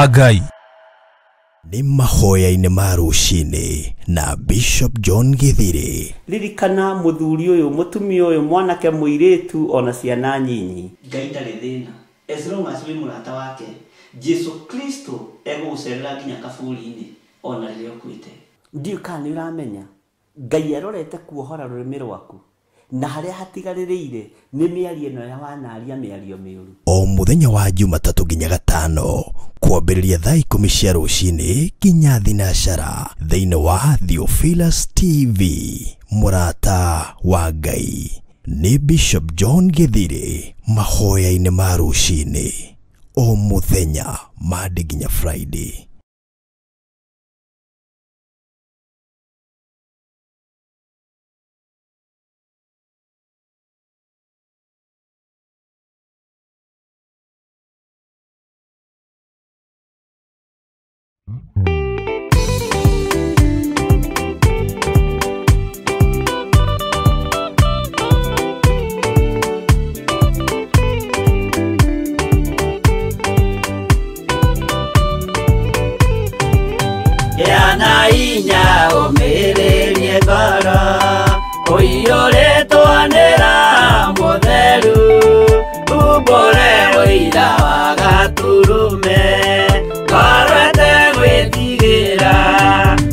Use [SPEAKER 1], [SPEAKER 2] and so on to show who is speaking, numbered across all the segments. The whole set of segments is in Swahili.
[SPEAKER 1] wa Ngai.
[SPEAKER 2] Ni mahoya-inĩ ma rũcinĩ na Bishop John Githiri.
[SPEAKER 3] Ririkana muthuri uyu mutumia uyu mwanake muiritu ona ciana nyinyi.
[SPEAKER 4] Ngai ndarĩ thĩna. As long as wĩ mũrata wake, Jesu Kristo egũgũcerera nginya kaburi-inĩ ona rĩrĩa ũkuĩte.
[SPEAKER 3] Ndiũ kana nĩũramenya Ngai arorete kuohora rũrĩmĩ rwaku na harĩa hatigarĩrĩire nĩ mĩario ĩno ya wanaria mĩario mĩũru.
[SPEAKER 2] O mũthenya wa Jumatatũ nginya Gatano kwambĩrĩria thaa 10 cia rũcinĩ nginya thinacara thĩinĩ wa Theophilus TV. Mũrata wa Ngai nĩ Bishop John Githiri, mahoya-inĩ ma rũcinĩ o mũthenya Monday nginya Friday.
[SPEAKER 4] Yana inya umirerie ngoro uiyũrĩtwanĩra mũtheru umbũre ũira wa gaturume ngorwete gwĩtigĩra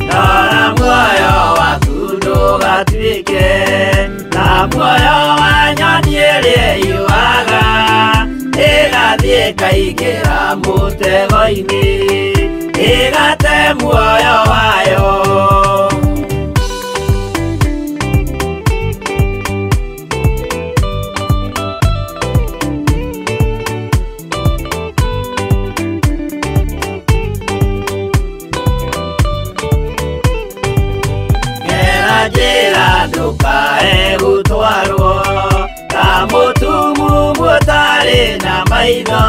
[SPEAKER 4] ndora muoyo waku ndũgatuĩke na muoyo wa nyoni ĩrĩa yuaga ĩgathiĩ ĩkaingĩra mũtego-inĩ igate muoyo wayo. Gera njĩra ndũkae gũtwarwo ta mũtumumu ũtarĩ na maitho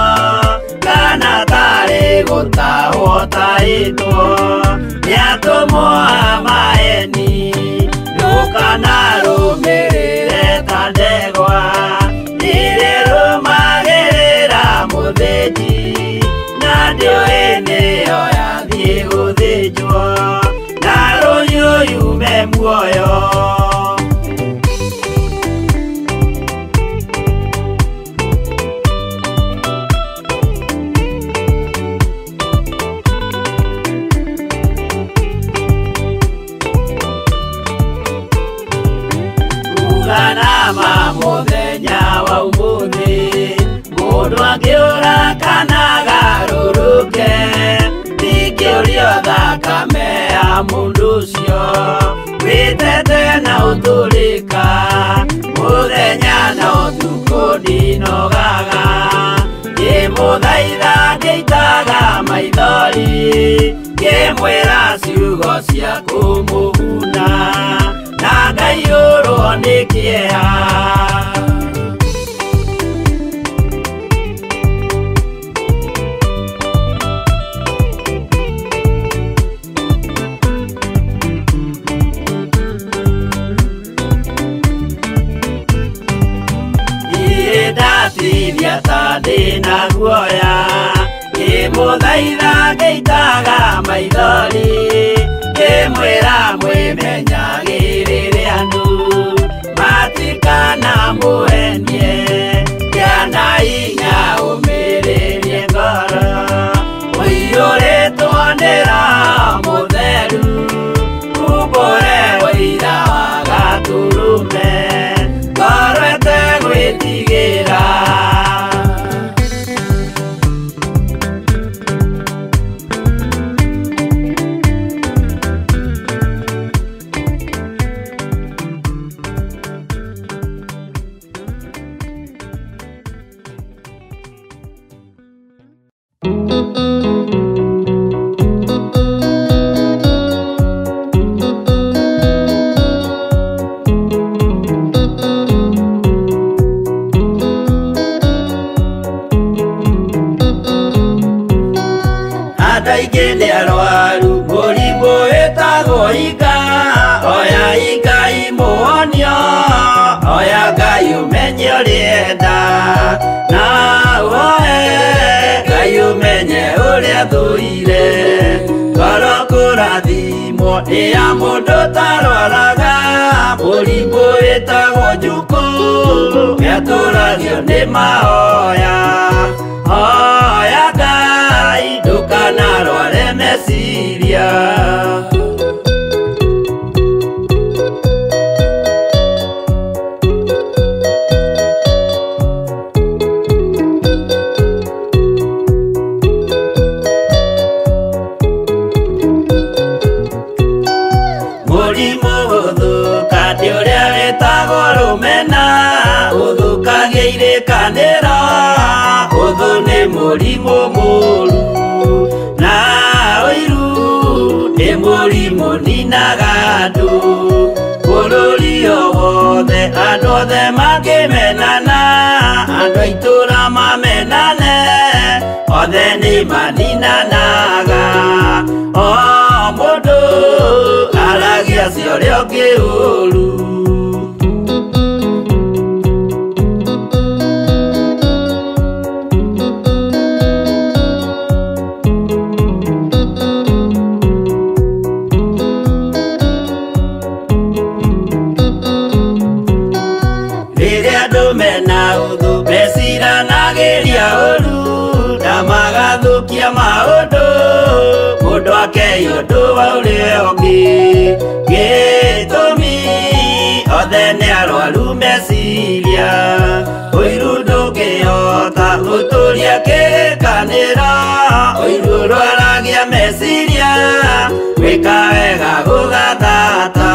[SPEAKER 4] kana tarĩ gũtahwo taĩtwo nĩ atũmwo a maeni. Ndũkanarũmĩrĩre ta ndegwa irĩ rũmagĩrĩra mũthĩnji na ndĩũĩ nĩyo yathiĩ gũthĩnjwo na rũhiũ yume muoyo. Nama mũthenya wa ũmũthĩ mũndũ angĩũra kana garũrũke ndingĩũrio thakame ya mũndũ ũcio wĩtete na ũtũrĩka mũthenya na ũtukũ ndinogaga ngĩmũthaitha ngĩitaga maithori ngĩmwĩra ciugo cia kũmũguna na ngaiyũrwo nĩ kĩeha. Ndatithia ta ndĩna guoya ngĩmũthaitha ngĩitaga maithori ngĩmwĩra mwĩmenyagĩrĩre andũ matikana mũhenie. Yana inya ũmĩrĩrie ngoro ũiyũrĩtwanĩra mũtheru umbũre ũira wa gatũrũme ngorwete gwĩtigĩra. Ndaigĩnĩ arwaru mũrimũ wĩtagwo ika oya ika imũhonio oya Ngai ũmenye ũrĩenda na woe Ngai ũmenye ũrĩa uria thuire ngoro kurathimwo ni ya mundu tarwaraga mũrimũ wĩtagwo njuku gĩatũragio nĩ mahoya hoya Ngai ndũkanarware meciria mũrimũ gũthũka nĩ ũrĩa wĩtagwo rũmena ũthũkagia irĩkanĩro ũthũ nĩ mũrimũ mũru na ũiru nĩ mũrimũ ninaga andũ bũrũri o wothe andũ othe mangĩmenana andũ a itũũra mamenane othe nĩ maninanaga o mũndũ aragia cio ũrĩa ũngĩ ũru mena ũthũ meciranagĩria ũru na magathukia maũndũ mũndũ akei ũndũ wa ũrĩa ũngĩ gĩtũmi othe nĩ arwaru meciria ũiru ndũngĩhota gũtũria kĩrĩkanĩro ũiru ũrwaragia meciria gwĩka wega gũgathata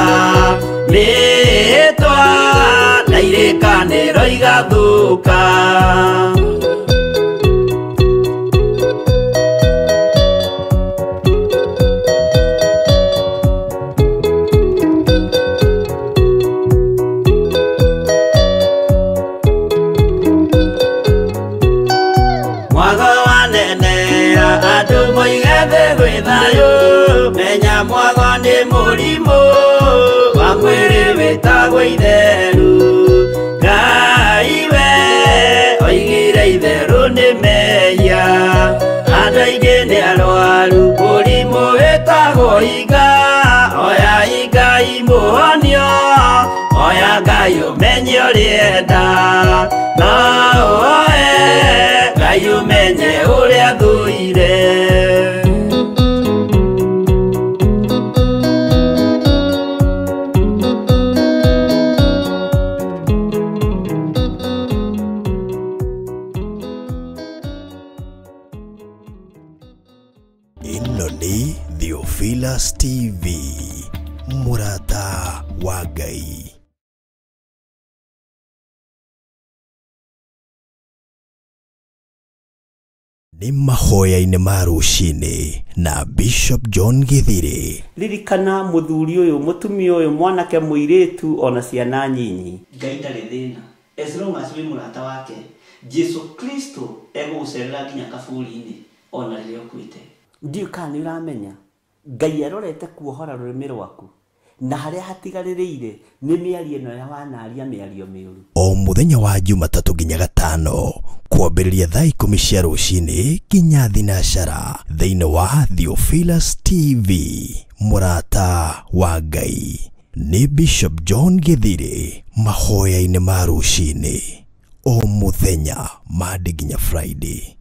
[SPEAKER 4] mĩĩtwa na irĩkanĩro igathũka mwago wanenea andũ moige thĩ gwĩ thayũ menya mwago nĩ mũrimũ wa mwĩrĩ wĩtagwo itherũ Ngai we oigire itherũ nĩ mehia andũ aingĩ nĩ arwaru mũrimũ wĩtagwo inga oya Ngai mũhonio oya Ngai ũmenye ũrĩenda no oe Ngai ũmenye ũrĩa thũire
[SPEAKER 2] ĩno nĩ Theophilus TV mũrata wa Ngai. Nĩ mahoya-inĩ ma rũcinĩ na Bishop John Githiri.
[SPEAKER 3] ririkana mũthuri ũyũ mũtumia ũyũ mwanake mũirĩtu ona ciana nyinyi
[SPEAKER 4] Ngai ndarĩ thĩna as long as wĩ mũrata wake Jesu Kristo egũgũcerera nginya kaburi-inĩ ona rĩrĩa ũkuĩte
[SPEAKER 3] ndiũ kana nĩ ũramenya Ngai arorete kuohora rũrĩmĩ rwaku na harĩa hatigarĩrĩire nĩ mĩario ĩno ya wanaria mĩario mĩũru
[SPEAKER 2] O mũthenya wa Jumatatũ nginya Gatano kwambĩrĩria thaa 10 cia rũcinĩ nginya thinacara thĩinĩ wa Theophilus TV mũrata wa Ngai. Nĩ Bishop John Githiri mahoya-inĩ ma rũcinĩ o mũthenya Monday nginya Friday.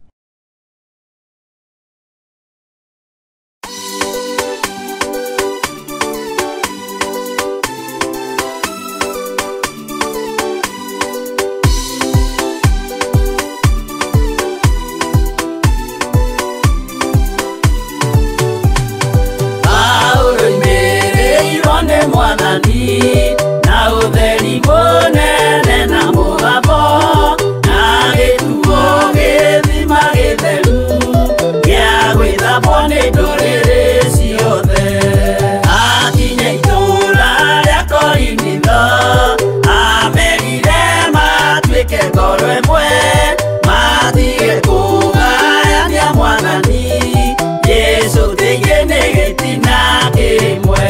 [SPEAKER 4] na ũtheri mũnene na mũgambo na gĩtuo gĩthima gĩtheru gĩa gwĩthambwo nĩ ndũrĩrĩ ciothe akinya itũũra rĩa Korinitho amerire matuĩke ngoro ĩmwe matige kũgayania Mwathani Jesũ thĩinĩ nĩ gĩtina kĩmwe.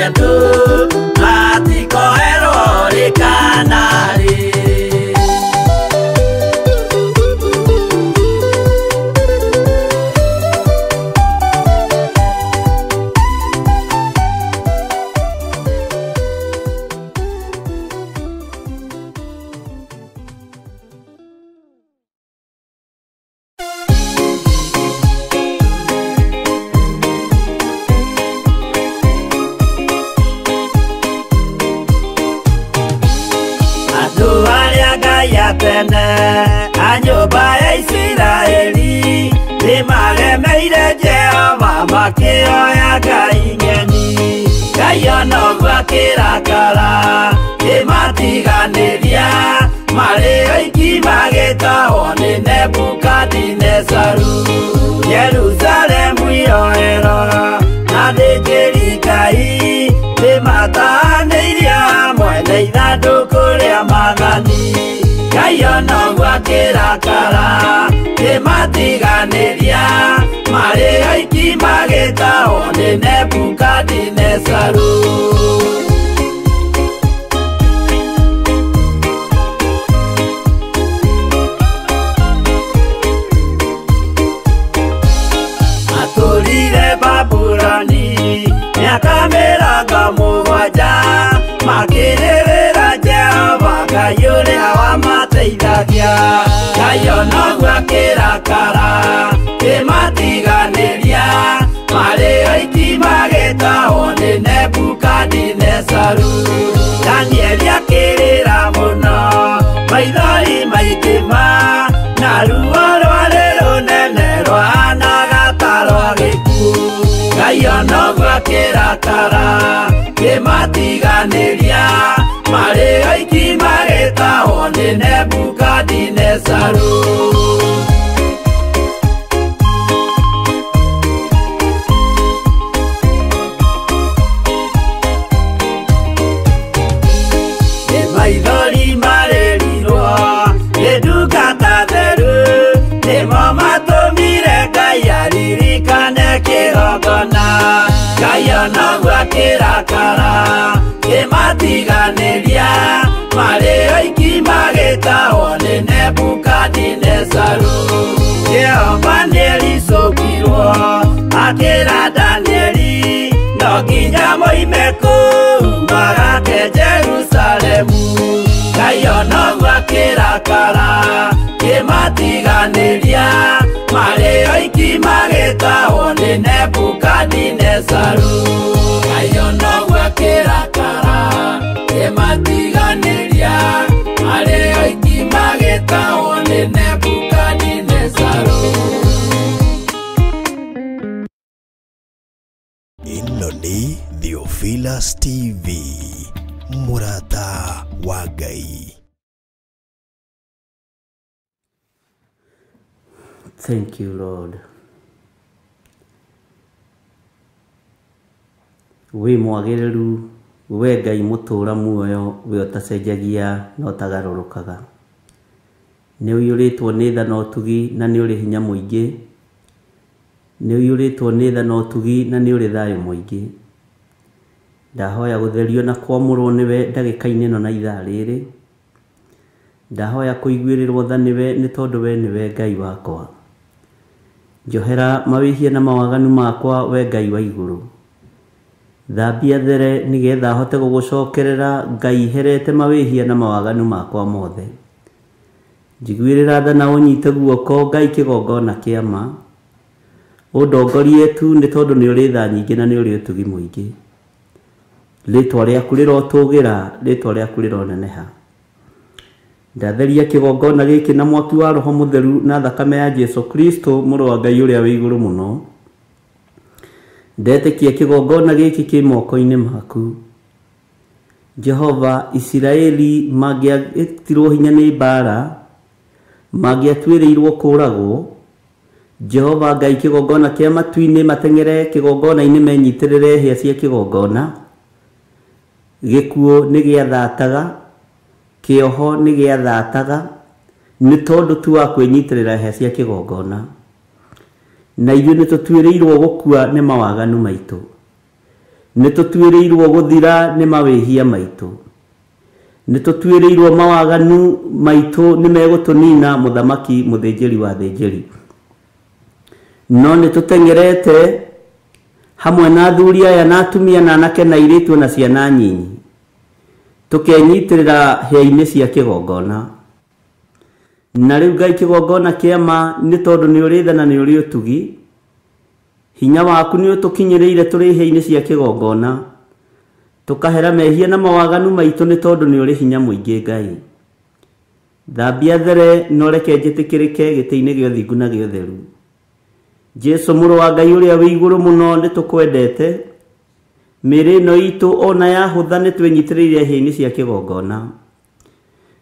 [SPEAKER 1] kĩndũ matikoerwo rĩkanarĩ. Tene a nyũmba ya Isiraeli nĩmagemeire Jehova makĩoya Ngai nyeni. Ngai ona ũguo akĩrakara kĩmatiganĩria marĩ oiki magĩtahwo nĩ Nebukadinezaru. Jerusalemu iroero na thĩnjĩri Ngai nĩmatahanĩirio hamwe na ithandũkũ rĩa Mwathani. Ngai ona ũguo akĩrakara kĩmatiganĩria marĩ oiki magĩtahwo nĩ Nebukadinezaru. Matũrire Babuloni mĩaka 70 makĩrĩrĩra Jehova Ngai ũrĩa wamateithagia. Ngai ona ũguo akĩrakara kĩmatiganĩria marĩ oiki magĩtahwo nĩ Nebukadinezaru. Danieli akĩrĩra mũno maithori maikĩma na ruo rwarĩ rũnene rwahanaga ta rwa gĩkuũ. Ngai ona ũguo akĩrakara kĩmatiganĩria marĩ oiki magĩtahwo nĩ Nebukadinezaru. Nĩ maithori marĩrirwo nĩ ndungata theru, nĩmo matũmire Ngai aririkane kĩgongona. Ngai ona ũguo akĩrakara kĩmatiganĩria marĩ oiki magĩtahwo nĩ Nebukadinezaru. Jehova nĩericũkirwo akĩra Danieli no nginya moime kũu magake Jerusalemu. Ngai ona ũguo akĩrakara kĩmatiganĩria marĩ oiki magĩtahwo nĩ Nebukadinezaru. Ngai ona ũguo akĩrakara kĩmatiganĩria marĩ oiki magĩtahwo nĩ Nebukadinezaru.
[SPEAKER 2] Ĩno nĩ Theophilus TV, mũrata wa Ngai.
[SPEAKER 3] Thank you, Lord. We mwagĩrĩru, we Ngai mũtũra muoyo, we ũtacenjagia na ũtagarũrũkaga. Nĩ ũiyũrĩtwo nĩ tha na ũtugi na nĩ ũrĩ hinya mũingĩ. Nĩ ũiyũrĩtwo nĩ tha na ũtugi na nĩ ũrĩ thayũ mũingĩ. Ndahoya gũtherio na kwamũrwo nĩwe ndagĩka-inĩ ĩno na ithaa rĩrĩ. Ndahoya kũiguĩrĩrwo tha nĩwe nĩ tondũ we nĩwe Ngai wakwa. Njohera mawĩhia na mawaganu makwa we Ngai wa igũrũ. Thambia there nĩgetha hote gũgũcokerera Ngai herete mawĩhia na mawaganu makwa mothe. Njiguĩrĩra tha na ũnyite guoko Ngai kĩgongona kĩa ma. Ũndongorie tu nĩ tondũ nĩ ũrĩ tha nyingĩ na nĩ ũrĩ ũtugi mũingĩ. Rĩtwa rĩaku rĩrotũgĩra, rĩtwa rĩaku rĩroneneha. Ndatheria kĩgongona gĩkĩ na mwaki wa Roho Mũtheru na thakame ya Jesu Kristo mũrũ wa Ngai ũrĩa wĩ igũrũ mũno. Ndetĩkia kĩgongona gĩkĩ kĩ moko-inĩ maku. Jehova, Isiraeli mangĩagitirwo hinya nĩ mbara, mangĩatuĩrĩirwo kũragwo. Jehova Ngai kĩgongona kĩa matu-inĩ mateng'ere kĩgongona-inĩ menyitĩrĩre hĩa cia kĩgongona. Gĩkuũ nĩ gĩathataga, kĩoho nĩ gĩathataga, nĩ tondũ tu wa kwĩnyitĩrĩra hĩa cia kĩgongona. Na ithuĩ nĩ tũtuĩrĩirwo gũkua nĩ mawaganu maitũ. nitutuirirwo guthira ni mawihia maitu, nitutuirirwo mawaganu maitu ni megutunina muthamaki muthinjiri wa thinjiri. No nitutengerete hamwe na athuri aya na atumia na anake na airitu na ciana nyinyi, tukenyitirira hĩa-inĩ cia kĩgongona. Na rĩu Ngai kĩgongona kĩama nĩ tondũ nĩ ũrĩ tha na nĩ ũrĩ ũtugi, hinya waku nĩ ũtũkinyĩrĩire tũrĩ hĩa-inĩ cia kĩgongona, tukahera mehia na mawaganu maitũ nĩ tondũ nĩ ũrĩ hinya mũingĩ Ngai. Thambia there no reke njĩtĩkĩrĩke gĩtĩ-inĩ gĩa ũthingu na gĩa ũtheru. Jesu mũrũ wa Ngai ũrĩa wĩ igũrũ mũno nĩ tũkwendete, mĩrĩ ĩno itũ ona yahũtha nĩ twĩnyitĩrĩire hĩa-inĩ cia kĩgongona,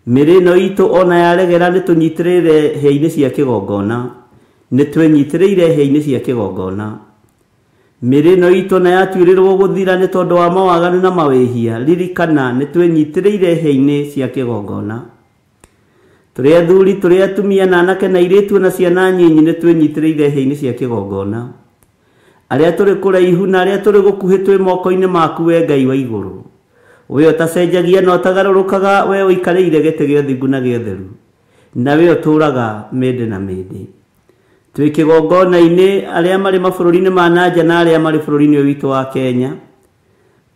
[SPEAKER 3] mĩrĩ ĩno itũ ona yaregera nĩ tũnyitĩrĩire hĩa-inĩ cia kĩgongona, nĩ twĩnyitĩrĩire hĩa-inĩ cia kĩgongona. Mĩrĩ ĩno itũ ona yatuĩrĩrwo gũthira nĩ tondũ wa mawaganu na mawĩhia, ririkana nĩ twĩnyitĩrĩire hĩa-inĩ cia kĩgongona. Tũrĩ athuri, tũrĩ atumia na anake na airĩtu na ciana nyinyi nĩ twĩnyitĩrĩire hĩa-inĩ cia kĩgongona. Arĩa tũrĩ kũraihu na arĩa tũrĩ gũkuhĩ twĩ moko-inĩ maku we Ngai wa igũrũ, we ũtacenjagia na ũtagarũrũkaga, we ũikarĩire gĩtĩ gĩa ũthingu na gĩa ũtheru, na we ũtũũraga mĩndĩ na mĩndĩ. Twĩ kĩgongona-inĩ arĩa marĩ mabũrũri-inĩ ma nanja na arĩa marĩ bũrũri-inĩ ũyũ witũ wa Kenya,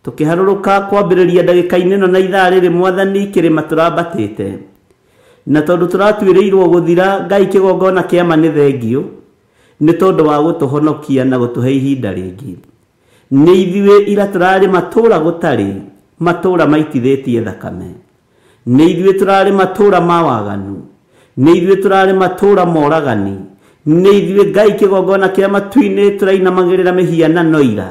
[SPEAKER 3] tũkĩharũrũka kwambĩrĩria ndagĩka-inĩ ĩno na ithaa rĩrĩ Mwathani kĩrĩma tũrambatĩte, na tondũ tũratuĩrĩirwo gũthira Ngai kĩgongona kĩama nĩ thengio, nĩ tondũ wa gũtũhonokia na gũtũhe ihinda rĩngĩ. Nĩ ithuĩ ira tũrarĩ matũũra gũtarĩ, matũũra maitithĩtie thakame, nĩ ithuĩ tũrarĩ matũũra ma waganu, nĩ ithuĩ tũrarĩ matũũra moragani, nĩ ithuĩ Ngai kĩgongona kĩa matu-inĩ tũrainamagĩrĩra mĩhianano ira,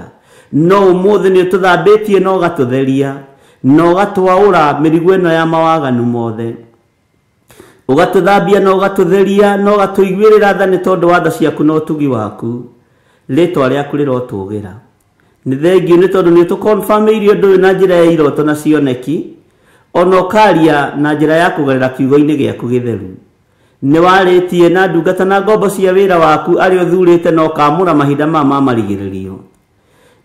[SPEAKER 3] no ũmũthĩ nĩ ũtũthambĩtie na ũgatũtheria na ũgatwaũra mĩrigo ĩno ya mawaganu mothe, ũgatũthambia na ũgatũtheria na ũgatũiguĩrĩra tha nĩ tondũ wa tha ciaku na ũtugi waku. Rĩĩtwa rĩaku rĩrotũũgĩra. Nĩ thengiũ nĩ tondũ nĩ ũtũkonfamĩire ũndũ ũyũ na njĩra ya iroto na cioneki, ona ũkaria na njĩra ya kũgerera kiugo-inĩ gĩaku gĩtheru. Nĩ warĩtie na ndungata na ngombo cia wĩra waku arĩa ũthuurĩte na ũkaamũra mahinda ma marigĩrĩrio.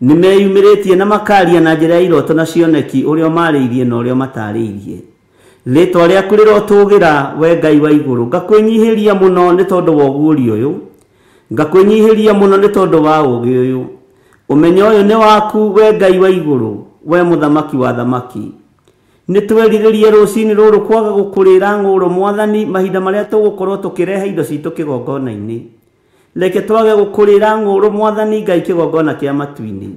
[SPEAKER 3] Nĩ meyumĩrĩtie na makaria na njĩra ya iroto na cioneki ũrĩa marĩirie na ũrĩa matarĩirie. Rĩĩtwa rĩaku rĩrotũũgĩra we Ngai wa igũrũ. Ngakwĩnyihĩria mũno nĩ tondũ wa ũguũri ũyũ, ngakwĩnyihĩria mũno nĩ tondũ wa ũũgĩ ũyũ. Ũmenyo ũyũ nĩ waku we Ngai wa igũrũ, we mũthamaki wa thamaki. Nĩ twerirĩrie rũciinĩ rũrũ kwaga gũkũrĩra ng'ũrũ Mwathani mahinda marĩa tũgũkorwo tũkĩrehe indo citũ kĩgongona-inĩ. Reke twage gũkũrĩra ng'ũrũ Mwathani Ngai kĩgongona kĩa matu-inĩ.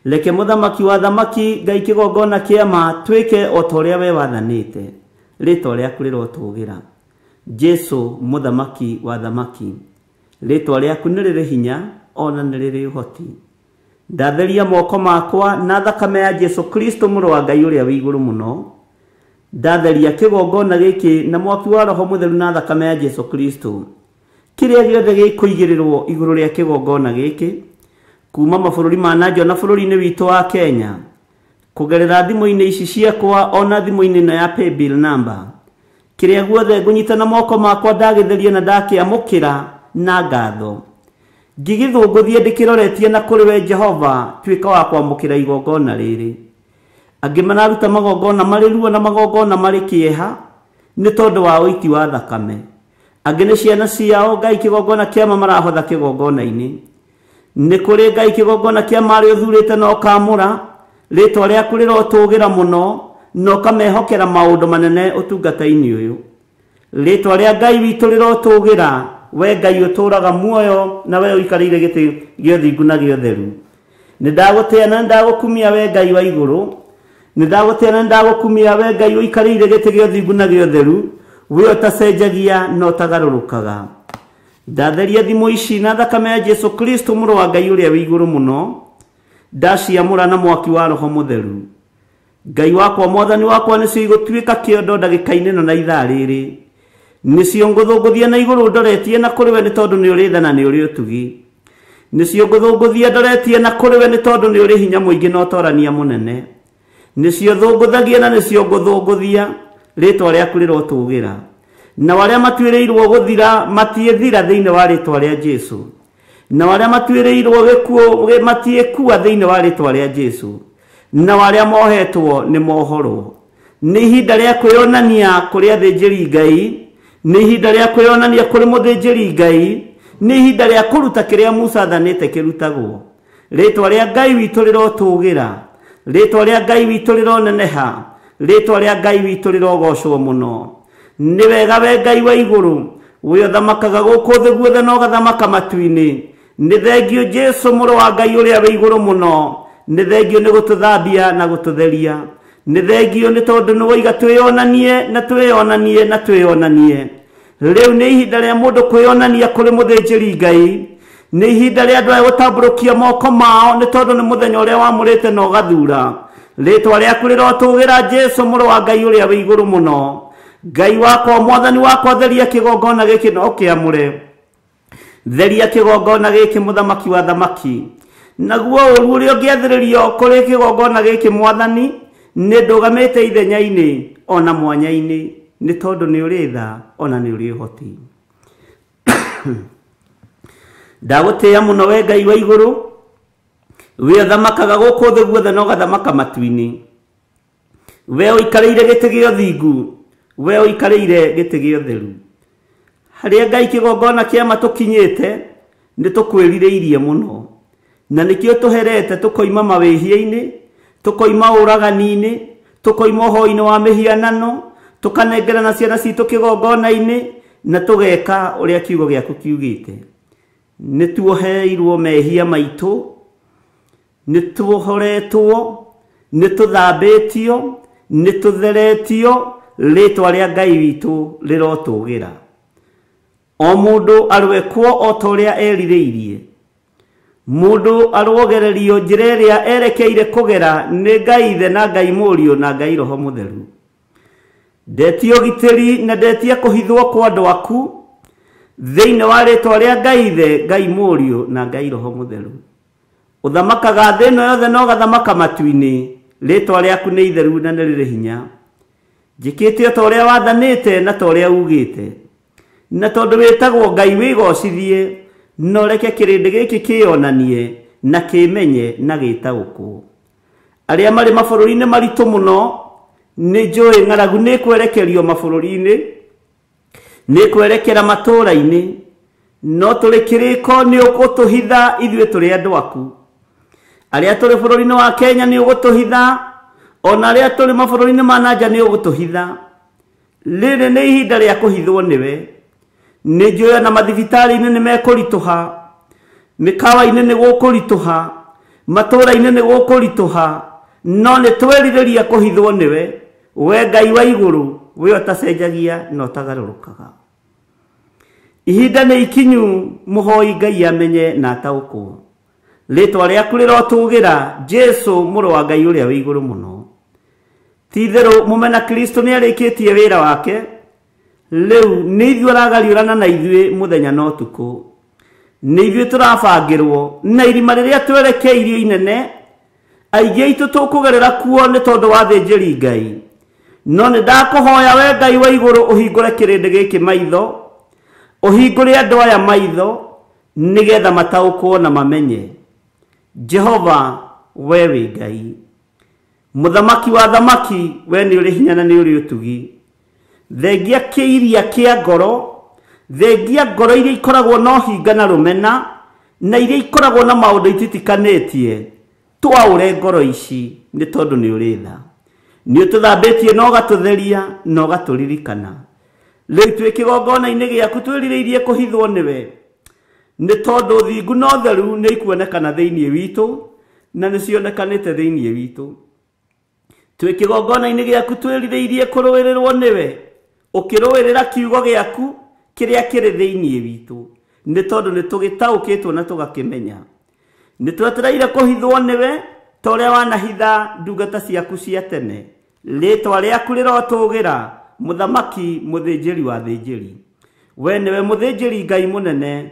[SPEAKER 3] Reke mũthamaki wa thamaki Ngai kĩgongona kĩama twĩke o ta ũrĩa we wathanĩte. Rĩĩtwa rĩaku rĩrotũũgĩra. Jesu mũthamaki wa thamaki, rĩĩtwa rĩaku nĩ rĩrĩ hinya ona nĩ rĩrĩ ũhoti. Ndatheria moko makwa na thakame ya Jesu Kristo mũrũ wa Ngai ũrĩa wĩ igũrũ mũno. Ndatheria kĩgongona gĩkĩ na mwaki wa Roho Mũtheru na thakame ya Jesu Kristo. Kĩrĩa gĩothe gĩkũigĩrĩrwo igũrũ rĩa kĩgongona gĩkĩ, kuma mabũrũri ma nanja na bũrũri-inĩ witũ wa Kenya, kũgerera thimũ-inĩ ici ciakwa ona thimũ-inĩ ĩno ya paybill number, kĩrĩa guothe ngũnyita na moko makwa ndagĩtheria na ndakĩamũkĩra na ngatho, ngĩgĩthũngũthia ndĩkĩroretie na kũrĩ we Jehova tuĩka wa kwamũkĩra igongona rĩrĩ. Angĩ mararuta magongona marĩ ruo na magongona marĩ kĩeha nĩ tondũ wa ũiti wa thakame. Angĩ nĩ ciana ciao Ngai kĩgongona kĩama marahotha kĩgongona-inĩ. Nĩ kũrĩ Ngai kĩgongona kĩama arĩa ũthuurĩte na ũkaamũra, rĩĩtwa rĩaku rĩrotũũgĩra mũno na ũkamehokera maũndũ manene ũtungata-inĩ ũyũ. Rĩĩtwa rĩa Ngai witũ rĩrotũũgĩra, we Ngai ũtũũraga muoyo na we ũikarĩire gĩtĩ gĩa ũthingu na gĩa ũtheru. Nĩ ndagũtĩĩa na ndagũkumia we Ngai wa igũrũ, nĩ ndagũtĩĩa na ndagũkumia we Ngai ũikarĩire gĩtĩ gĩa ũthingu na gĩa ũtheru, we ũtacenjagia na ũtagarũrũkaga. Ndatheria thimũ ici na thakame ya Jesu Kristo mũrũ wa Ngai ũrĩa wĩ igũrũ mũno, ndaciamũra na mwaki wa Roho Mũtheru. Ngai wakwa Mwathani wakwa nĩcio igũtuĩka kĩondo ndagĩka-inĩ ĩno na ithaa rĩrĩ, nĩcio ngũthũngũthia na igũrũ ndoretie na kũrĩ we nĩ tondũ nĩ ũrĩ tha na nĩ ũrĩ ũtugi. Nĩcio ngũthũngũthia ndoretie na kũrĩ we nĩ tondũ nĩ ũrĩ hinya mũingĩ na ũtorania mũnene. Nĩcio thũngũthagia na nĩcio ngũthũngũthia, rĩĩtwa rĩaku rĩrotũũgĩra. Na arĩa matuĩrĩirwo gũthira matiĩthira thĩinĩ wa rĩĩtwa rĩa Jesu. na waria matuireirwo gikuo matiekua thiini wa ritwa ria Jesu, na waria mohetwo ni mohoro. Ni ihinda ria kwionania kuri athinjiri Ngai, ni ihinda ria kwionania kuri muthinjiri Ngai, ni ihinda ria kuruta kiria Musa athanite kirutagwo. Ritwa ria Ngai witu rirotugira, ritwa ria Ngai witu rironeneha, ritwa ria Ngai witu rirogocwo muno. Ni wega we Ngai wa iguru, we uthamakaga guku thi guothe na ugathamaka matu-ini. Ni thengio Jesu muru wa Ngai uria we iguru muno, ni thengio ni gututhambia na gututheria, ni thengio ni tondu ni woiga twionanie na twionanie na twionanie. Riu ni ihinda ria mundu kwionania kuri muthinjiri Ngai, ni ihinda ria andu aya gutamburukia moko mao ni tondu ni muthenya uria wamurite na ugathura. Ritwa riaku rirotugira Jesu muru wa Ngai uria we iguru muno. Ngai wakwa mwathani wakwa theria kigongona giki no kiamure, theria kigongona giki muthamaki wa thamaki. Naguo uru uria ungiathiririo kuri kigongona giki mwathani ni ndugamite ithenya-ini ona mwanya-ini, ni tondu ni uri tha ona ni uri hoti. Ndagutia muno we Ngai wa iguru, we thamakaga guku thi guothe na ugathamaka matu-ini. We uikarĩire gĩtĩ gĩa ũthingu, we uikarĩire gĩtĩ gĩa ũtheru. Harĩa Ngai kĩgongona kĩa matũkinyĩte nĩ tũkwĩrirĩirie mũno, na nĩkĩo tũherete tũkoima mawĩhia-inĩ, tũkoima ũragani-inĩ, tũkoima ũhoi-inĩ wa mĩhianano, tũkanengerana ciana citũ kĩgongona-inĩ na tũgeka ũrĩa kiugo gĩaku kiugĩte. Nĩ tuoheirwo mehia maitũ, nĩ tuohoretwo, nĩ tũthambĩtio, nĩ tũtheretio, ritwa ria Ngai witu rirotugira. O mundu arwekwo o ta uria erirĩirie, mundu arwogererio njĩra ĩrĩa erekeire kũgera nĩ Ngai Ithe na Ngai Mũriũ na Ngai Roho Mũtheru. Ndetio gitĩri na ndetia kũhithwo kwa andũ aku thĩinĩ wa ritwa ria Ngai Ithe, Ngai Mũriũ na Ngai Roho Mũtheru. Uthamakaga thĩ ĩno yothe na ũgathamaka matu-inĩ, ritwa rĩaku nĩ itheru na nĩ rĩrĩ hinya. Njĩkĩte o ta ũrĩa wathanĩte na ta ũrĩa ugĩte, na tondũ wĩtagwo Ngai wĩgocithie, no reke kĩrĩndĩ gĩkĩ kĩonanie na kĩmenye na gĩtaũkwo. Arĩa marĩ mabũrũri-inĩ maritũ mũno, nĩ njũĩ ng'aragu nĩ kwerekerio mabũrũri-inĩ, nĩ kwerekera matũũra-inĩ, no tũrĩ kĩrĩko nĩ ũgũtũhitha ithuĩ tũrĩ andũ aku. Arĩa tũrĩ bũrũri-inĩ wa Kenya nĩ ũgũtũhitha, ona arĩa tũrĩ mabũrũri-inĩ ma nanja nĩ ũgũtũhitha. Rĩrĩ nĩ ihinda rĩa kũhithwo nĩwe. Nĩ njũĩ na mathibitarĩ-inĩ nĩ mekũritũha, mĩkawa-inĩ nĩ gũkũritũha, matũũra-inĩ nĩ gũkũritũha, no nĩ twerirĩria kũhithwo nĩwe. We Ngai wa igũrũ, we ũtacenjagia na ũtagarũrũkaga. Ihinda nĩ ikinyu mũhoi Ngai amenye na ataũkwo. Ritwa rĩaku rĩrotugira Jesu mũrũ wa Ngai ũrĩa wĩ igũrũ mũno. Ti itherũ mũmena Kristo nĩ arĩkĩtie wĩra wake, rĩu nĩ ithuĩ aragariũrana na ithuĩ mũthenya na ũtukũ. Nĩ ithuĩ tũrabangĩrwo na irima rĩrĩa twerekeirio inene, aingĩ aitũ tũkũgerera kuo nĩ tondũ wa thĩnjĩri Ngai. No nĩ ndakũhoya we Ngai wa igũrũ ũhingũre kĩrĩndĩ gĩkĩ maitho, ũhingũre andũ aya maitho, nĩgetha mataũkwo na mamenye. Jehova, we wĩ Ngai, mũthamaki wa thamaki, we nĩ ũrĩ hinya na nĩ ũrĩ ũtugi. Thengia kĩiria kĩa ngoro, thengia ngoro iria ikoragwo na ũhinga na rũmena, na iria ikoragwo na maũndũ ititikanĩtie. Twaũre ngoro ici nĩ tondũ nĩ ũrĩ tha. Nĩ ũtũthambĩtie na ũgatũtheria na ũgatũririkana. Rĩu twĩ kĩgongona-inĩ gĩaku twĩrirĩirie kũhithwo nĩwe, nĩ tondũ ũthingu na ũtheru nĩ ikuonekana thĩinĩ witũ na nĩ cionekanĩte thĩinĩ witũ. Twĩ kĩgongona-inĩ gĩaku twĩrirĩirie kũrũĩrĩrwo nĩwe, ũkĩrũĩrĩra kiugo gĩaku kĩrĩa kĩrĩ thĩinĩ witũ, nĩ tondũ nĩ tũgĩtaũkĩtwo na tũgakĩmenya. Nĩ twetereire kũhithwo nĩwe ta ũrĩa wanahitha ndungata ciaku cia tene. Rĩtwa rĩaku rĩrotũgĩra mũthamaki mũthĩnjĩri wa thĩnjĩri. We nĩwe mũthĩnjĩri Ngai mũnene,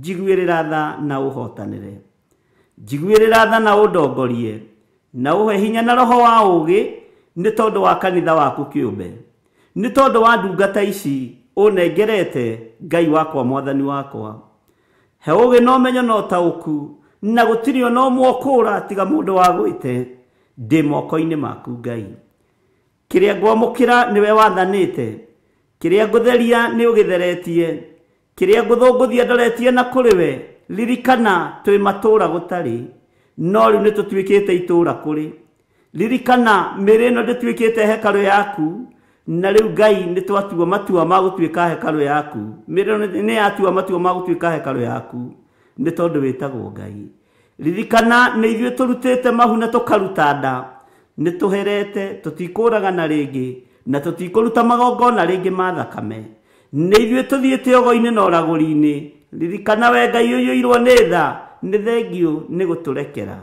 [SPEAKER 3] njiguĩrĩra tha na ũhotanĩre. Njiguĩrĩra tha na ũndongorie, na ũhe hinya na roho wa ũũgĩ, nĩ tondũ wa kanitha waku kĩũmbe. Nĩ tondũ wa ndungata ici ũnengerete, Ngai wakwa mwathani wakwa. he ũgĩ na ũmenyo na ũtaũku na gũtirĩ ona ũmwe ũkũũra tiga mũndũ wagwĩte ndĩ moko-inĩ maku Ngai. Kĩrĩa ngwamũkĩra nĩwe wathanĩte, kĩrĩa ngũtheria nĩ ũgĩtheretie, kĩrĩa ngũthũngũthia ndoretie na kũrĩ we. Ririkana twĩ matũũra gũtarĩ, no rĩu nĩ tũtuĩkĩte itũũra kũrĩ. Ririkana mĩrĩ ĩno ndĩtuĩkĩte hekarũ yaku, na rĩu Ngai nĩ twatua matua ma gũtuĩka hekarũ yaku. Mĩrĩ ĩno nĩ yatua matua ma gũtuĩka hekarũ yaku nĩ tondũ wĩtagwo Ngai. Ririkana nĩ ithuĩ tũrutĩte mahu na tũkaruta nda, nĩ tũherete, tũtikũragana rĩngĩ na tũtikũruta magongona rĩngĩ ma thakame. Nĩ ithuĩ tũthiĩte ogo-inĩ na ũragũri-inĩ. Ririkana we Ngai ũiyũirwo nĩ tha, nĩ thengio nĩ gũtũrekera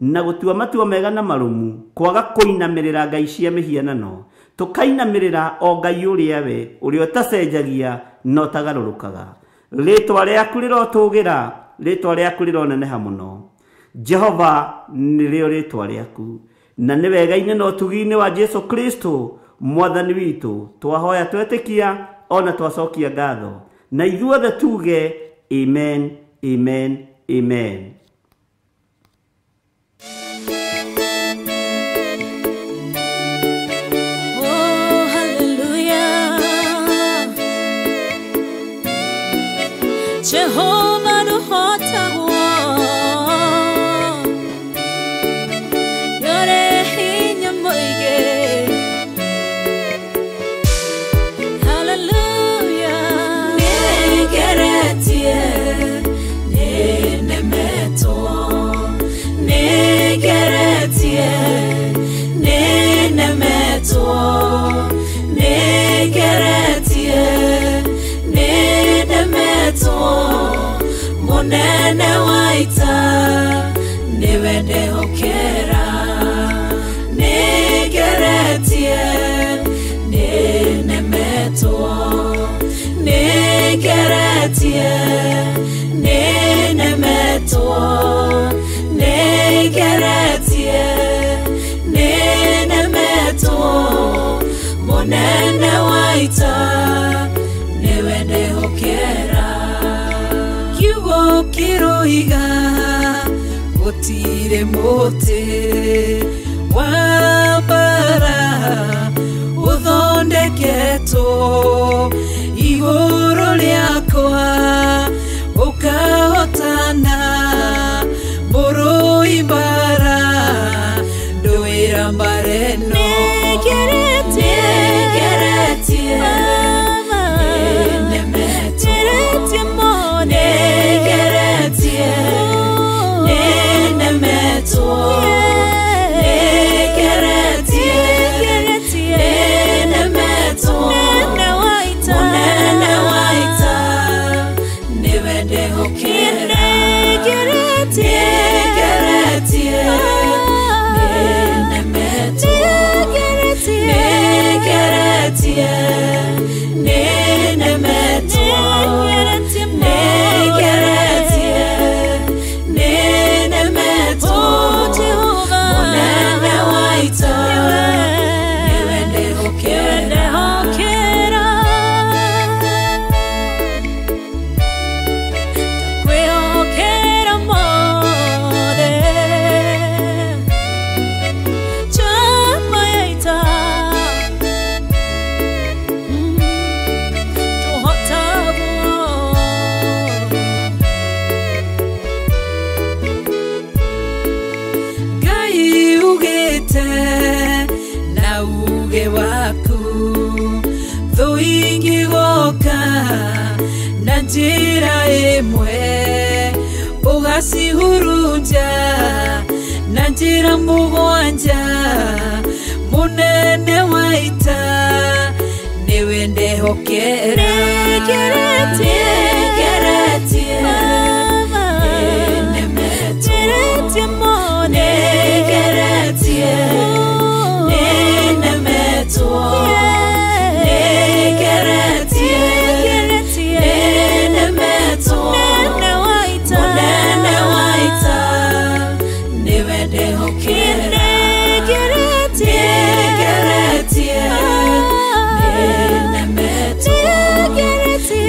[SPEAKER 3] na gũtua matua mega na marũmu, kwaga kũinamĩrĩra ngai cia mĩhianano, tũkainamĩrĩra o Ngai ũrĩa we, ũrĩa ũtacenjagia na ũtagarũrũkaga. Rĩtwa rĩaku rĩrotũgĩra, rĩtwa rĩaku rĩroneneha mũno. Jehova nĩrĩo rĩtwa rĩaku, na nĩ wega-inĩ na ũtugi-inĩ wa Jesu Kristo mwathani witũ twahoya twetĩkia ona twacokia ngatho, na ithuothe tuge amen, amen, amen.
[SPEAKER 5] Oh, hallelujah. Jehovah no hota yore hinya moige. Hallelujah. Negeretie nenemeto, negeretie nenemeto, negeretie nenemeto, monene waita niwende hokera, negeretie nenemeto, negeretie nenemeto, negeretie nenemeto, monene waita niwende hokera. Kiugo kiroiga gũtirĩ mũtĩ wa mbara ũthondeketwo igũrũ rĩakwa ũkahotana mũrũi mbara ndũĩra mbara ĩno. Negeretie nenemeto, negeretie nenemeto, negeretie nenemeto, monene waita niwende hokera, negeretie nenemeto, negeretie nenemeto, negeretie nenemeto, monene waita niwende hokera. Takwĩhokera mothe chama yaita Ngai ugĩte na uge waku thũ ingĩgoka na njĩra ĩmwe ũgacihurunja na njĩra mũgwanja, mũnene waita niwende hokera. Negeretie nenemeto, negeretie nenemeto, negeretie nenemeto, monene waita niwende hokera. Negeretie nenemeto, negeretie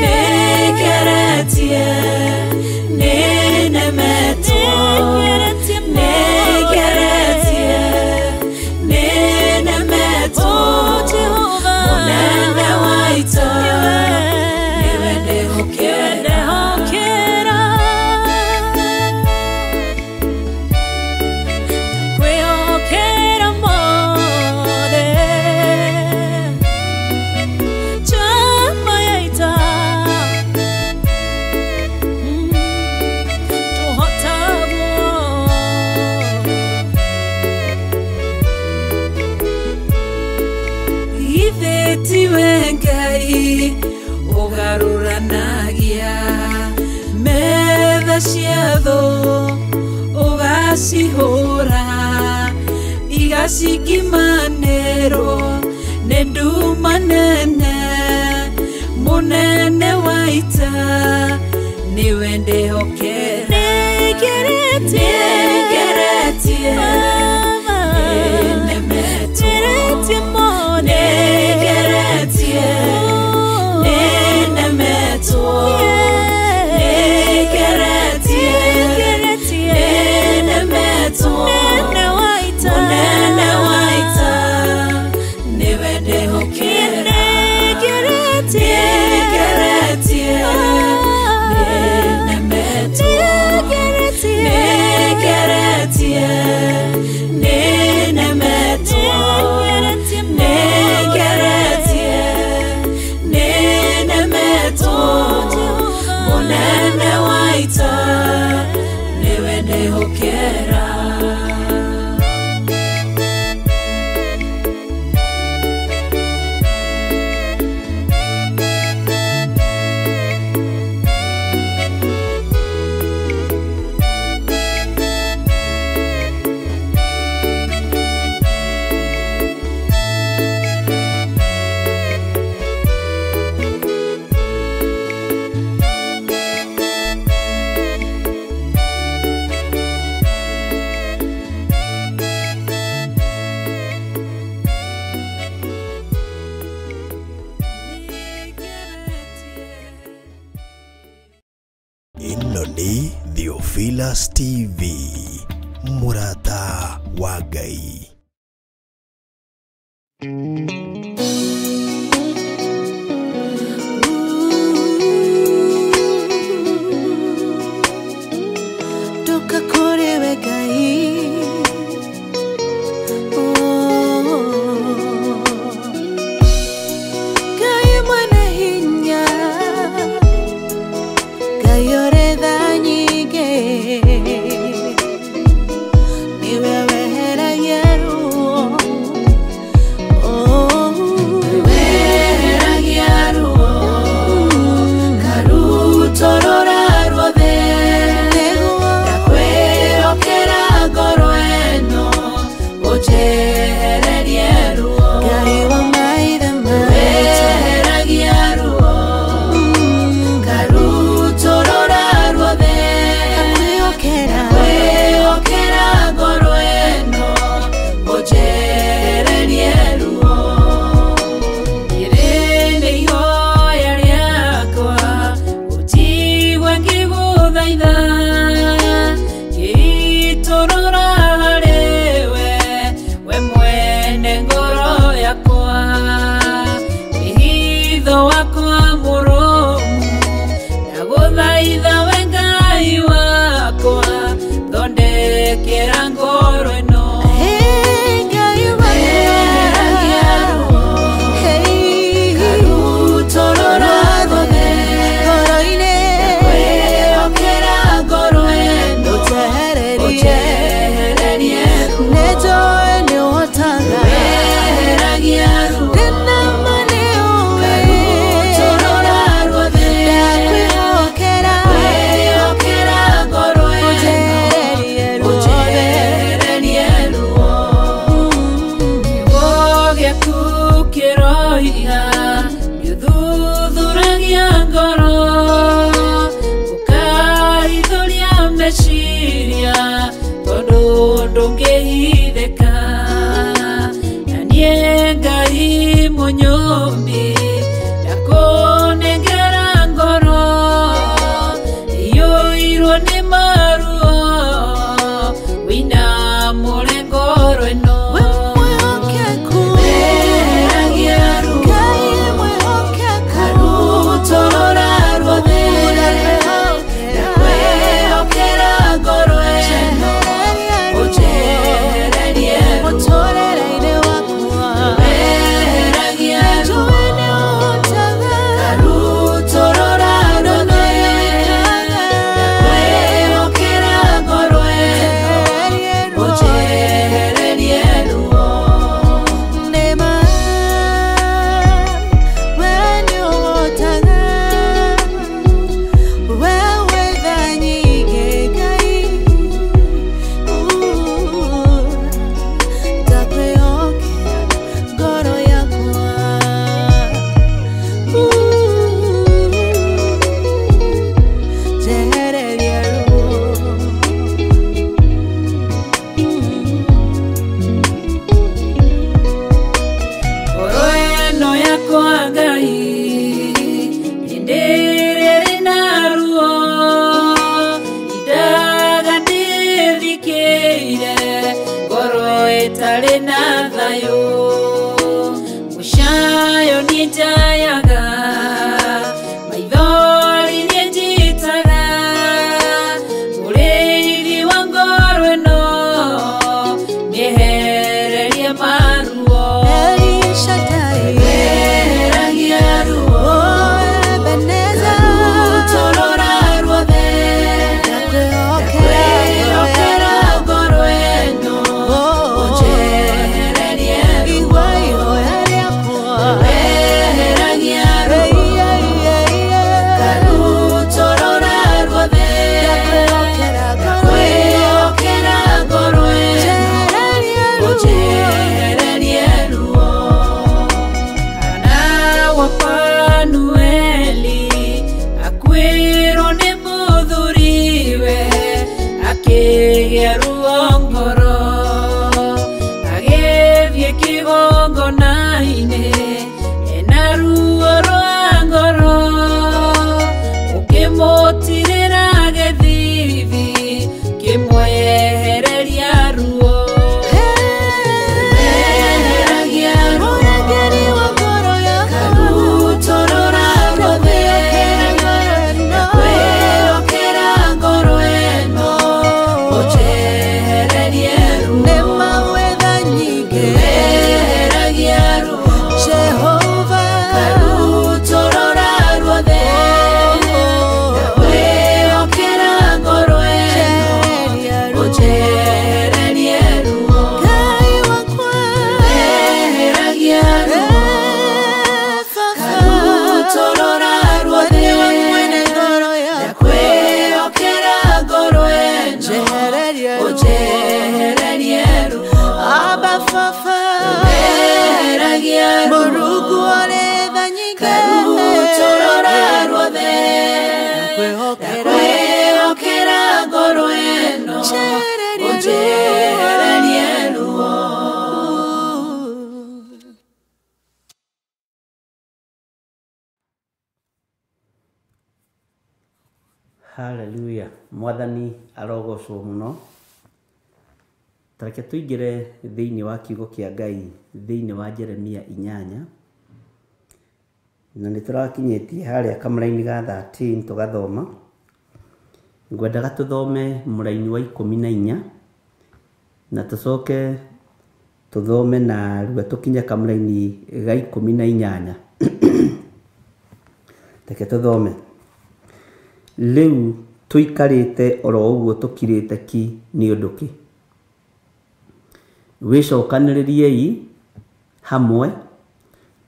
[SPEAKER 5] ciatho ugacihura igacikimanĩrwo nĩ nduma nene mũnene wa ita nĩwe ndĩhokera nĩngeretie
[SPEAKER 2] Inoni Theophilus TV, Murata wa Ngai.
[SPEAKER 5] kwĩrwo nĩ mũthuriwe akĩgĩa ruo ngoro agĩthiĩ kĩgongona-inĩ ena ruo rwa ngoro ũkĩmũtirĩra gĩthithi kĩmwehereria ruo
[SPEAKER 3] Hallelujah. Mwathani arogocwo muno. Tareke tuingire thĩinĩ wa kiugo kĩa Ngai thĩinĩ wa Jeremia 8 na nĩtũrakinyĩtie harĩa kamũrainĩ ga 13 tugathoma. Ngwendaga tuthome mũraini wa 14 na tucoke tuthome na rua tukinye kamũraini ga 18. Tareke tuthome. Leu tuikarite oro uguo tukirite ki ni unduki wicokaniriei hamwe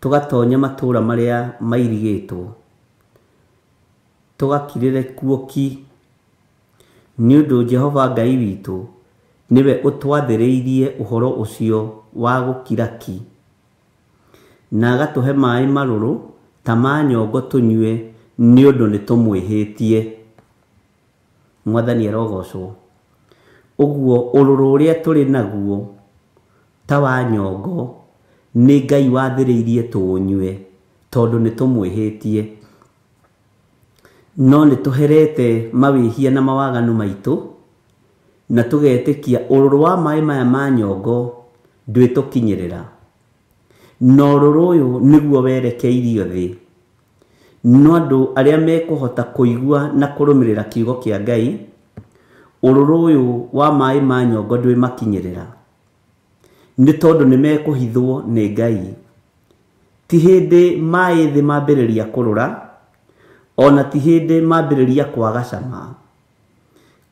[SPEAKER 3] tugatonya matura maria mairigitwo tugakirire kuoki ni undu Jehova Ngai witu niwe utwathiriirie uhoro ucio wa gukiraki na agatuhe mai maruru tamanyongo tunywe ni undu nitumwihitie. Mwathani arogocwo. Uguo ururu uria turi naguo ta wa nyongo ni Ngai wathiriirie tunywe tondu nitumwihitie. No nituherete mawihia na mawaganu maitu na tugetikia ururu wa mai maya ma nyongo ndwitukinyirira. No ururu uyu niguo werekeirio thi. No andu aria mekuhota kuigua na kurumirira kiugo kia Ngai ururu uyu wa mai ma nyongo ndwi makinyirira ni tondu ni mekuhithwo ni Ngai. Ti hindi mai thi mambiriria kurura ona ti hindi mambiriria kwaga cama.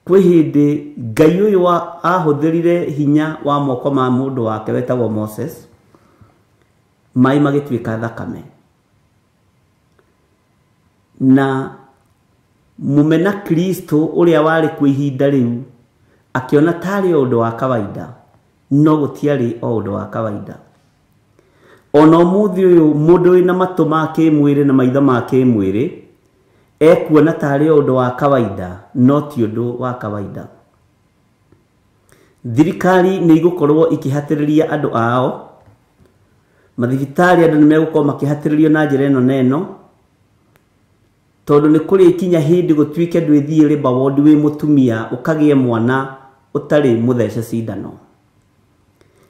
[SPEAKER 3] Kwi hindi Ngai uyu ahuthirire hinya wa moko ma mundu wake wetagwo Moses mai magituika thakame. Na mumena Kristo uria wari ku ihinda riu akiona tari undu wa kawaida no gutiari o undu wa kawaida. Ono muthi uyu mundu wina matu ma kimwiri na maitho ma kimwiri ekuona tari undu wa kawaida no ti undu wa kawaida. Thirikari ni igukorwo ikihatiriria andu ao. Mathibitari andu ni megukorwo makihatiririo na njira ino neno tondu ni kuri ikinya hindi gutwike ndwithie riba wodi wi mutumia ukagie mwana utari muthece cindano.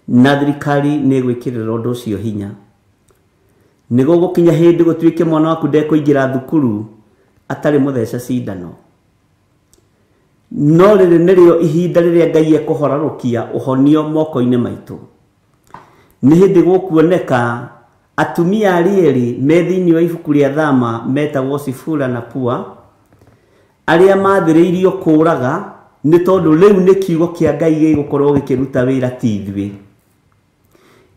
[SPEAKER 3] Na thirikari ni gwikirira undu ucio hinya. Nigo gukinya hindi gutwike mwana waku ndekuingira thukuru atari muthece cindano. No riri nirio ihinda riria Ngai ekuhorarukia uhonio moko-ini maitu. Ni hindi gukuoneka atumia arieri me thiini wa ibuku ria Thama metagwo Sifura na Pua aria mathiriirio kuraga ni tondu riu ni kiugo kia Ngai gigukorwo gikiruta wira ti ithwi.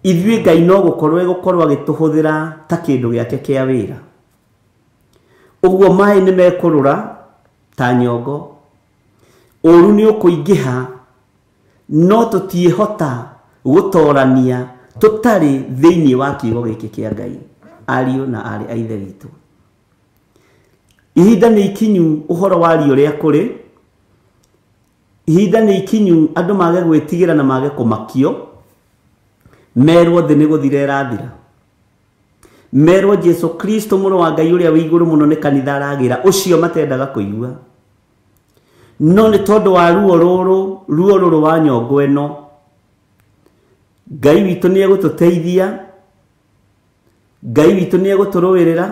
[SPEAKER 3] Ithwi Ngai no gukorwo agituhuthira ta kindu giake kia wira. Uguo mai ni mekurura ta nyongo. Uru ni ukuingiha no tutiehota gutorania tutari thiini wa kiugo giki kia Ngai. Ariu na ari aithe witu ihinda nĩ ikinyu ũhoro wa rio rĩa kũrĩ, ihinda nĩ ikinyu andũ mage gwĩtigĩra na mage kũmakio, merwo thĩ nĩ gũthira ĩrathira, merwo Jesu Kristo mũrũ wa Ngai ũrĩa wĩ igũrũ mũno nĩ kanitha aragĩra, ũcio matendaga kũigua. No nĩ tondũ wa ruo rũrũ wa nyongo ĩno, Ngai witũ nĩ egũtũteithia, Ngai witũ nĩ egũtũrũĩrĩra,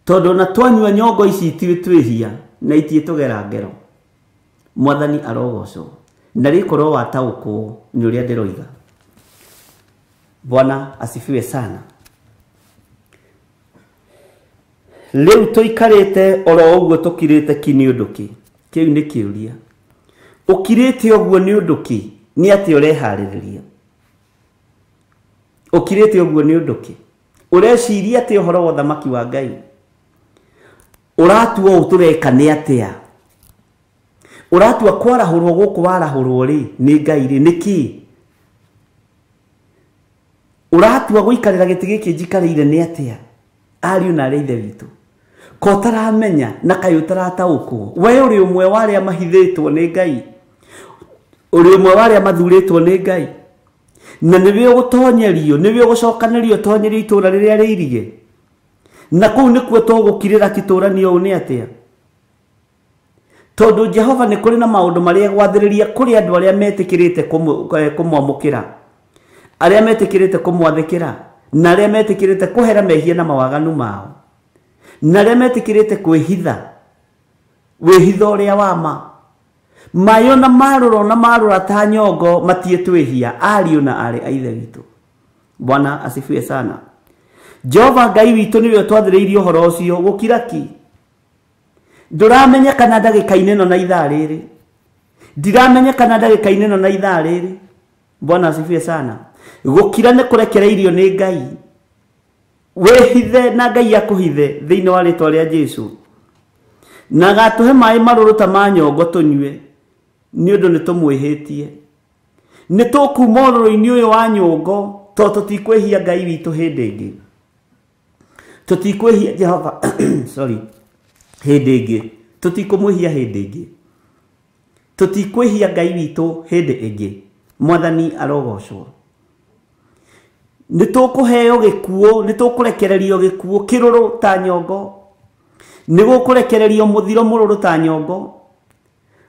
[SPEAKER 3] tondũ na twanyua nyongo ici itwĩhia na itiĩtũgera ngero. Mwathani arogocwo na rĩkorwo wataũkwo nĩ ũrĩa ndĩroiga. Bwana asifiwe sana. Rĩu tũikarĩte oro ũguo tũkirĩte ki nĩ ũndũ kĩ? Kĩu nĩ kĩũria. Ũkirĩte ũguo nĩ ũndũ kĩ? Nĩ atĩ ũreharĩrĩria. Ũkirĩte ũguo nĩ ũndũ kĩ? Ũreciria atĩ ũhoro wa ũthamaki wa Ngai? Ũratua ũũ tũreka nĩ atĩa? Ũratua kwarahũrwo gũkũ warahũrwo rĩ nĩ Ngai rĩ nĩkĩ? Ũratua gũikarĩra gĩtĩ gĩkĩ njikarĩire nĩ atĩa? Ariũ na arĩa ithe witũ, ko taramenya na kaĩ ũtarataũkwo? We ũrĩ ũmwe wa arĩa mahithĩtwo nĩ Ngai, ũrĩ ũmwe wa arĩa mathurĩtwo nĩ Ngai, na nĩwe ũgũtonyerio, nĩwe ũgũcokanĩrio tonyerio itũũra rĩrĩa rĩirige, na kũu nĩkuo tũgũkirĩra kĩtũũranio ũũ nĩ atĩa? Tondũ Jehova nĩ kũrĩ na maũndũ marĩa gwathĩrĩria kũrĩ andũ arĩa metĩkĩrĩte kũmwamũkĩra, arĩa metĩkĩrĩte kũmwathĩkĩra, na arĩa metĩkĩrĩte kũhera mehia na mawaganu mao, na arĩa metĩkĩrĩte kwĩhitha wĩhitho ũrĩa wa ma. Mayo na marũra ta nyongo matiĩtwĩhia, ariũ na arĩ a ithe witũ. Bwana asifiwe sana. Jehova Ngai witũ nĩwe twathĩrĩirie ũhoro ũcio gũkira ki. Ndũramenya kana ndagĩka-inĩ ĩno na ithaa rĩrĩ, ndiramenya kana ndagĩka-inĩ ĩno na ithaa rĩrĩ. Bwana asifiwe sana. Gũkira nĩ kũrekereirio nĩ Ngai. Wĩhithe na Ngai akũhithe thĩinĩ wa rĩtwa rĩa Jesu, na gatũhe maĩ marũrũ ta ma nyongo tũnyue, nĩ ũndũ nĩ tũmwĩhĩtie. Nĩ tũkuma ũrũrũ-inĩ ũyũ wa nyongo, tondũ tũtikwĩhia Ngai witũ hĩndĩ ĩngĩ, tũtikwĩhia Jehova sorry, hĩndĩ ĩngĩ, tũtikũmwĩhia hĩndĩ ĩngĩ, tũtikwĩhia Ngai witũ hĩndĩ ĩngĩ. Mwathani arogocwo. Nĩ tũkũheo gĩkuũ, nĩ tũkũrekererio gĩkuũ kĩrũrũ ta nyongo, nĩ gũkũrekererio mũthiro mũrũrũ ta nyongo.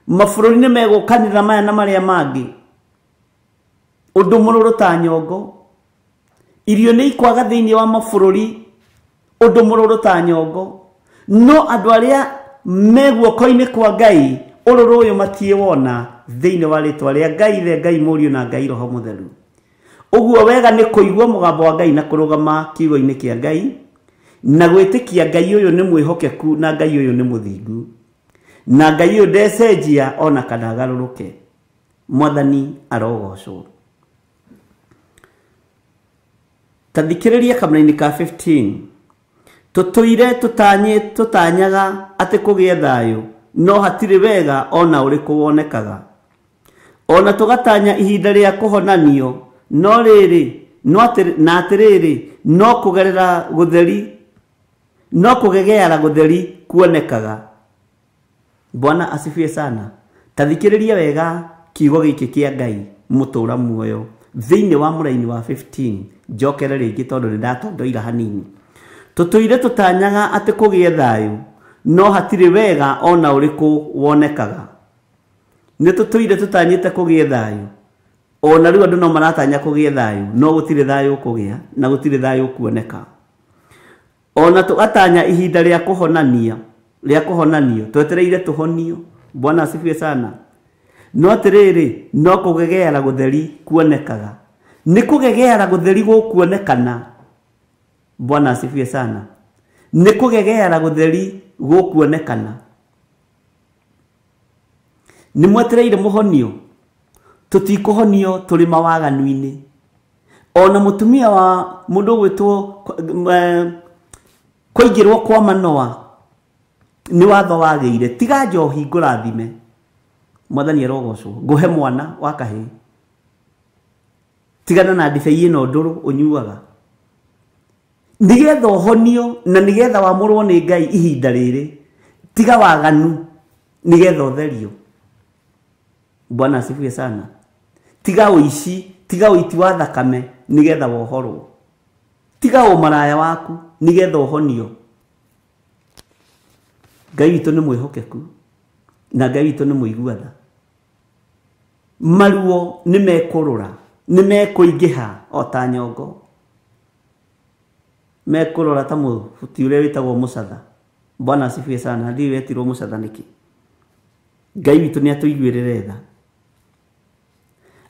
[SPEAKER 3] Mabũrũri nĩ megũkanĩrĩra maya na marĩa mangĩ, ũndũ mũrũrũ ta nyongo. Irio nĩ ikwaga thĩinĩ wa mabũrũri, ũndũ mũrũrũ ta nyongo. No andũ arĩa me guoko-inĩ kwa Ngai, ũrũrũ ũyũ matiĩwona thĩinĩ wa rĩtwa rĩa Ngai ithe, Ngai mũriũ na Ngai roho mũtheru. Ũguo wega nĩ kũigua mũgambo wa Ngai na kũrũgama kiugo-inĩ kĩa Ngai, na gwĩtĩkia Ngai ũyũ nĩ mwĩhokeku, na Ngai ũyũ nĩ mũthingu, na Ngai ũyũ ndecenjia ona kana agarũrũke. Mwathani arogocwo. Tathikĩrĩria kamũra-inĩ ka 15. Tũtũire tũtanyaga atĩ kũgĩe thayũ, no hatirĩ wega ona ũrĩkũ wonekaga. Ona tũgatanya ihinda rĩa kũhonanio, no rĩrĩ na atĩrĩrĩ no kũgerera gũtheri, no kũgegeara gũtheri kuonekaga. Bwana asifiwe sana. Tathikĩrĩria wega kiugo gĩkĩ kĩa Ngai mũtũra muoyo thĩinĩ wa mũraini wa 15. Njokere rĩngĩ tondũ nĩ ndatondoira hanini. Tũtũire tũtanyaga atĩ kũgĩe thayũ, no hatirĩ wega ona ũrĩkũ wonekaga. Nĩ tũtũire tũtanyĩte kũgĩe thayũ, ona rĩu andũ no maratanya kũgĩe thayũ, no gũtirĩ thayũ kũgĩa na gũtirĩ thayũ kuoneka. Ona tũgatanya ihinda rĩa kũhonanio, twetereire tũhonio. Bwana asifiwe sana. No atĩrĩrĩ no kũgegeara gũtheri kuonekaga. Nĩ kũgegeara gũtheri gũkuonekana. Bwana asifiwe sana. Nĩ kũgegeara gũtheri gũkuonekana. Nĩ mwetereire mũhonio? Tũtikũhonio tũrĩ mawaganu-inĩ. Ona mũtumia wa mũndũ gwĩtwo kũingĩrwo kwa Manoa nĩ watho wagĩire, tiga njohi ngũrathime. Mwathani arogocwo. Ngũhe mwana wa kahĩĩ, tigana na ndibei ĩno ndũrũ ũnyuaga. nigetha honio na nigetha wamurwo ni Ngai ihinda riri tiga waganu nigetha utherio. Bwana asifiwe sana. Tiga uici, tiga uiti wa thakame nigetha wohorwo. Tiga umaraya waku nigetha uhonio. Ngai witũ nĩ mwĩhokeku na Ngai witũ nĩ mũiguatha. Maruo nĩ mekũrũra, nĩ mekũingĩha o ta nyongo. Mekũrũra ta mũbuti ũrĩa wĩtagwo mũcatha. Bwana asifiwe sana. Ndiĩ wetirwo mũcatha nĩkĩ? Ngai witũ nĩ atũiguĩrĩre tha.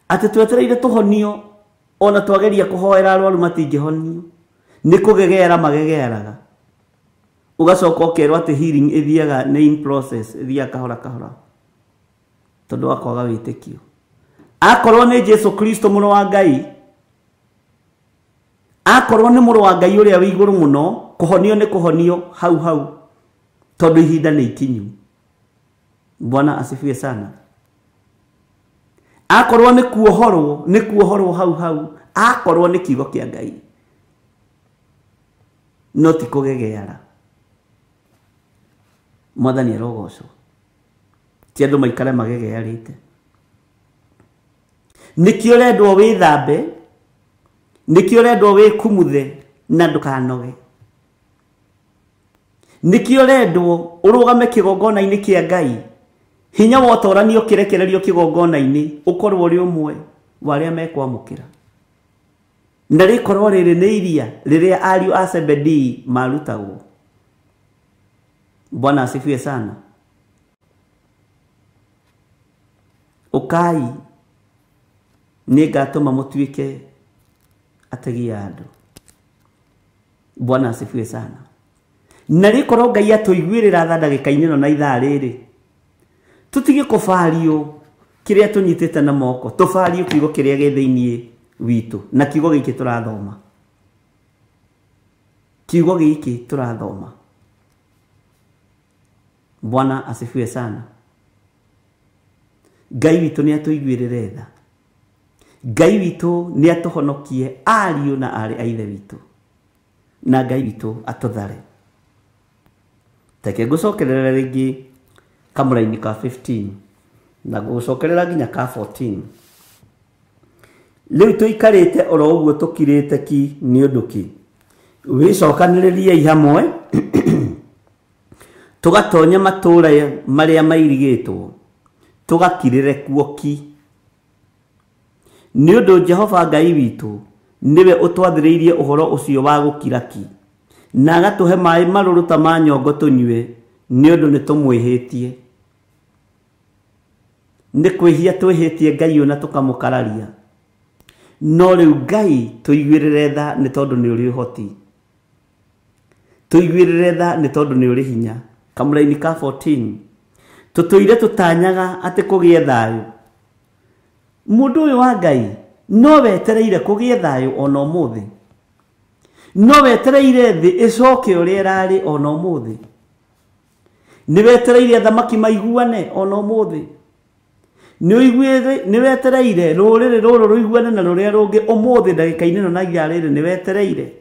[SPEAKER 3] Atĩ twetereire tũhonio ona twageria kũhoera arwaru matingĩhonio. Nĩ kũgegeara magegearaga. Ugacoka ũkerwo atĩ healing ĩthiaga nĩ in process, ĩthiaga kahora kahora. Tondũ wa kwaga wĩtĩkio. Akorwo nĩ Jesu Kristo mũrũ wa Ngai, akorwo nĩ mũrũ wa Ngai ũrĩa wĩ igũrũ mũno, kũhonio nĩ kũhonio hau hau. Tondũ ihinda nĩ ikinyu. Bwana asifiwe sana. Akorwo nĩ kuohorwo hau hau. Akorwo nĩ kiugo kĩa Ngai. No ti kũgegeara. Mwathani arogocwo. Ti andũ maikare magegearĩte. Nĩkĩo ũrendwo wĩthambe, nĩkĩo ũrendwo wĩkumuthe na ndũkanoge. Nĩkĩo ũrendwo ũrũgame kĩgongona-inĩ kĩa Ngai. Hinya wa ũtoranio kĩrekererio kĩgongona-inĩ ũkorwo ũrĩ ũmwe wa arĩa mekwamũkĩra. Na rĩkorwo rĩrĩ nĩ iria rĩrĩa ariũ a Zebedii marutagwo. Bwana asifiwe sana. Ukai nĩ ngatũma mũtuĩke ategi a andũ. Bwana asifiwe sana. Na rĩkorwo Ngai atũiguĩrĩra tha ndagĩka-inĩ ĩno na ithaa rĩrĩ. Tutige kũbario kĩrĩa tũnyitĩte na moko. Tũbario kiugo kĩrĩa gĩ thĩinĩ witũ. Na kiugo gĩkĩ tũrathoma. Kiugo gĩkĩ tũrathoma. Bwana asifiwe sana. Ngai witũ nĩ atũiguĩrĩre tha. Ngai witũ nĩ atũhonokie ariũ na arĩ a ithe witũ. Na Ngai witũ atũthare. Teke ngũcokerera rĩngĩ kamũra-inĩ ka 15 na ngũcokerera nginya ka 14. Rĩu tũikarĩte oro ũguo tũkirĩte ki nĩ ũndũ ki. Wĩcokanĩrĩriei hamwe tũgatonya matũũra marĩa mairigĩtwo tũgakirĩre kuo ki. Nĩ ũndũ Jehova Ngai witũ niwe ũtwathĩrĩirie ũhoro ũcio wa gũkira ki, na agatũhe maĩ marũrũ ta ma nyongo tũnyue, nĩ ũndũ nĩ tũmwĩhĩtie. Nĩ kwĩhia twĩhĩtie Ngai na tũkamũkararia. No rĩu Ngai tũiguĩrĩre tha nĩ tondũ nĩ ũrĩ ũhoti. Tũiguĩrĩre tha nĩ tondũ nĩ ũrĩ hinya. Kamũra-inĩ ka 14 tũtũire tũtanyaga atĩ kũgĩe thayũ. Mũndũ ũyũ wa Ngai no wetereire kũgĩe thayũ ona ũmũthĩ. No wetereire thĩ ĩcoke ũrĩa ĩrarĩ ona ũmũthĩ. Nĩ wetereire thamaki maiguane ona ũmũthĩ. Nĩ wetereire rũrĩrĩ rũrũ rũiguane na rũrĩa rũngĩ ũmũthĩ ndagĩka-inĩ ĩno na ithaa rĩrĩ nĩ wetereire.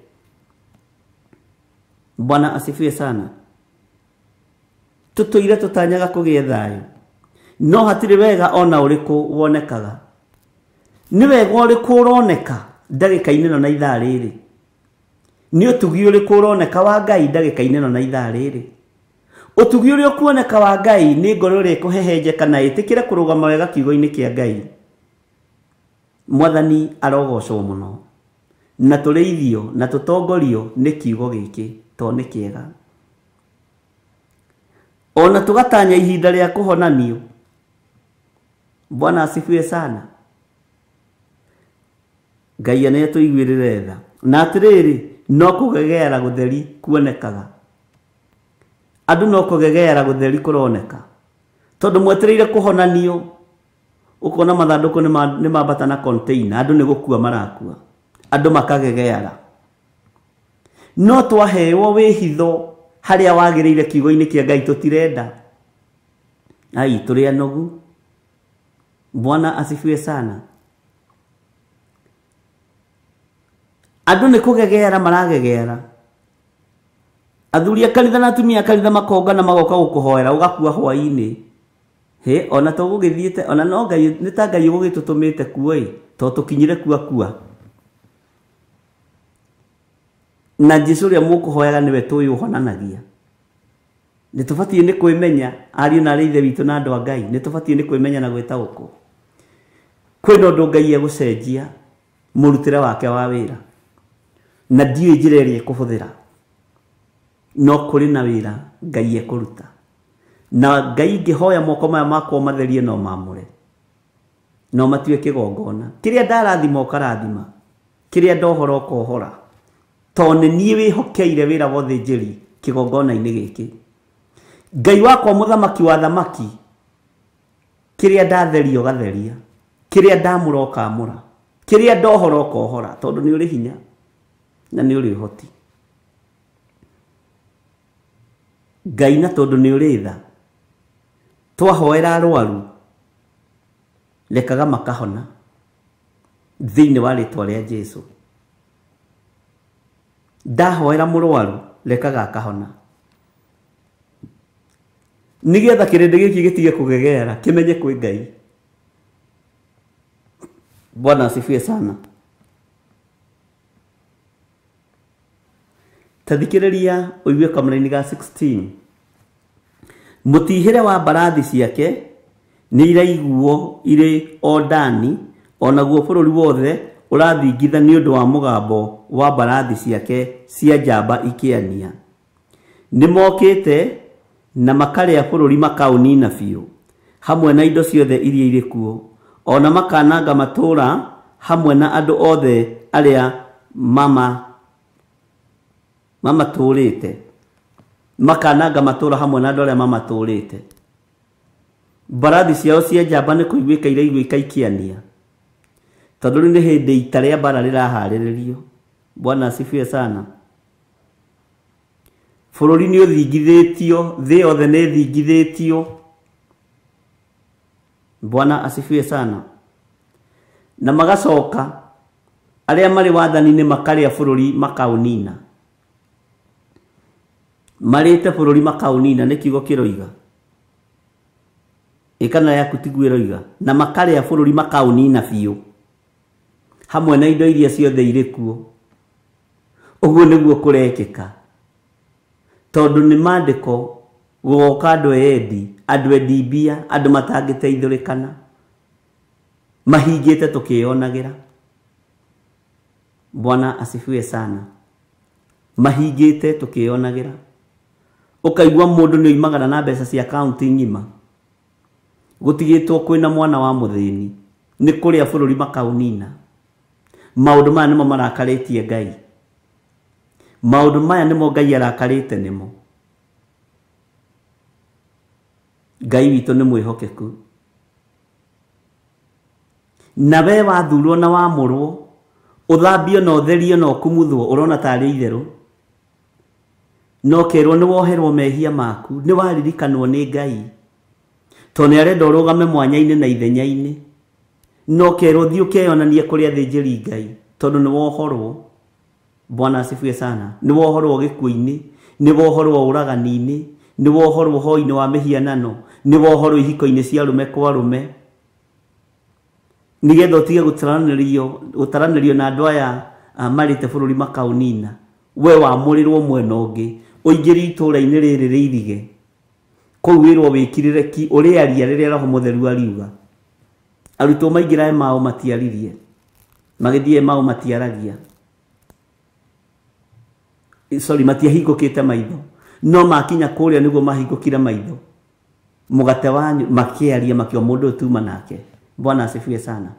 [SPEAKER 3] Bwana asifiwe sana. Tũtũire tũtanyaga kũgĩe thayũ. No hatirĩ wega ona ũrĩkũ wonekaga. Nĩ wega ũrĩkũ ũroneka ndagĩka-inĩ ĩno na ithaa rĩrĩ. Nĩ ũtugi ũrĩkũ ũroneka wa Ngai ndagĩka-inĩ ĩno na ithaa rĩrĩ. Ũtugi ũrĩa ũkuoneka wa Ngai nĩ ngoro ĩrĩa ĩkũhehenjeka na ĩtĩkĩre kũrũgama wega kiugo-inĩ kĩa Ngai. Mwathani arogocwo mũno. Na tũrĩithio na tũtongorio nĩ kiugo gĩkĩ to nĩ kĩega. Ona tũgatanya ihinda rĩa kũhonanio. Bwana asifiwe sana. Ngai nĩ atũiguĩrĩre tha. Na atĩrĩrĩ, no kũgegeara gũtheri kuonekaga. Andũ no kũgegeara gũtheri kũroneka. Tondũ mwetereire kũhonanio, ũkona mathandũkũ nĩ mambata na container, andũ nĩ gũkua marakua. Andũ makagegeara. No twaheo wĩhitho harĩa wagĩrĩire kiugo-inĩ kĩa Ngai tũtirenda. Ai, tũrĩ anogu. Bwana asifiwe sana. Andũ nĩ kũgegeara maragegeara. athuri a kanitha na atumia a kanitha makonga na magoka gukuhoera ugakua hwaini ona tugugithiete ona no Ngai ni ta Ngai ugugitutumite kuoi to tukinyire kua na Jesu ria mukuhoyaga niwe tuyu honanagia ni tubatie ni kwimenya ari na reithe witu na andu a Ngai ni tubatie ni kwimenya na gwita uko kwino ndu Ngai egucenjia murutire wake wa wira na ndiwe njira iri kuhuthira no kuri na wira Ngai ekuruta na Ngai ngihoya moko maya makwa matherie no mamure no matiwe kigongona kiria ndarathima ukarathima kiria ndohora ukohora to ni nie wihokeire wira wothe njiri kigongona-ini giki Ngai wakwa muthamaki wa thamaki kiria ndatherio gatheria kiria ndamura ukamura kiria ndohora ukohora tondu ni uri hinya na ni uri hoti Ngai na tondu ni uri tha twahoera arwaru lekaga makahona thiini wa ritwa ria Jesu ndahoera murwaru lekaga akahona nigetha kirindi giki gitige kugegera kimenye kwi Ngai. Bwana asifiwe sana. Tathikiriria uigue kamera-ini ga 16 mutihire wa mbarathi ciake ni iraiguo iri o Dani onaguo bururi wothe urathingitha ni undu wa mugambo wa mbarathi ciake cia njamba ikiania ni mokite na makaria bururi makaunina biu hamwe na indo ciothe iria iri kuo ona makananga matura hamwe na andu othe aria mama turite makananga matura hamwe na andu aria mama turite mbarathi ciao cia njamba ni kuiguika iraiguika ikiania tondu ni hindi ita ria mbara rirahariririo. Bwana asifiwe sana. Bururi ni uthingithitio thi yothe ni thingithitio. Bwana asifiwe sana. Na magacoka aria mari wathani-ini makaria bururi makaunina marite bururi makaunina ni kiugo kiroiga ikana yaku tiguiroiga na makaria bururi makaunina biu hamwe na indo iria ciothe iri kuo uguo niguo kurekeka tondu ni mandiko guoka andu endi mbia andu matangiteithurikana mahingite tukionagira. Bwana asifiwe sana. Mahingite tukionagira ukaigwa mundu ni oimagana na mbeca cia account ngima gutigitwo kwina mwana wa muthini ni kuria bururi makaunina. Maundu maya nimo marakaritie Ngai. Maundu maya nimo Ngai arakarite nimo. Ngai witu ni mwihokeku na we wathurwo na wamurwo uthambio na utherio na ukumuthwo urona tari itheru no kerwo ni woherwo mehia maku ni waririkanwo ni Ngai to ni arenda urugame mwanya-ini na ithenya-ini no kerwo thi ukeyonanie kuri athinjiri Ngai tondu ni wohorwo. Bwana asifiwe sana. Ni wohorwo gikuo-ini ni wohorwo uragani-ini ni wohorwo hoi-ini wa mihianano ni wohorwo ihiko-ini cia rume kwa rume nigetha utige gutaranirio na andu aya marite bururi makaunina we wamurirwo mwena ungi uingiri itura-ini riri riirige kou wirwo wikirire ki uri aria riria Roho Mutheru ariuga arutwo maingira mao matiaririe magithie mao matiaragia matiahingukite maitho no makinya kuria niguo mahingukire maitho mugate wanyu makiaria makio mundu tuma nake. Bwana asifiwe sana.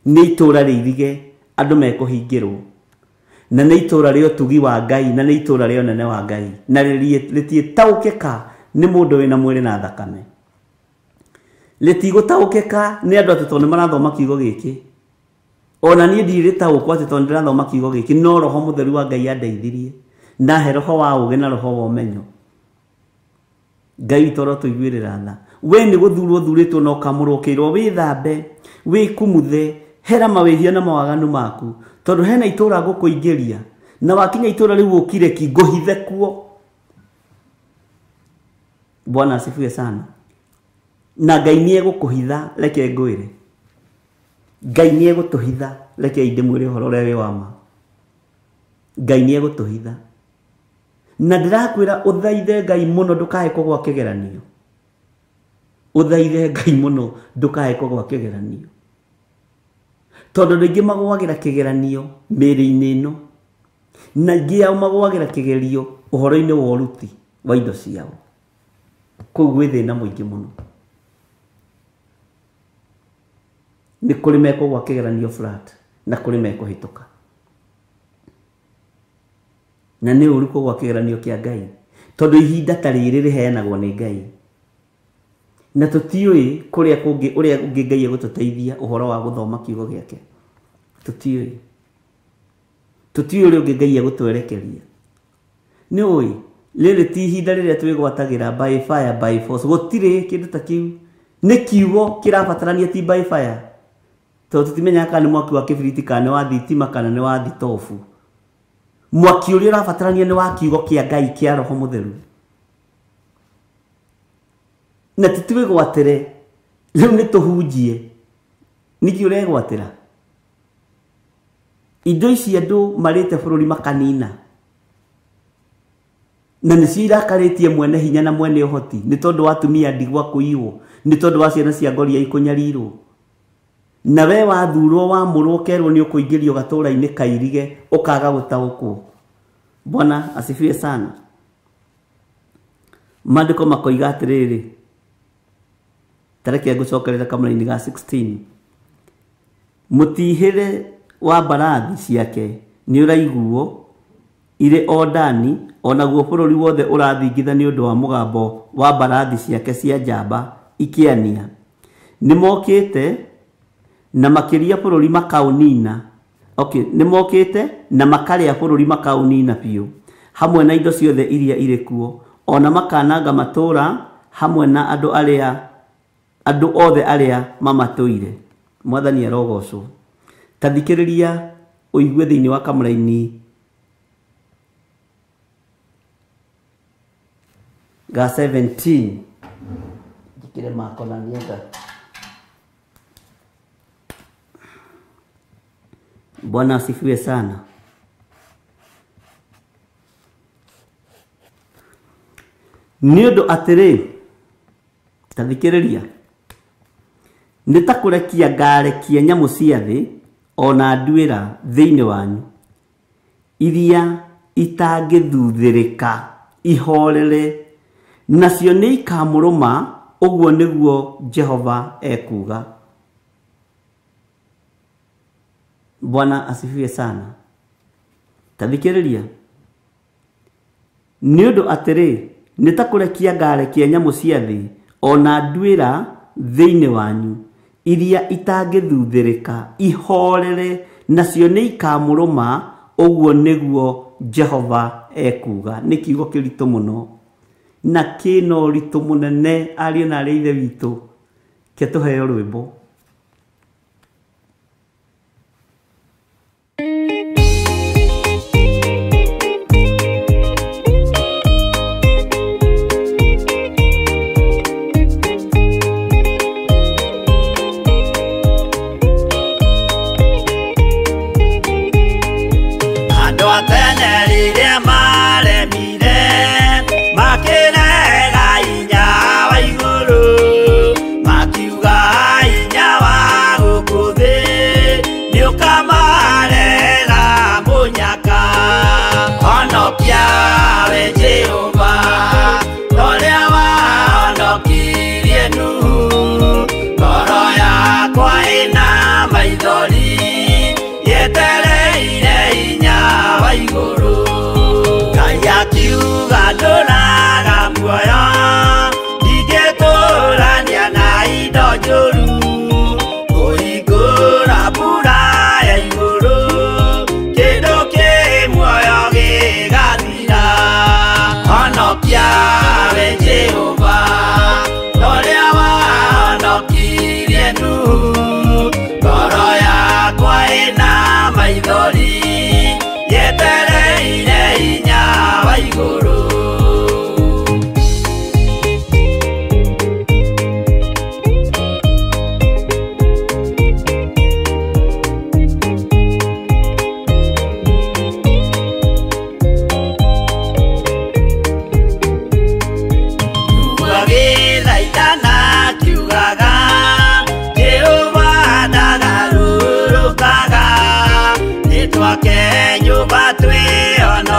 [SPEAKER 3] Ni itura riirige andu mekuhingirwo na ni itura rio tugi wa Ngai na ni itura rio nene wa Ngai na ritietaukika ni mundu wina mwiri na thakame litigutaukika ni andu atu tondu marathoma kiugo giki ona ni ndiritaukwo ati tondu ndirathoma kiugo giki no Roho Mutheru wa Ngai andeithirie na he roho wa uge na roho wa umenyo. Ngai toro tuiguirira tha we ni guthurwo thuritwo no kamurwo kirwo withambe wikumuthe hera mawihia na mawaganu maku tondu hena itura gukuingiria na wakinya itura riu ukire kinguhithe kuo Bwana asifiwe sana. Na Ngai nĩ egũkũhitha reke ngwĩre. Ngai nĩ egũtũhitha reke ndĩmwĩre ũhoro ũrĩa wĩ wa ma. Ngai nĩ egũtũhitha. Na ndĩrakwĩra ũthaithe Ngai mũno ndũkae kũgwa kĩgeranio. Ũthaithe Ngai mũno ndũkae kũgwa kĩgeranio. Tondũ rĩngĩ magwagĩra kĩgeranio mĩĩrĩ-inĩ ĩno. Na ingĩ ao magwagĩra kĩgerio ũhoro-inĩ wa ũruti wa indo ciao. Kũu gwĩ thĩna mũingĩ mũno. Nĩ kũrĩ mekũgwa kĩgeranio flat na kũrĩ mekũhĩtũka. Na nĩ ũru kũgwa kĩgeranio kĩa Ngai. Tondũ ihinda ta rĩrĩ rĩheanagwo nĩ Ngai. Na tũtiũĩ kũrĩa kũngĩ ũrĩa ũngĩ Ngai egũtũteithia ũhoro wa gũthoma kiugo gĩake. Tũtiũĩ. Tũtiũĩ ũrĩa ũngĩ Ngai egũtwerekeria. Nĩ ũĩ, rĩrĩ ti ihinda rĩrĩa twĩgwatagĩra by fire by force. Gũtirĩ kĩndũ ta kĩu. Nĩ kiugo kĩrabatarania ti by fire. Tondũ tũtimenyaga kana nĩ mwaki wa kĩbiriti kana nĩ wa thitima kana nĩ wa thitobu. Mwaki ũrĩa ũrabatarania nĩ wa kiugo kĩa Ngai kĩa Roho Mũtheru. Na titwĩgwatĩre rĩu nĩ tũhunjie. Nĩkĩ ũregwatĩra? Indo ici andũ marĩte bũrũri makanina. Na nĩcio irakarĩtie mwene hinya na mwene ũhoti. Nĩ tondũ wa atumia ndigwa kũiywo. Nĩ tondũ wa ciana cia ngoria ikũnyarirwo. Na we wathurwo wamũrwo kerwo nĩ ũkũingĩrio gatũra-inĩ kairige ũkaga gũtaũkwo. Bwana asifiwe sana. Maandĩko makoiga atĩrĩrĩ. Tareke ngũcokerera kamũra-inĩ ga 16. Mũtihĩre wa mbarathi ciake nĩ ũraiguo irĩ o Dani, onaguo bũrũri wothe ũrathingitha nĩ ũndũ wa mũgambo wa mbarathi ciake cia njamba ikĩania. Nĩ mokĩte na makĩria bũrũri makaunina. Nĩ mokĩte na makarĩa bũrũri makaunina biũ. Hamwe na indo ciothe iria irĩ kuo. Ona makananga matũũra hamwe na andũ othe arĩa mamatũire. Mwathani arogocwo. Ta thikĩrĩria ũigue thĩinĩ wa kamũra-inĩ ga 17. Jikire makona nienda. Bwana asifiwe sana. Nĩ ũndũ atĩrĩ, ta thikĩrĩria, nĩ ta kũrekia ngarekia nyamũ cia thĩ ona nduĩra thĩinĩ wanyu iria itangĩthuthĩrĩka ihorere, nacio nĩ ikamũrũma. Ũguo nĩguo Jehova ekuga. Bwana asifiwe sana. Ta thikĩrĩria, nĩ ũndũ atĩrĩ, nĩ ta kũrekia ngarekia nyamũ cia thĩ ona nduĩra thĩinĩ wanyu iria itangĩthuthĩrĩka ihorere, nacio nĩ ikamũrũma. Ũguo nĩguo Jehova ekuga. Nĩ kiugo kĩritũ mũno na kĩna ũritũ mũnene. Ariũ na arĩa ithe witũ, ke tũheo rwĩmbo.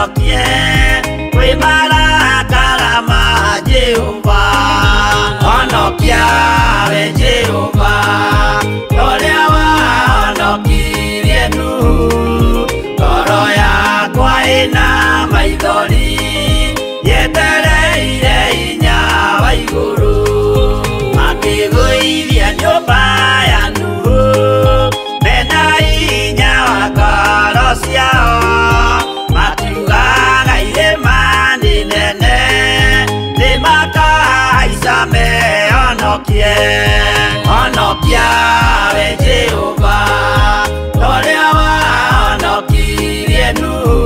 [SPEAKER 1] honokie kwĩ marakara ma Jehova. Honokia we Jehova, ũrĩa wahonokirie Nuhu. Ngoro yakwa ĩna maithori yetereire hinya wa igũrũ, makĩgũithia nyũmba ya Nuhu mena hinya wa ngoro ciao, makiugaga irĩma nĩ nene nĩmakahaica mehonokie. Honokia we Jehova, ũrĩa wahonokirie Nuhu.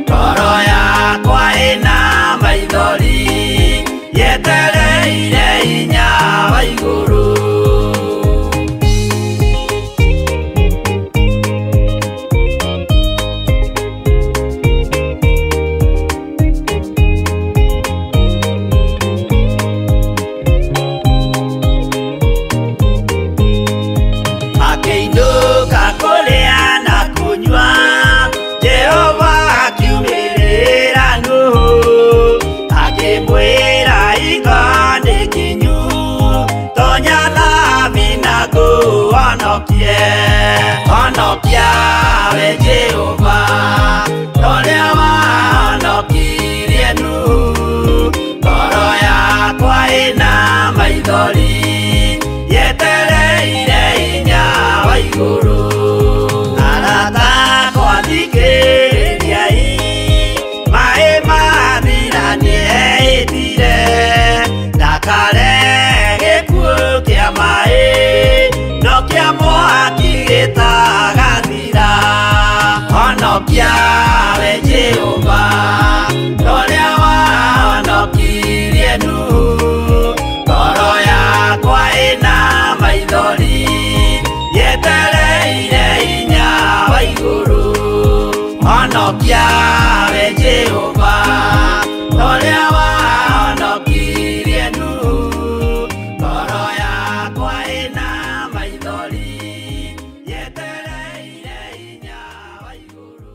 [SPEAKER 1] Ngoro yakwa ĩna maithori yetereire hinya wa igũrũ. Akĩinũka kũrĩa na kũnyua, Jehova akiumĩrĩra Nuhu, akĩmwĩra hingo nĩ nginyu, tonya thabina ngũhonokie. Honokia we Jehova, ũrĩa wahonokirie Nuhu. Ngoro yakwa ĩna maithori yetereire hinya wa igũrũ. Arata akwa thikĩrĩriai, maĩ mathira nĩehĩtire, ndakare gĩkuũ kĩa maĩ, no kĩa mwaki gĩtagathira. Honokia we Jehova, ũrĩa wahonokirie Nuhu. Ngoro yakwa ĩna maithori yetereire hinya wa igũrũ. Honokia we Jehova, ũrĩa wahonokirie Nuhu. Ngoro yakwa ĩna maithori yetereire hinya wa igũrũ.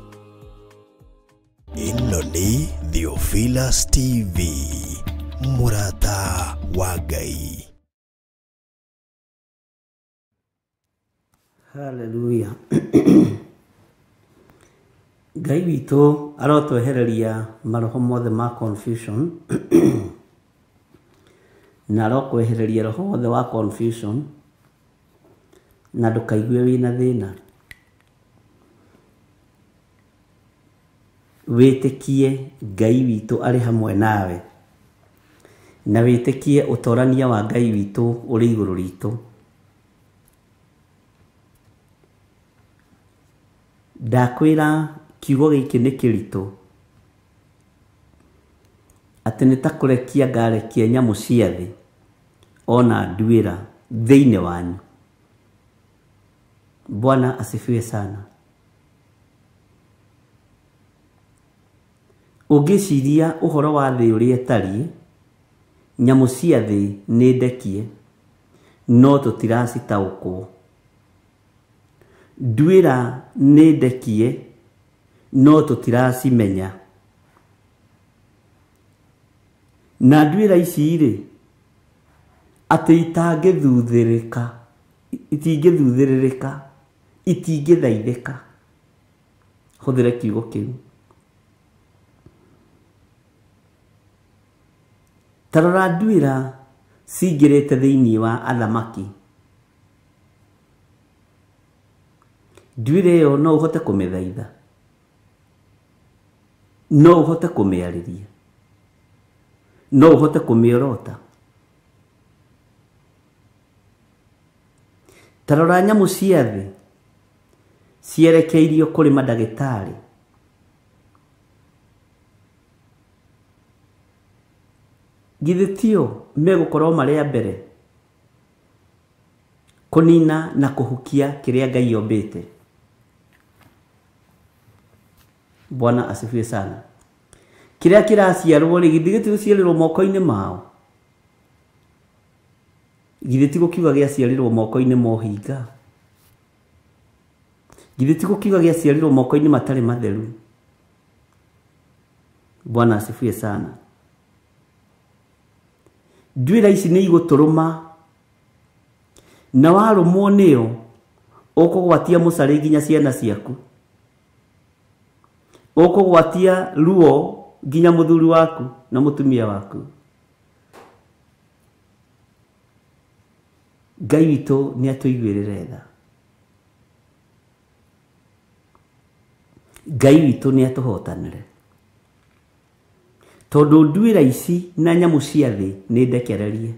[SPEAKER 2] Ĩno nĩ Theophilus TV, mũrata wa Ngai.
[SPEAKER 3] Hallelujah. Ngai witũ arotwehereria maroho mothe ma confusion na arokwehereria roho wothe wa confusion, na ndũkaigue wĩna thĩna. Wĩtĩkie Ngai witũ arĩ hamwe nawe, na wĩtĩkie ũtorania wa Ngai witũ ũrĩ igũrũ ritũ. Ndakwĩra kiugo gĩkĩ nĩ kĩritũ, atĩ nĩ ta kũrekia ngarekia nyamũ cia thĩ ona nduĩra thĩinĩ wanyu. Bwana asifiwe sana. Ũngĩciria ũhoro wa thĩ ũrĩa ĩtariĩ, nyamũ cia thĩ nĩ ndekie, no tũtiracitaũkwo. Nduĩra nĩ ndekie, no tũtiracimenya. Na nduĩra ici rĩ, atĩ itingĩthuthĩrĩrĩka, itingĩthaithĩka. Hũthĩre kiugo kĩu. Tarora nduĩra cingĩrĩte thĩinĩ wa athamaki. Nduĩra ĩyo no ũhote kũmĩthaitha, no ũhote kũmĩarĩria, no ũhote kũmĩorota. Tarora nyamũ cia thĩ cierekeirio kũrĩ mandagĩtarĩ. Githĩ tio megũkorwo marĩ a mbere kũnina na kũhukia kĩrĩa Ngai ombĩte? Bwana asifiwe sana. Kĩrĩa kĩraciarwo rĩ, githĩ gĩtigũciarĩrwo moko-inĩ mao? Githĩ tigũkiuga gĩaciarĩrwo moko-inĩ ma ũhinga? Githĩ tigũkiuga gĩaciarĩrwo moko-inĩ matarĩ matheru? Bwana asifiwe sana. Nduĩra ici nĩ igũtũrũma na warũmwo nĩyo ũkũgwatia mũcarĩ nginya ciana ciaku, ũkũgwatia ruo nginya mũthuri waku na mũtumia waku. Ngai witũ nĩ atũiguĩrĩre tha. Ngai witũ nĩ atũhotanĩre. Tondũ nduĩra ici na nyamũ cia thĩ nĩ ndekererie.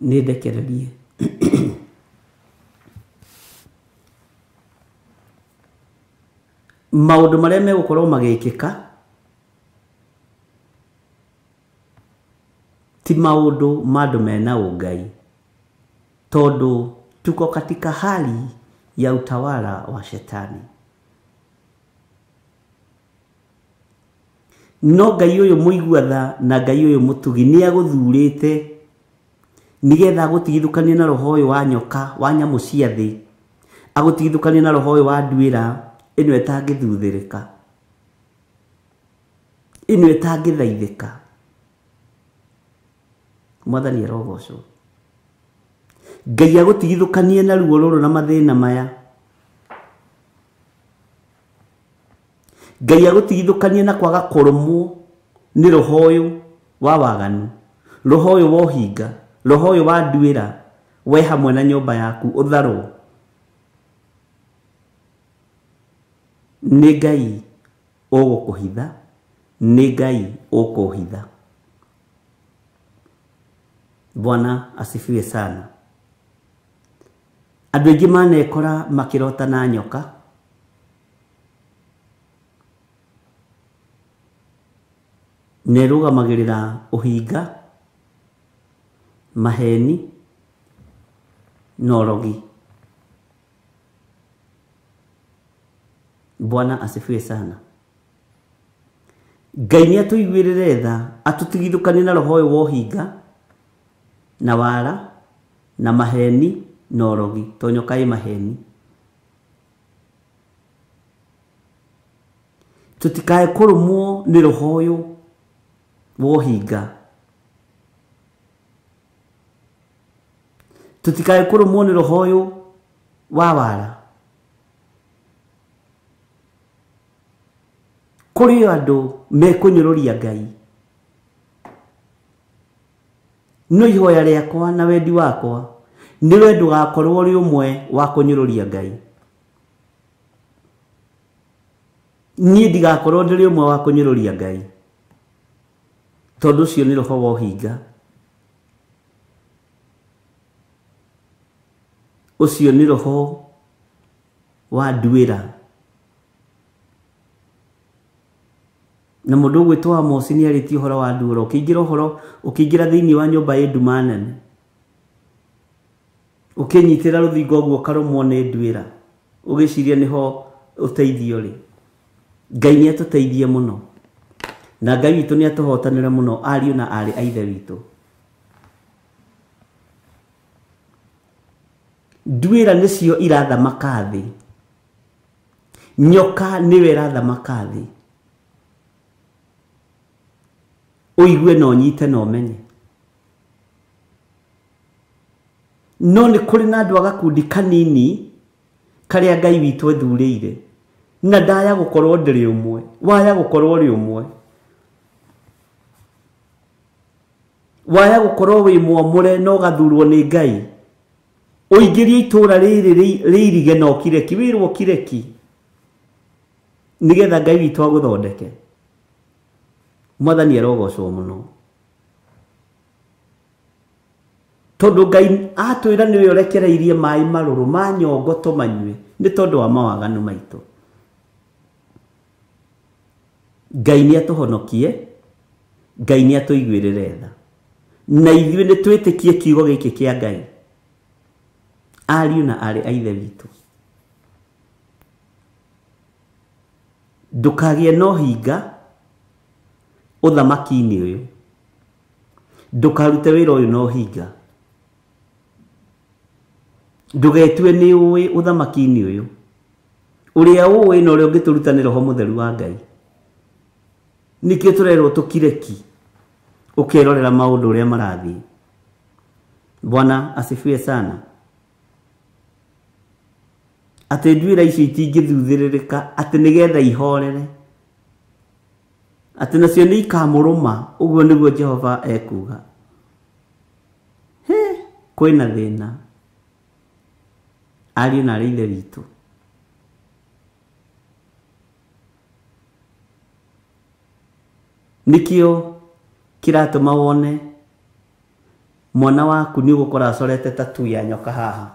[SPEAKER 3] Nĩ ndekererie. Maũndũ marĩa megũkorwo magĩkĩka ti maũndũ ma andũ mena ũngai, tondũ tuko katika hali ya utawala wa shetani. No Ngai ũyũ mũiguatha na Ngai ũyũ mũtugi nĩ agũthurĩte nigetha agũtigithũkanie na roho ũyũ wa nyoka wa nyamũ cia thĩ, agũtigithũkanie na roho ũyũ wa nduĩra ĩno ĩtangĩthuthĩrĩka, ĩno ĩtangĩthaithĩka. Mwathani arogocwo. Ngai agũtigithũkanie na ruo rũrũ na mathĩna maya. Ngai agũtigithũkanie na kwaga kũrũmwo nĩ roho ũyũ wa waganu, roho ũyũ wa ũhinga, roho ũyũ wa nduĩra, we hamwe na nyũmba yaku ũtharwo. Nĩ Ngai ũgũkũhitha, nĩ Ngai ũkũhitha. Bwana asifiwe sana. Andũ aingĩ manekora makĩrota na nyoka, nerũgamagĩrĩra ũhinga, maheni na ũrogi. Bwana asifiwe sana. Ngai nĩ atũiguĩrĩre tha, atũtigithũkanie na roho ũyũ wa ũhinga na wara na maheni na ũrogi, to nyoka ĩ maheni. Tũtikae kũrũmwo nĩ roho ũyũ wa ũhinga, tũtikae kũrũmwo nĩ roho ũyũ wa wara. Kũrĩ andũ mekũnyũrũria Ngai. No ihoya rĩakwa na wendi wakwa nĩ we ndũgakorwo ũrĩ ũmwe wa kũnyũrũria Ngai. Niĩ ndigakorwo ndĩrĩ ũmwe wa kũnyũrũria Ngai, tondũ ũcio nĩ roho wa ũhinga, ũcio nĩ roho wa nduĩra. Na mũndũ ũgwĩtwo Amosi nĩ arĩtie ũhoro wa nduĩra. Ũkĩingĩra thĩinĩ wa nyũmba ĩ nduma nene, ũkĩnyitĩra rũthingo ũguo ũkarũmwo nĩ nduĩra, ũgĩciria nĩho ũteithio rĩ. Ngai nĩ atũteithie mũno, na Ngai witũ nĩ atũhotanĩre mũno, ariũ na arĩ a ithe witũ. Nduĩra nĩcio irathamaka thĩ, nyoka nĩwe irathamaka thĩ. Ũigue na ũnyite na ũmenye. No nĩ kũrĩ na andũ a gakundi kanini karĩa Ngai witũ ethurĩire, na ndaya gũkorwo ndĩrĩ ũmwe, waya gũkorwo ũrĩ ũmwe, waya gũkorwo wĩ mwamũre na ũgathurwo nĩ Ngai. Ũingĩrie itũra rĩrĩ rĩirige na ũkireki, wĩrwo kireki, nĩgetha Ngai witũ agũthondeke. Mwathani arogocwo mũno. Tondũ Ngai atwĩra nĩwe ũrekereirie maĩ marũrũ ma nyongo tũmanyue nĩ tondũ wa mawaganu maitũ. Ngai nĩ atũhonokie, Ngai nĩ atũiguĩrĩre tha, na ithuĩ nĩ twĩtĩkie kiugo gĩkĩ kĩa Ngai, ariũ na arĩ a ithe witũ. Ndũkagĩe na ũhinga ũthamaki-inĩ ũyũ, ndũkarute wĩra ũyũ na ũhinga, ndũgetue nĩ ũĩ ũthamaki-inĩ ũyũ. uria uwe no rio ngiturutanira ho mutheru wa Ngai nikio turerwo tukireki ukirorera maundu uria marathi. Bwana asifiwe sana. Ati ndwira ici itingithuthĩrĩrĩka ati nigetha ihorere ati nacio ni ikamuruma. Uguo niguo Jehova ekuga. Kwina thina ari na riithe witu. Nikio kiratuma wone mwana waku ni gukora acorete tatu ya nyoka haha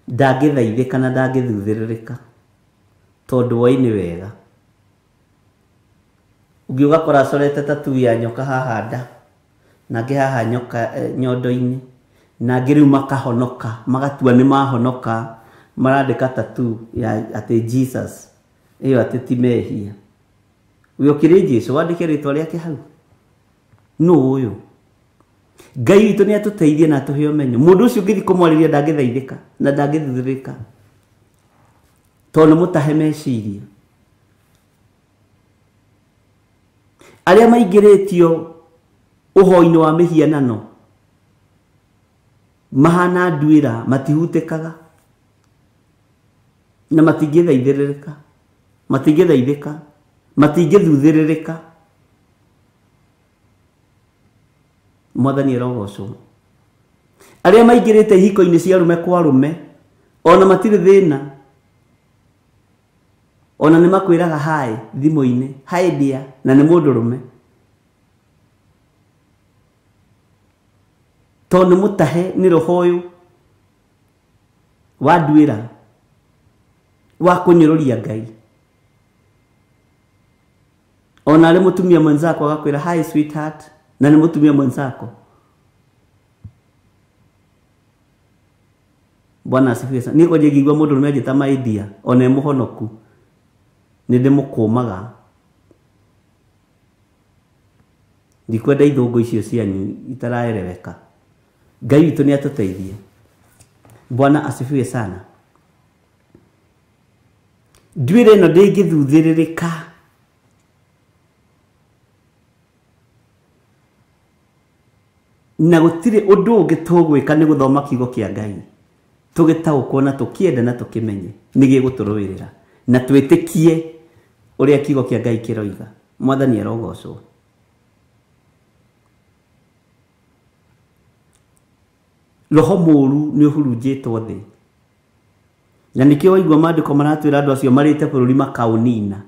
[SPEAKER 3] ndangithaithĩka na ndangithuthĩrĩrĩka tondu woi ni wega. Ungiuga kora acorete tatu ya nyoka haha nda na haha nyoka nyondo-ini na ngiriu makahonoka magatua ni mahonoka marandika tatu ya ati Jesus iyo ati timehia. Uyo kiri Jesu wandike ritwa riake hau no uyo Ngai witu ni atuteithie na atuhe umenyo. Mundu ucio ngithi kumwariria ndangithaithĩka na ndangithuthĩrĩka tondu mutahe meciria. Aria maingĩrĩtio uhoi-ini wa mihianano mahana ndwĩra matihutĩkaga na matingithaithĩrĩka matingithaithĩka matingithuthĩrĩka. Mwathani erogocwo. Aria maingĩrĩte ihiko-ini cia rume kwa rume ona matirĩ thĩna ona nĩ makwĩraga hai thimũ-inĩ hai dia na nĩ mũndũ rume tondu mutahe ni roho uyu wa ndwĩra wa kunyururia Ngai. Ona ari mutumia mwenzako agakwira hi sweetheart na ni mutumia mwenzako. Bwana asifiwe sana. Niko njigigwa mundu rume ajita maidia ona muhonoku ni ndimukumaga ndikwenda ithungu icio cianyu itaraereweka. Ngai witu ni atuteithie. Bwana asifiwe sana. Ndwĩra ĩno ndĩngĩthuthĩrĩrĩka na gutire undu ungi tugwika ni guthoma kiugo kia Ngai tugitaũkwo na tukienda na tukimenye nigi guturuirira na twitikie uria kiugo kia Ngai kiroiga. Mwathani erogocwo. Roho mũru ni uhurunjĩtwo thĩ na nikio waigua maandĩko maratwĩra andũ acio marĩte bũrũri makaũnina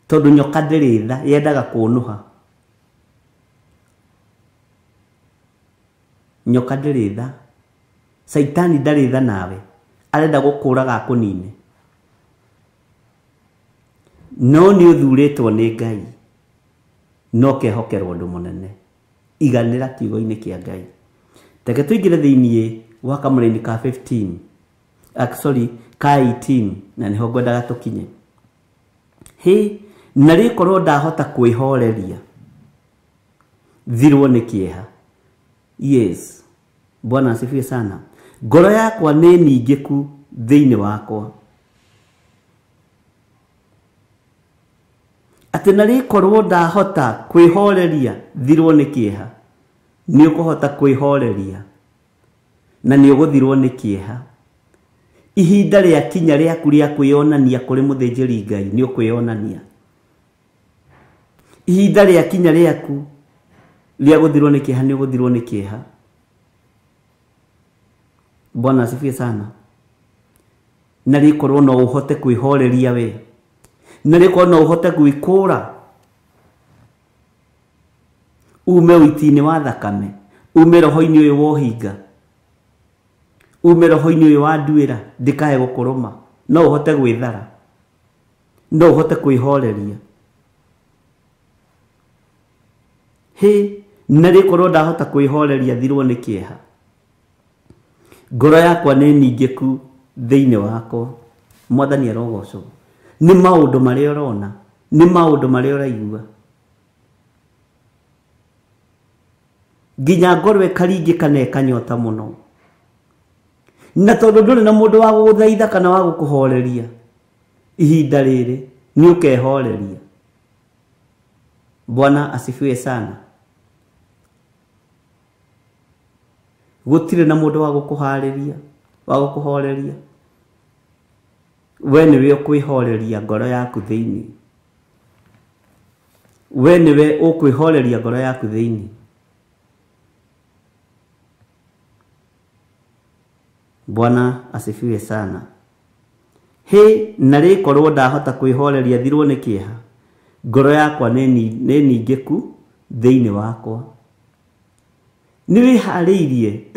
[SPEAKER 3] tondu nyoka ndĩrĩ tha yendaga kũnũha. Nyoka ndĩrĩ tha. Saitani ndarĩ tha nawe arenda gũkũraga akũnine no nĩ ũthurĩtwo nĩ Ngai no kehokerwo ũndũ mũnene. Iganĩra kiugo-inĩ kia Ngai. Teke tuingire thĩinĩ wa kamũra-inĩ ka 15 ka 18 na niho ngwendaga tukinye. Na rĩkorwo ndahota kwĩhoreria thirwo nĩ kĩeha. Yes. Bwana asifiwe sana. Ngoro yakwa nĩ ningĩku thĩinĩ wakwa atĩ na rĩkorwo ndahota kwĩhoreria thirwo nĩ kĩeha nĩ ũkũhota kwĩhoreria na nĩ ũgũthirwo nĩ kĩeha. Ihinda rĩa kinya rĩaku rĩa kwĩonania kũrĩ mũthĩnjĩri Ngai nĩ ũkwĩonania. Ihinda rĩa kinya rĩaku rĩa gũthirwo nĩ kĩeha nĩ ũgũthirwo nĩ kĩeha. Bwana asifiwe sana. Na rĩkorwo no ũhote kwĩhoreria we na rĩkorwo no ũhote gwĩkũra ume ũiti-inĩ wa thakame ume roho-inĩ ũyũ wa ũhinga ume roho-inĩ ũyũ wa ndwĩra ndikae gũkũrũma. No ũhote gwĩthara no ũhote kwĩhoreria. Na rĩkorwo ndahota kwĩhoreria thirwo nĩ kĩeha ngoro yakwa nĩ ningĩku thĩinĩ wakwa. Mwathani erogocwo. Nĩ maũndũ marĩa ũrona nĩ maũndũ marĩa ũraigua nginya ngoro ĩkaringĩka na ĩkanyota mũno na tondu nduri na mundu wa guthaitha kana wa gukuhoreria ihinda riri ni ukehoreria. Bwana asifiwe sana. Gutire na mundu wa gukuhariria wa gukuhoreria, we niwe ukwihoreria ngoro yaku thiini, we niwe ukwihoreria ngoro yaku thiini. Bwana asifiwe sana. He nari korwo ndahota kwihoreria thirwo ni kieha, ngoro yakwa ni ningiku thiini wakwa. Ni wihariirie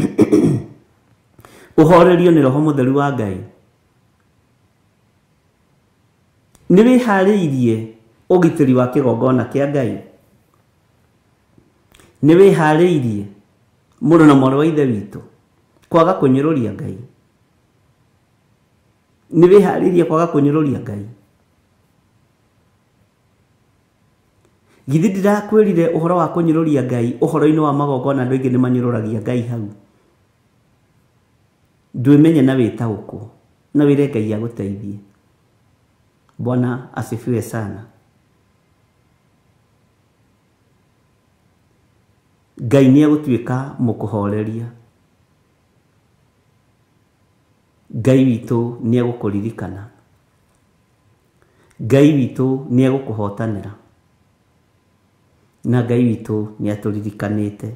[SPEAKER 3] uhorerio ni Roho Mutheru wa Ngai. Ni wihariirie ugitiri wa kigongona kia Ngai. Ni wihariirie mundu na mwana wa ithe witu kwaga kunyiruria Ngai. Ni wihariirie kwaga kunyiruria Ngai. Githi ndirakwirire uhoro wa kunyiruria Ngai uhoro-ini wa magongona andu aingi ni manyiruragia Ngai hau. Ndwimenye na witauko na wire Ngai aguteithie. Bwana asifiwe sana. Ngai ni agutuika mukuhoreria. Ngai witu ni agukuririkana. Ngai witu ni agukuhotanira. Na Ngai witu ni aturirikanite.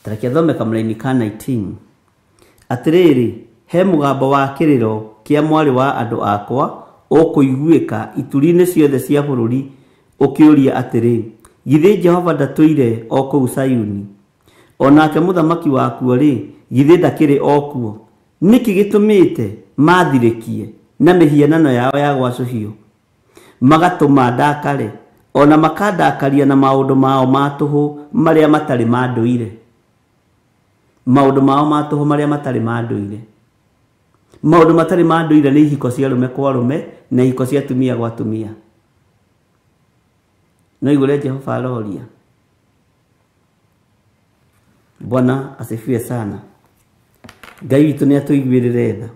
[SPEAKER 3] Tarakia thome kamulaini ka 19. Atiriri, he mugambo wa kiriro kia mwari wa andu akwa ukuiguika ituri-ini ciothe cia bururi ukiuria atiri, githi Jehova ndatuire o kuu Sayuni, onake muthamaki wakuo ri githi ndakiri o kuo. Niki gitumite mathirikie na mihianano yao ya gwacuhio, magatuma ndakare, ona makandakaria na maundu mao matuhu maria matari manduire. Maundu mao matuhu maria matari manduire. Maundu matari manduire ni ihiko cia rume kwa rume na ihiko cia tumia gwa tumia. No igure Jehova aroria. Bwana asifiwe sana. Ngai witu ni atuiguirire tha.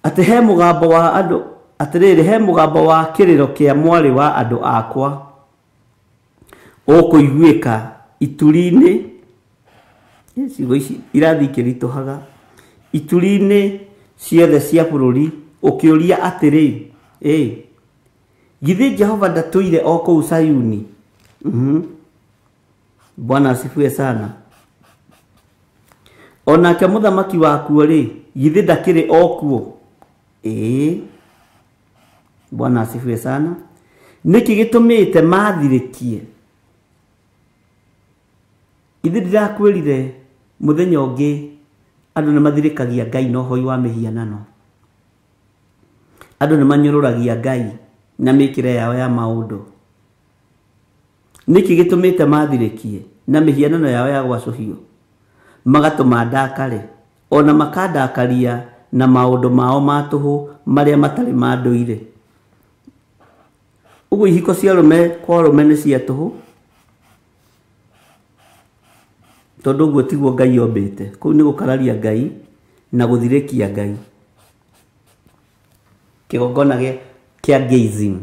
[SPEAKER 3] Ati he mugambo wa andu, atiriri he mugambo wa kiriro kia mwari wa andu akwa ukuiguika ituri-ini, ciugo ici irathikirituhaga, ituri-ini ciothe cia bururi ukiuria atiri, githi Jehova ndatuire o kuu Sayuni. Bwana asifiwe sana. Onake muthamaki wakuo ri githi ndakiri o kuo. Bwana asifiwe sana. Niki gitumite mathirikie. Githi ndirakwirire muthenya ungi andu ni mathirikagia Ngai no hoi wa mihianano. Andu ni manyururagia Ngai na mikire yao ya maundu. Niki gitumite mathirikie na mihianano yao ya gwacuhio, magatuma ndakare, ona makandakaria na maundu mao matuhu maria matari manduire. Ugu ihiko cia rume kwa rume ni cia tuhu, tondu guo tiguo Ngai ombite. Kuu ni gukararia Ngai na guthirikia Ngai. Kigongona kia gayism,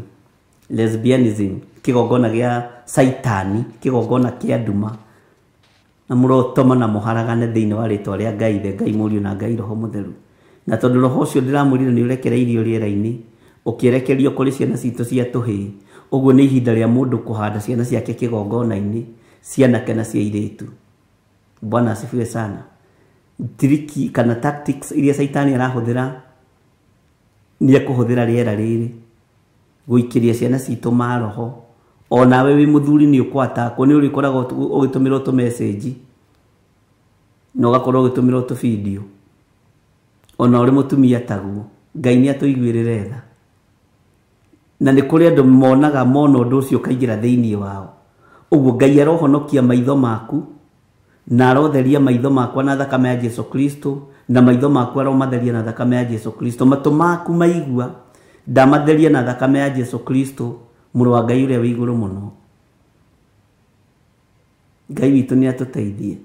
[SPEAKER 3] lesbianism, kigongona gia saitani, kigongona kia nduma, na murotoma na muharagane thiini wa ritwa ria Ngai the Ngai Muriu na Ngai Roho Mutheru. Na tondu roho ucio ndiramurire ni urekereirio riera-ini, ukirekerio kuri ciana citu cia tuhi, uguo ni ihinda ria mundu kuhanda ciana ciake kigongona-ini, cianake na cia iritu. Bwana asifiwe sana. Triki kana tactics iria saitani arahuthira ni akuhuthira riera riri guikiria ciana citu maroho. Onawe wi muthuri ni ukwata ko ni urikoragwo ugitumirwo tu message no gakorwo ugitumirwo tu video. Ona uri mutumia taguo, Ngai ni atuiguirire tha. Na ni kuri andu monaga mono ndu ucio kaingira thiini wao. Uguo Ngai arohonokia maitho maku na arotheria maitho makwa na thakame ya Jesu Kristo, na maitho makwa aromatheria na thakame ya Jesu Kristo. Matu maku maigua ndamatheria na thakame ya Jesu Kristo, muru wa Ngai uria wi iguru muno. Ngai witũ nĩ atũteithie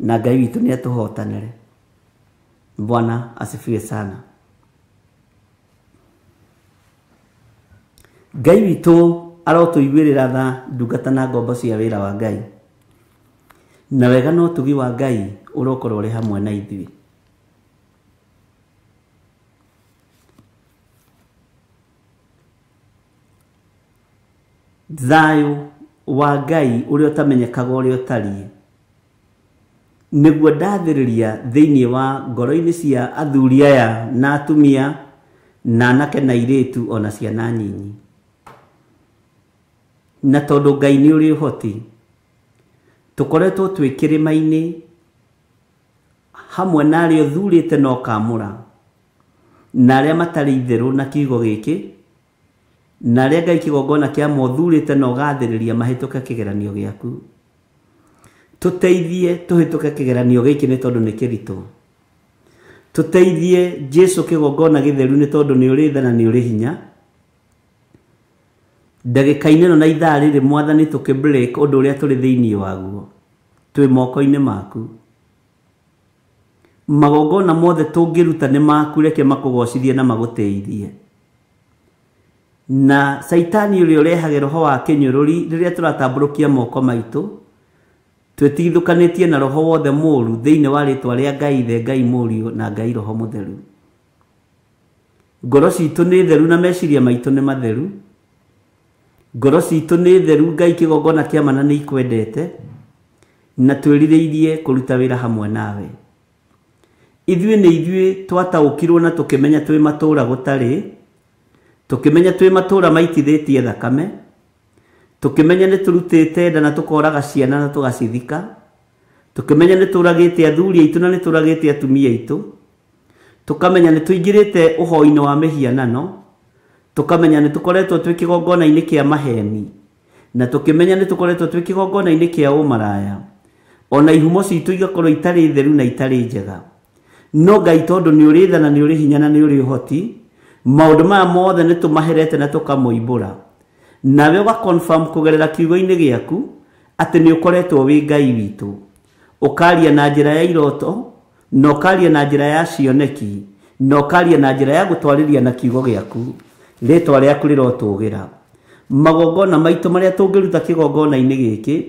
[SPEAKER 3] na Ngai witũ nĩ atũhotanĩre. Bwana asifiwe sana. Ngai witũ arotũiguĩrĩra tha ndungata na ngombo cia wĩra wa Ngai, na wega no ũtugi wa Ngai ũrokorwo ũrĩ hamwe na ithuĩ. Thayũ wa Ngai ũrĩa ũtamenyekaga ũrĩa ũtariĩ nĩguo ndathĩrĩria thĩinĩ wa ngoro-inĩ cia athuri aya na atumia na anake na airĩtu ona ciana nyinyi. Na tondũ Ngai nĩ ũrĩ ũhoti, tũkoretwo twĩ kĩrĩma-inĩ hamwe na arĩa ũthurĩte na ũkamũra na arĩa matarĩ itherũ na kiugo gĩkĩ na arĩa Ngai kĩgongona kĩa mothurĩte na ũgathĩrĩria mahĩtũke kĩgeranio gĩaku. Tũteithie tũhĩtũke kĩgeranio gĩkĩ nĩ tondũ nĩ kĩritũ. Tũteithie Jesu kĩgongona gĩtheru nĩ tondũ nĩ ũrĩ tha na nĩ ũrĩ hinya. Ndagĩka-inĩ ĩno na ithaa rĩrĩ Mwathani tũkĩ-break ũndũ ũrĩa tũrĩ thĩinĩ waguo, twĩ moko-inĩ maku. Magongona mothe tũngĩruta nĩ maku, reke makũgocithie na magũteithie. Na Saitani ũrĩa ũrehage roho wa kĩnyũrũri rĩrĩa tũratambũrũkia moko maitũ, twĩtigithũkanĩtie na roho wothe mũũru thĩinĩ wa rĩtwa rĩa Ngai Ithe, Ngai Mũriũ na Ngai Roho Mũtheru. Ngoro citũ nĩ theru na meciria maitũ nĩ matheru. Ngoro citũ nĩ theru, Ngai kĩgongona kĩa mana nĩ ikwendete na twĩrirĩirie kũruta wĩra hamwe nawe. Ithuĩ nĩ ithuĩ twataũkirwo na tũkĩmenya twĩ matũũra gũtarĩ, tũkĩmenya twĩ matũũra maitithĩtie thakame, tũkĩmenya nĩ tũrutĩte nda na tũkoraga ciana na tũgacithika, tũkĩmenya nĩ tũragĩte athuri aitũ na nĩ tũragĩte atumia aitũ, tũkamenya nĩ tũingĩrĩte ũhoi-inĩ wa mĩhianano, tũkamenya nĩ tũkoretwo twĩ kĩgongona-inĩ kĩa maheni, na tũkĩmenya nĩ tũkoretwo twĩ kĩgongona-inĩ kĩa ũmaraya, ona ihumo citũ igakorwo itarĩ theru na itarĩ njega. No Ngai tondũ nĩ ũrĩ tha na nĩ ũrĩ hinya na nĩ ũrĩ ũhoti, maũndũ maya mothe nĩ tũmaherete na tũkamoimbũra. Nawe ũga-confirm kũgerera kiugo-inĩ gĩaku atĩ nĩ ũkoretwo wĩ Ngai witũ, ũkaria na njĩra ya iroto, na ũkaria na njĩra ya cioneki, na ũkaria na njĩra ya gũtwarĩria na kiugo gĩaku. Rĩtwa rĩaku rĩrotũgĩra. Magongona maitũ marĩa tũngĩruta kĩgongona-inĩ gĩkĩ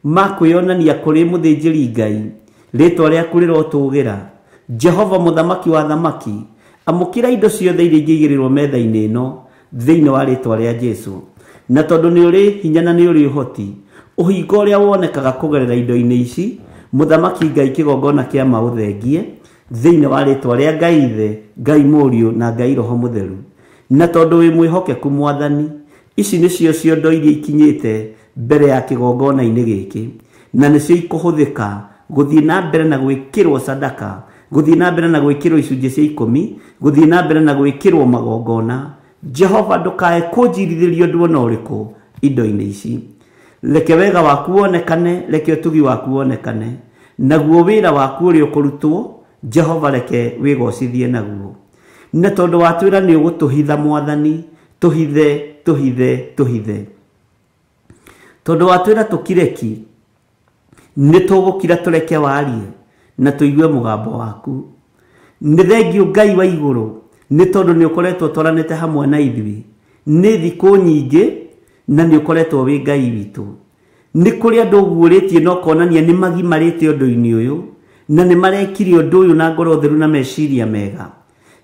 [SPEAKER 3] makwĩonania kũrĩ mũthĩnjĩri Ngai, rĩtwa rĩaku rĩrotũgĩra. Jehova mũthamaki wa thamaki, amũkĩra indo ciothe iria ingĩigĩrĩrwo metha-inĩ ĩno thĩinĩ wa rĩtwa rĩa Jesu. Na tondũ nĩ ũrĩ hinya na nĩ ũrĩ ũhoti, ũhinga ũrĩa wonekaga kũgerera indo-inĩ ici, mũthamaki Ngai kĩgongona kĩa maũthengie thĩinĩ wa rĩtwa rĩa Ngai Ithe, Ngai Mũriũ na Ngai Roho Mũtheru. Na tondũ wĩ mwĩhokeku Mwathani, ici nĩcio ciondo iria ikinyĩte mbere ya kĩgongona-inĩ gĩkĩ, na nĩcio ikũhũthĩka gũthiĩ na mbere na gwĩkĩrwo sadaka, gũthiĩ na mbere na gwĩkĩrwo icunjĩ cia 10, gũthiĩ na mbere na gwĩkĩrwo magongona. Jehova ndũkae kũnjirithĩrio ũndũ ona ũrĩkũ indo-inĩ ici. Reke wega waku wonekane, reke ũtugi waku wonekane, naguo wĩra waku ũrĩa ũkũrutwo Jehova reke wĩgocithie naguo. Na tondũ watwĩra nĩ ũgũtũhitha Mwathani, tũhithe tũhithe tũhithe. Tondũ watwĩra tũkireki, nĩ tũgũkira tũreke warie na tũigue mũgambo waku. Nĩ thengiũ Ngai wa igũrũ, nĩ tondũ nĩ ũkoretwo twaranĩte hamwe na ithuĩ nĩ thikũ nyingĩ, na nĩ ũkoretwo wĩ Ngai witũ. Nĩ kũrĩ andũ ũguũrĩtie na ũkonania nĩ magimarĩte ũndũ-inĩ ũyũ, na nĩ marekire ũndũ ũyũ na ngoro theru na meciria mega.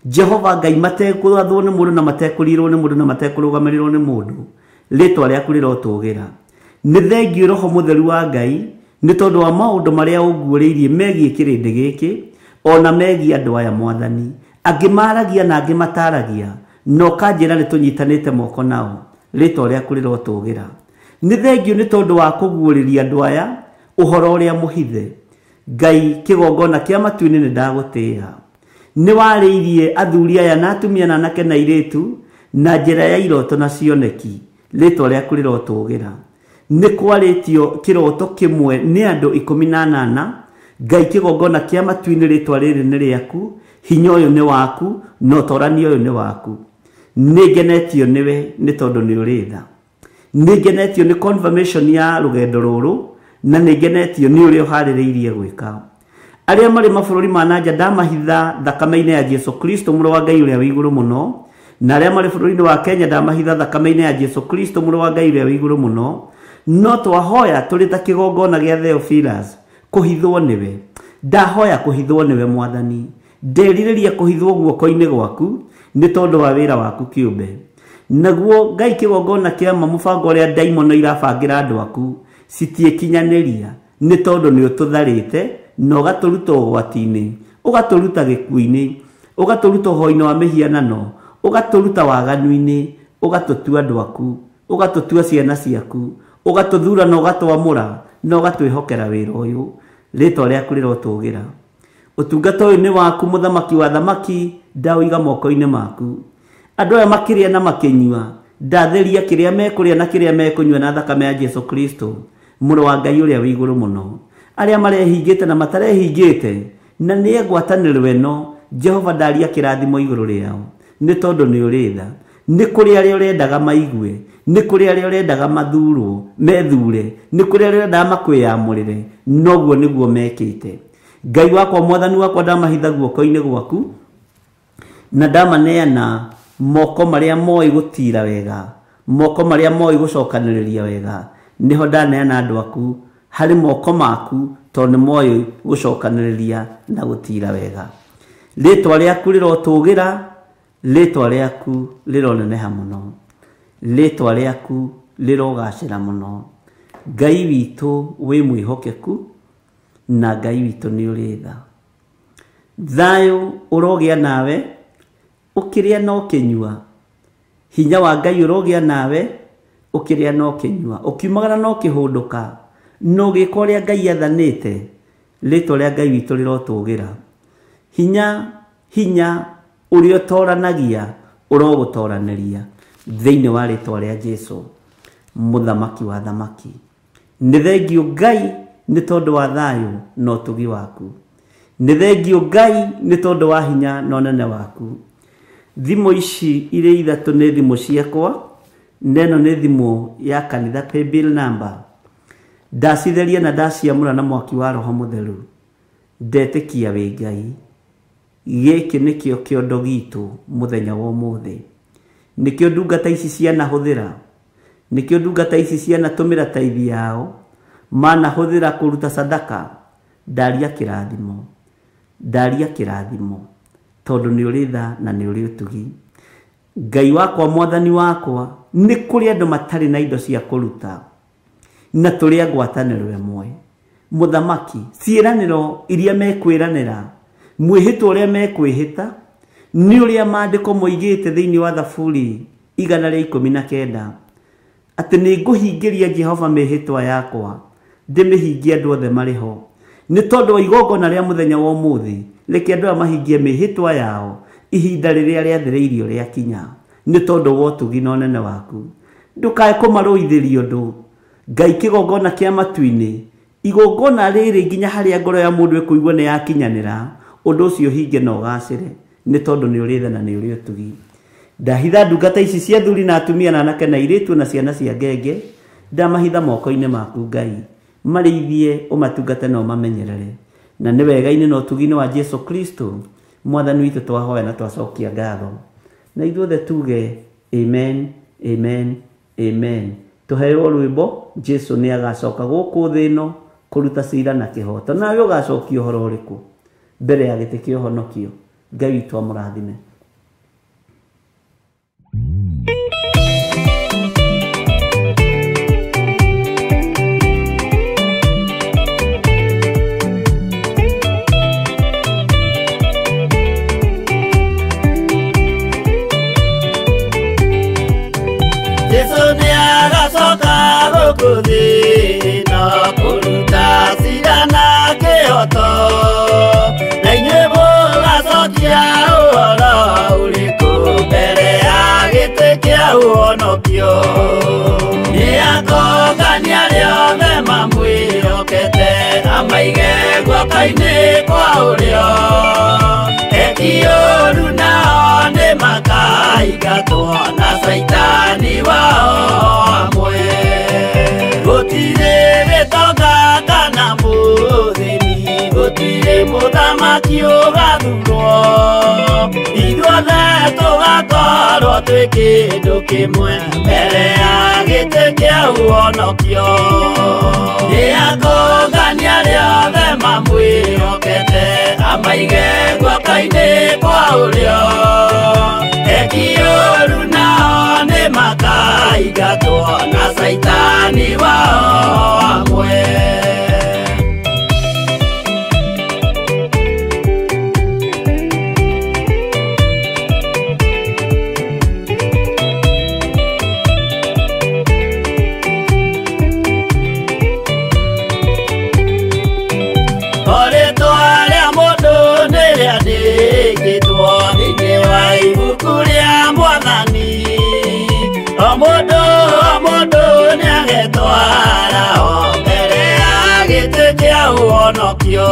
[SPEAKER 3] Jehova Ngai, matekũrathwo nĩ mũndũ na matekũrirwo nĩ mũndũ na matekũrũgamĩrĩrwo nĩ mũndũ, rĩtwa rĩaku rĩrotũgĩra. Nĩ thengiũ Roho Mũtheru wa Ngai, nĩ tondũ wa maũndũ marĩa ũguũrĩirie megiĩ kĩrĩndĩ gĩkĩ, ona megiĩ andũ aya Mwathani, angĩ maragia na angĩ mataragia, no kanjĩra nĩ tũnyitanĩte moko nao, rĩtwa rĩaku rĩrotũgĩra. Nĩ thengiũ nĩ tondũ wa kũguũrĩria andũ aya ũhoro ũrĩa mũhithe. Ngai kĩgongona kĩa matu-inĩ nĩ ndagũtĩĩa. Nĩ warĩirie athuri aya na atumia na anake na airĩtu na njĩra ya iroto na cioneki, rĩtwa rĩaku rĩrotũgĩra. Nĩ kwarĩtio kĩroto kĩmwe nĩ andũ 18. Ngai kĩgongona kĩa matu-inĩ, rĩtwa rĩrĩ nĩ rĩaku, hinya ũyũ nĩ waku, na ũtorania ũyũ nĩ waku. Nĩ ngenetio nĩwe nĩ tondũ nĩ ũrĩ tha. Nĩngenetio nĩ confirmation ya rũgendo rũrũ na nĩngenetio nĩ ũrĩa ũharĩrĩirie gwĩka. Arĩa marĩ mabũrũri ma nanja ndamahitha thakame-inĩ ya Jesu Kristo mũrũ wa Ngai ũrĩa wĩ igũrũ mũno, na arĩa marĩ bũrũri-inĩ wa Kenya ndamahitha thakame-inĩ ya Jesu Kristo mũrũ wa Ngai ũrĩa wĩ igũrũ mũno. No twahoya tũrĩ ta kĩgongona gĩa Theophilus kũhithwo nĩwe. Ndahoya kũhithwo nĩwe Mwathani. Nderirĩria kũhithwo guoko-inĩ gwaku nĩ tondũ wa wĩra waku kĩũmbe. Naguo Ngai kĩgongona kĩa mũbango ũrĩa ndaimono irabangĩra andũ aku citiĩkinyanĩria nĩ tondũ nĩ ũtũtharĩte na ũgatũruta ũgwati-inĩ, ũgatũruta gĩkuũ-inĩ, ũgatũruta ũhoi-inĩ wa mĩhianano, ũgatũruta waganu-inĩ, ũgatũtua andũ aku, ũgatũtua ciana ciaku, ũgatũthura na ũgatwamũra na ũgatwĩhokera wĩra ũyũ. Rĩtwa rĩaku rĩrotũgĩra. Ũtungata ũyũ nĩ waku mũthamaki wa thamaki, ndaũiga moko-inĩ maku. Andũ aya makĩrĩa na makĩnyua, ndatheria kĩrĩa mekũrĩa na kĩrĩa mekũnyua na thakame ya Jesu Kristo mũrũ wa Ngai ũrĩa wĩ igũrũ mũno. Arĩa marehingĩte na matarehingĩte na nĩ ngwatanĩro ĩno, Jehova ndaria kĩrathimo igũrũ rĩao nĩ tondũ nĩ ũrĩ tha. Nĩ kũrĩ arĩa ũrendaga maigue, nĩ kũrĩ arĩa ũrendaga mathurwo methure, nĩ kũrĩ arĩa ũrendaga makwĩyamũrĩre, noguo nĩguo mekĩte. Ngai wakwa Mwathani wakwa ndamahitha guoko-inĩ gwaku na ndamaneana moko marĩa moĩ gũtira wega, moko marĩa moĩ gũcokanĩrĩria wega. Nĩho ndaneana andũ aku harĩ moko maku tondũ nĩ moĩ gũcokanĩrĩria na gũtira wega. Rĩtwa rĩaku rĩrotũgĩra, rĩtwa rĩaku rĩroneneha mũno, rĩtwa rĩaku rĩrogacĩra mũno. Ngai witũ wĩ mwĩhokeku na Ngai witũ nĩ ũrĩ tha. Thayũ ũrogĩa nawe ũkĩrĩa na ũkĩnyua. Hinya wa Ngai ũrogĩa nawe ũkĩrĩa na ũkĩnyua, ũkiumagara na ũkĩhũndũka na ũgĩka ũrĩa Ngai athanĩte. Rĩtwa rĩa Ngai witũ rĩrotũgĩra. Hinya ũrĩa ũtoranagia ũrogũtoranĩria thĩinĩ wa rĩtwa rĩa Jesu mũthamaki wa thamaki. Nĩ thengio Ngai nĩ tondũ wa thayũ na ũtugi waku. Nĩ thengio Ngai nĩ tondũ wa hinya na ũnene waku. Thimũ ici irĩ ithatũ nĩ thimũ ciakwa, neno nĩ thimũ ya kanitha paybill number. Ndacitheria na ndaciamũra na mwaki wa Roho Mũtheru. Ndetĩkia wĩ Ngai. Gĩkĩ nĩkĩo kĩondo gitũ mũthenya wa ũmũthĩ. Nĩkĩo ndungata ici cianahũthĩra, nĩkĩo ndungata ici cianatũmĩra taithi yao, manahũthĩra kũruta sadaka. Ndaria kĩrathimo, ndaria kĩrathimo tondũ nĩ ũrĩ tha na nĩ ũrĩ ũtugi. Ngai wakwa Mwathani wakwa, nĩ kũrĩ andũ matarĩ na indo cia kũruta na tũrĩ a ngwatanĩro ĩmwe. Mũthamaki, ciĩranĩro iria mekwĩranĩra, mwĩhĩtwa ũrĩa mekwĩhĩta nĩ ũrĩa maandĩko moigĩte thĩinĩ wa Thaburi 119 atĩ nĩ ngũhingĩria Jehova mĩhĩtwa yakwa, ndĩmĩhingie andũ othe marĩ ho. Nĩ tondũ wa igongona rĩa mũthenya wa ũmũthĩ, reke andũ aya mahingie mĩhĩtwa yao ihinda rĩrĩa rĩathĩrĩirio rĩakinya, nĩ tondũ wa ũtugi na ũnene waku. Ndũkae kũmarũithĩria ũndũ. Ngai kĩgongona kĩa matu-inĩ, igongona rĩrĩ nginya harĩa ngoro ya mũndũ ĩkũigua nĩ yakinyanĩra, ũndũ ũcio hinge na ũgacĩre nĩ tondũ nĩ ũrĩ tha na nĩ ũrĩ ũtugi. Ndahitha ndungata ici cia athuri na atumia na anake na airĩtu na ciana cia ngenge, ndamahitha moko-inĩ maku Ngai, marĩithie ũmatungate na ũmamenyerere. Na nĩ wega-inĩ na ũtugi-inĩ wa Jesu Kristo Mwathani witũ twahoya na twacokia ngatho. Na ithuothe tuge amen, amen, amen. Tũheo rwĩmbo. Jesu nĩ agacoka gũkũ thĩ ĩno kũruta ciira na kĩhoto. Nawe ũgacokia ũhoro ũrĩkũ mbere ya gĩtĩ kĩa ũhonokio? Ngai witũ amũrathime.
[SPEAKER 1] Jesu nĩ agacoka gũkũ thĩ ĩno kũruta ciira na kĩhoto, na inyuĩ mũgacokia ũhoro ũrĩkũ mbere ya gĩtĩ kĩa ũhonokio? Nĩ akongania arĩa othe mamwĩhokete, amaige guoko-inĩ kwa ũrĩo. Eki ũũru nao nĩ makaingatwo na Saitani wao hamwe. mũthamaki ũgathurwo ithuothe tũgakorwo twĩ kĩndũ kĩmwe mbere ya gĩtĩ kĩa ũhonokio nĩakũngania rĩothe mamwĩhokete amaige guoko-inĩ kwa ũrĩo eki ũũru nao nĩmakaingatwo na Saitani wao amwe. Ũhonokio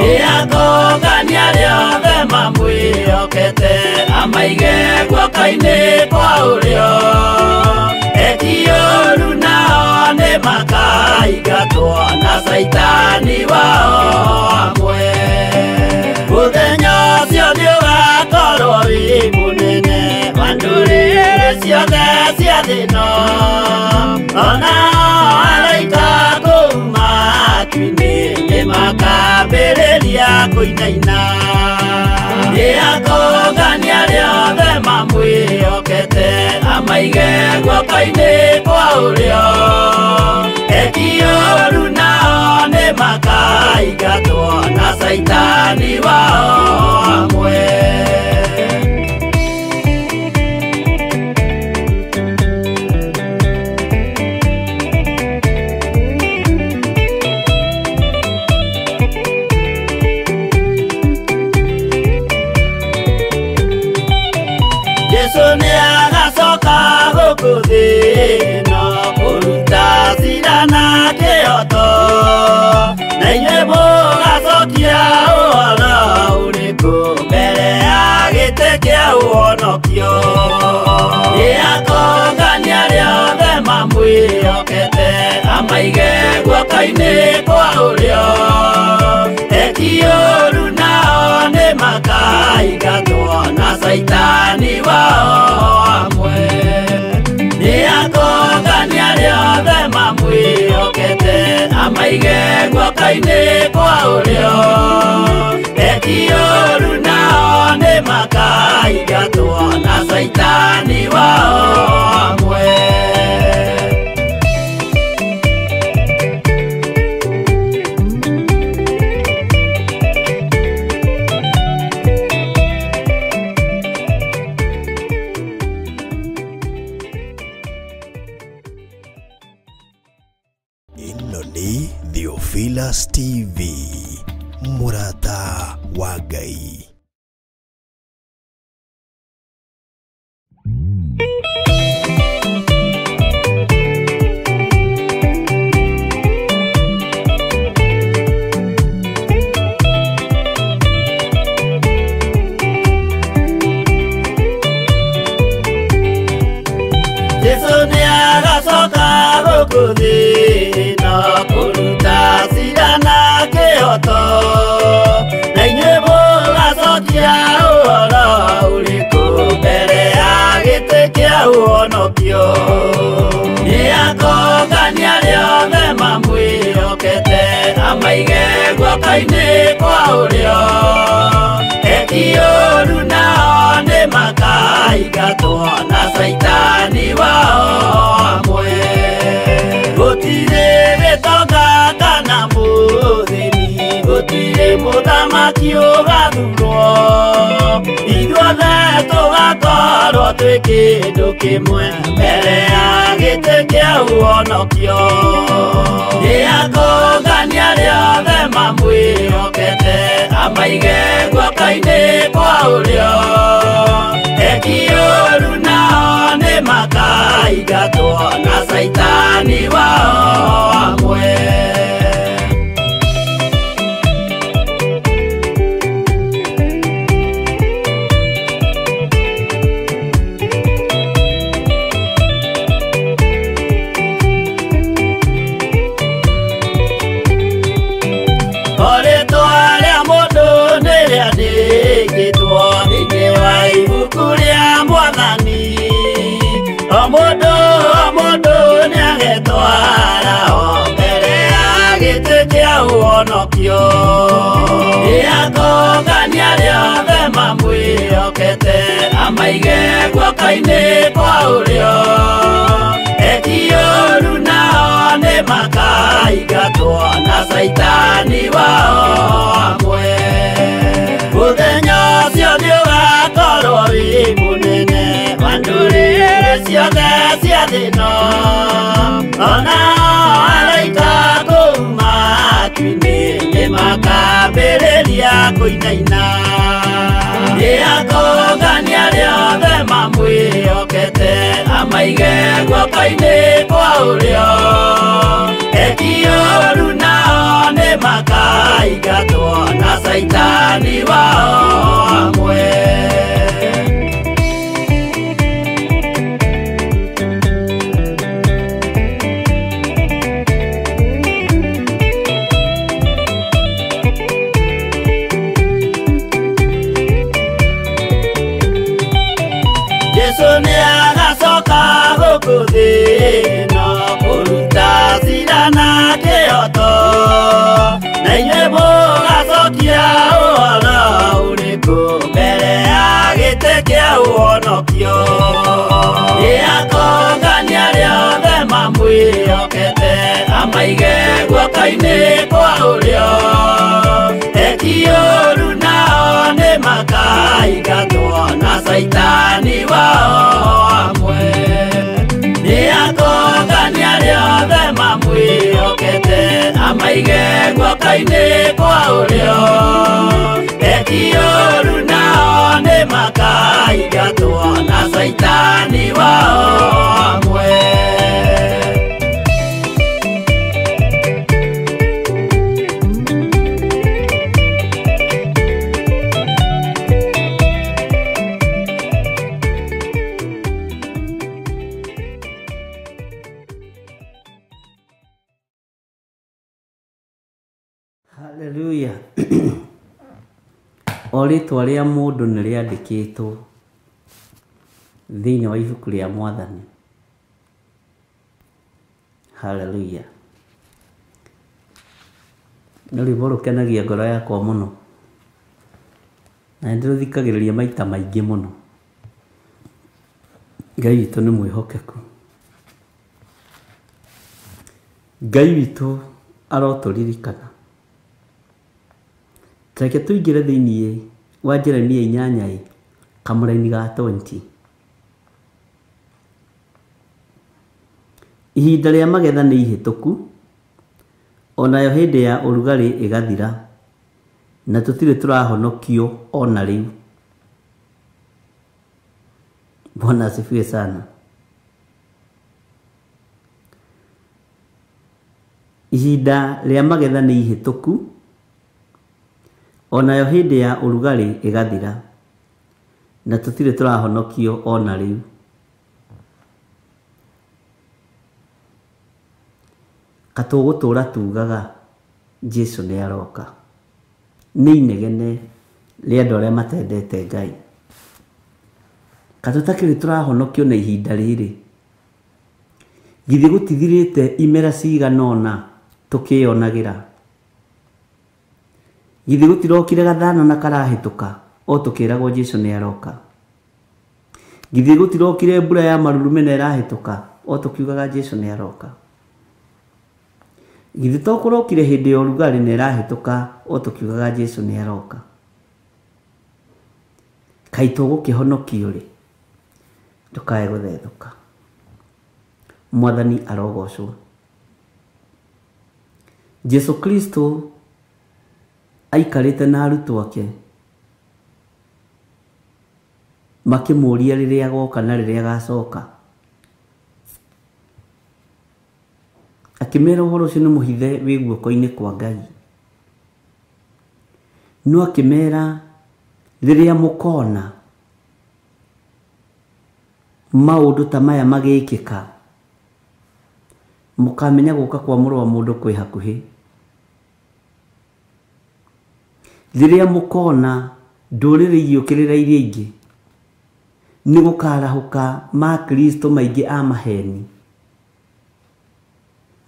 [SPEAKER 1] nĩakũngania rĩothe mamwĩhokete amaige guoko-inĩ kwa ũrĩo eki ũũru nao nĩmakaingatwo na Saitani wao amwe. Mũthenya ũcio nĩũgakorwo wĩ mũnene wa ndũrĩrĩ ciothe cia thĩ ĩno onao araika kuuma nĩmakambĩrĩria kũinaina nĩakũngania rĩothe mamwĩhokete amaige guoko-inĩ kwa ũrĩo eki ũũru nao nĩmakaingatwo na Saitani wao amwe. Kuthino kuruta cira na kĩhooto na inyuĩ mũgacokia ũhoro ũrĩkũ mbere ya gĩtĩ kĩa ũhonokio nĩakũngania rĩothe mamwĩhokete amaige guoko-inĩ kwa ũrĩo eki ũũru nao nĩmakaingatwo na Saitani wao amwe. Nĩakũngania rĩothe mamwĩhokete amaige guoko-inĩ kwa ũrĩo eki ũũru nao nĩmakaingatwo na Saitani wao amwe.
[SPEAKER 2] Theophilus TV Murata wa Ngai.
[SPEAKER 1] Yesu nĩagacoka gũkũ thĩ ĩno kũruta cira na kĩhooto na inyuĩ mũgacokia ũhoro ũrĩkũ mbere ya gĩtĩ kĩa ũhonokio nĩakũngania rĩothe mamwĩhokete amaige guoko-inĩ kwa ũrĩo eki ũũru nao nĩmakaingatwo na Saitani wao amwe. Gũtirĩ gĩtonga kana mũthĩni gũtirĩ mũthamaki ũgathurwo ithuothe tũgakorwo twĩ kĩndũ kĩmwe mbere ya gĩtĩ kĩa ũhonokio nĩakũngania rĩothe mamwĩhokete amaige guoko-inĩ kwa ũrĩo eki ũũru nao nĩmakaingatwo na Saitani wao amwe. Rĩĩtwa rĩa mũndũ ũhonokio nĩakongania rĩothe mamwĩhokete amaige guoko-inĩ kwa ũrĩo eki-ũũru nao nĩ makaingatwo na Saitani wao hamwe mũthenya ũcio nĩũgakorwo wĩ mũnene wa ndũrĩrĩ ciothe cia thĩ ĩno ona araika kũu matu-inĩ nĩmakambĩrĩria kũinaina nĩakongania rĩothe mamwĩhokete amaige guoko-inĩ kwa ũrĩo eki-ũũru nao nĩ makaingatwo na Saitani wao hamwe Jesu nĩagacoka gũkũ thĩ ĩno kũruta cira na kĩhooto na inyuĩ mũgacokia ũhoro ũrĩkũ mbere ya gĩtĩ kĩa ũhonokio nĩakongania rĩothe mamwĩhokete amaige guoko-inĩ kwa ũrĩo eki-ũũru nao nĩ makaingatwo na Saitani wao hamwe nĩakongania rĩothe mamwĩhokete amaige guoko-inĩ kwa ũrĩo eki-ũũru nao nĩ makaingatwo na Saitani wao hamwe
[SPEAKER 3] Haleluya. O rĩtwa rĩa mũndũ nĩ rĩandĩkĩtwo thĩinĩ wa ibuku rĩa Mwathani. Haleluya. Nĩ rwĩmbo rũkenagia ngoro yakwa mũno na ndĩrũthikagĩrĩria maita maingĩ mũno. Ngai witũ nĩ mwĩhokeku. Ngai witũ arotũririkana. Reke tũingĩre thĩinĩ wa Jeremia 8 kamũra-inĩ ga 20. Ihinda rĩa magetha nĩ ihĩtũku, onayo hĩndĩ ya ũrugarĩ ĩgathira, na tũtirĩ tũrahonokio ona rĩu. Bwana asifiwe sana. Ihinda rĩa magetha nĩ ihĩtũku, onayo hĩndĩ ya ũrugarĩ ĩgathira, na tũtirĩ tũrahonokio ona rĩu. Katũgũtũra tugaga Jesu nĩ aroka. Nĩ inegene rĩa andũ arĩa matendete Ngai. Katũtakĩrĩ tũrahonokio na ihinda rĩrĩ. Githĩ gũtithirĩte imera cigana ũna tũkĩonagĩra. Githĩ gũtirokire gathano na karahĩtũka o tũkĩragwo Jesu nĩ aroka. Githĩ gũtirokire mbura ya marurumĩ ĩrahĩtũka o tũkiugaga Jesu nĩ aroka. Githĩ tokũrokire hĩndĩ ya ũrugarĩ nĩ ĩrahĩtũka o tũkiugaga Jesu nĩ aroka. Kaĩ tũgũkĩhonokio rĩ? Ndũkae gũthethũka. Mwathani arogocwo. Jesu Kristo aikarĩte na arutwo ake makĩmũria rĩrĩa agoka na rĩrĩa agacoka. Akĩmera ũhoro ũcio nĩ mũhithe wĩ guoko-inĩ kwa Ngai. No akĩmera rĩrĩa mũkona maũndũ ta maya magĩkĩka, mũkamenya gũka kwa Mũrũ wa Mũndũ kwĩ hakuhĩ. Rĩrĩa mũkona ndũrĩrĩ igĩũkĩrĩra iria ingĩ, nĩ gũkarahũka ma Kristo maingĩ a maheni.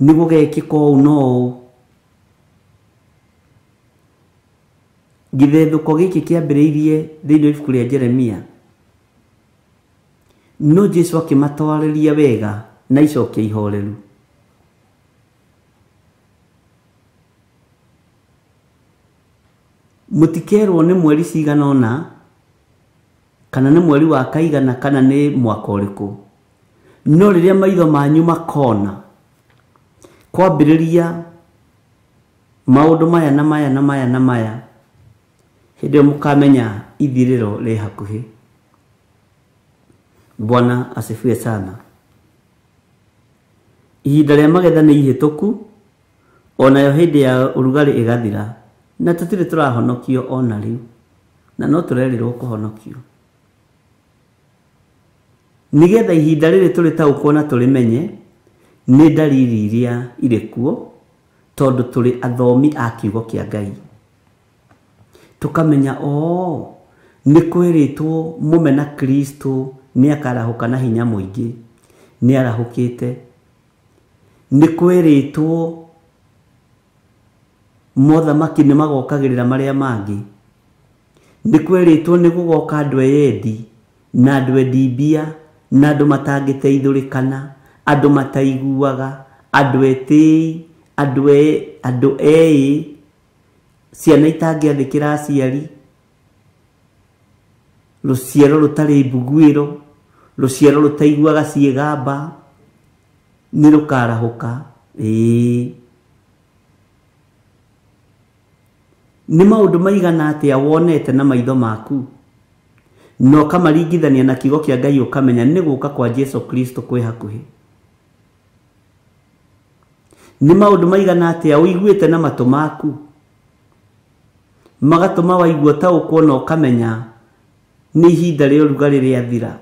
[SPEAKER 3] Nĩ gũgekĩka ũũ no ũũ. githethũko gĩkĩ kĩambĩrĩirie thĩinĩ wa ibuku rĩa Jeremia, no Jesu akĩmatwarĩria wega na icokio ihoreru. Mũtikerwo nĩ mweri cigana ũna, kana nĩ mweri wa kaigana, kana nĩ mwaka ũrĩkũ, no rĩrĩa maitho manyu makona kwambĩrĩria maũndũ maya na maya na maya na maya, hĩndĩ ĩyo mũkamenya ithirĩro rĩ hakuhĩ. Bwana asifiwe sana. Ihinda rĩa magetha nĩ ihĩtũku, onayo hĩndĩ ya ũrugarĩ ĩgathira, na tũtirĩ tũrahonokio ona rĩu, na no tũrerirwo kũhonokio. Nĩgetha ihinda rĩrĩ tũrĩtaũkwo na tũrĩmenye, nĩ ndariri iria irĩ kuo, tondũ tũrĩ athomi a kiugo kĩa Ngai. Tukamenya nĩ kwĩrĩtwo mũmena Kristo nĩ akarahũka na hinya mũingĩ, nĩ arahũkĩte. Nĩ kwĩrĩtwo mothamaki nĩ magokagĩrĩra marĩa mangĩ. Nĩ kwĩrĩtwo nĩ gũgoka andũ eyendi na andũ endi mbia na andũ matangĩteithũrĩkana, andũ mataiguaga, andũ etĩi, andũ ĩĩ, ciana itangĩathĩkĩra aciari, rũciaro rũtarĩ mbuguĩro, rũciaro rũtaiguaga ciĩgamba, nĩ rũkarahũka. Nĩ maũndũ maigana atĩa wonete na maitho maku, no kamaringithania na kiugo kĩa Ngai ũkamenya nĩ gũka kwa Jesu Kristo kwĩ hakuhĩ. Nĩ maũndũ maigana atĩa ũiguĩte na matũ maku, magatũma waigua taũkwo na ũkamenya nĩ ihinda rĩa ũrugarĩ rĩathira,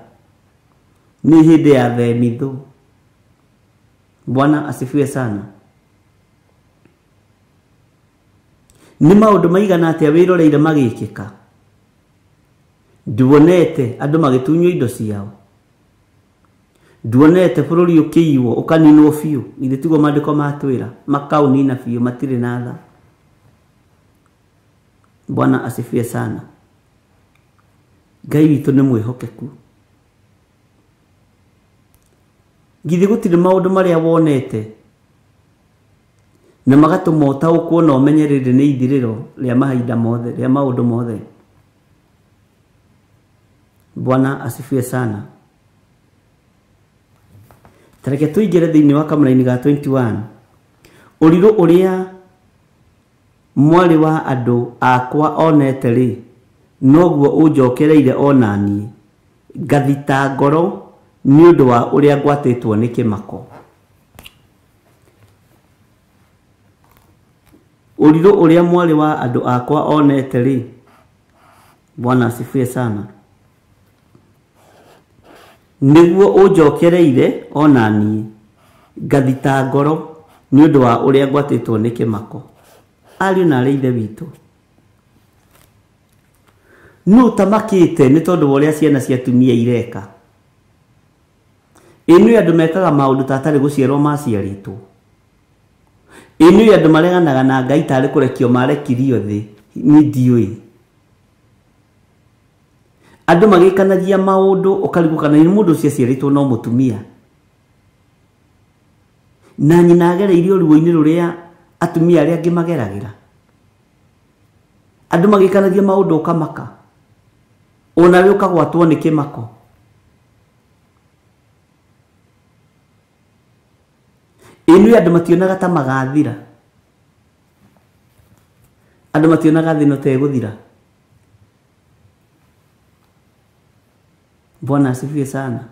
[SPEAKER 3] nĩ hĩndĩ ya themithũ. Bwana asifiwe sana. Nĩ maũndũ maigana atĩa wĩroreire magĩkĩka, nduonete andũ magĩtunywo indo ciao, nduonete bũrũri ũkĩiywo ũkaninwo biũ, ithe tiguo maandĩko matwĩra, makaũnina biũ, matirĩ na tha. Bwana asifiwe sana. Ngai witũ nĩ mwĩhokeku. Githĩ gũtirĩ maũndũ marĩa wonete na magatũma ũtaũkwo na ũmenye rĩrĩ nĩ ithirĩro rĩa mahinda mothe, rĩa maũndũ mothe. Bwana asifiwe sana. Tareke tũingĩre thĩinĩ wa kamũra-inĩ ga 21. Ũrirũ ũrĩa mwarĩ wa andũ akwa onete rĩ, noguo ũnjokereire onaniĩ, ngathita ngoro nĩ ũndũ wa ũrĩa ngwatĩtwo nĩ kĩmako. Ũrirũ ũrĩa mwarĩ wa andũ akwa onete rĩ, Bwana asifiwe sana, nĩguo ũnjokereire onaniĩ, ngathita ngoro nĩ ũndũ wa ũrĩa ngwatĩtwo nĩ kĩmako. Ariũ na aarĩ ithe witũ, nũ tamakĩte nĩ tondũ wa ũrĩa ciana cia atumia ireka? Ĩnũĩ andũ mekaga maũndũ tatarĩ gũciarwo maciarĩtwo. Ĩnũĩ andũ mareganaga na Ngai tarĩ kũrekio marekirio thĩ, niĩ ndiũĩ. Andũ magĩkanagia maũndũ ũkarigũkana nĩ mũndũ ũcio aciarĩtwo no mũtumia, na nyina agereirio ruo-inĩ rũrĩa atumia arĩa angĩ mageragĩra. Andũ magĩkanagia maũndũ ũkamaka, onawe ũkagwatwo nĩ kĩmako. Ĩnũĩ andũ mationaga ta magathira, andũ mationaga thĩno ta ĩgũthira. Bwana asifiwe sana.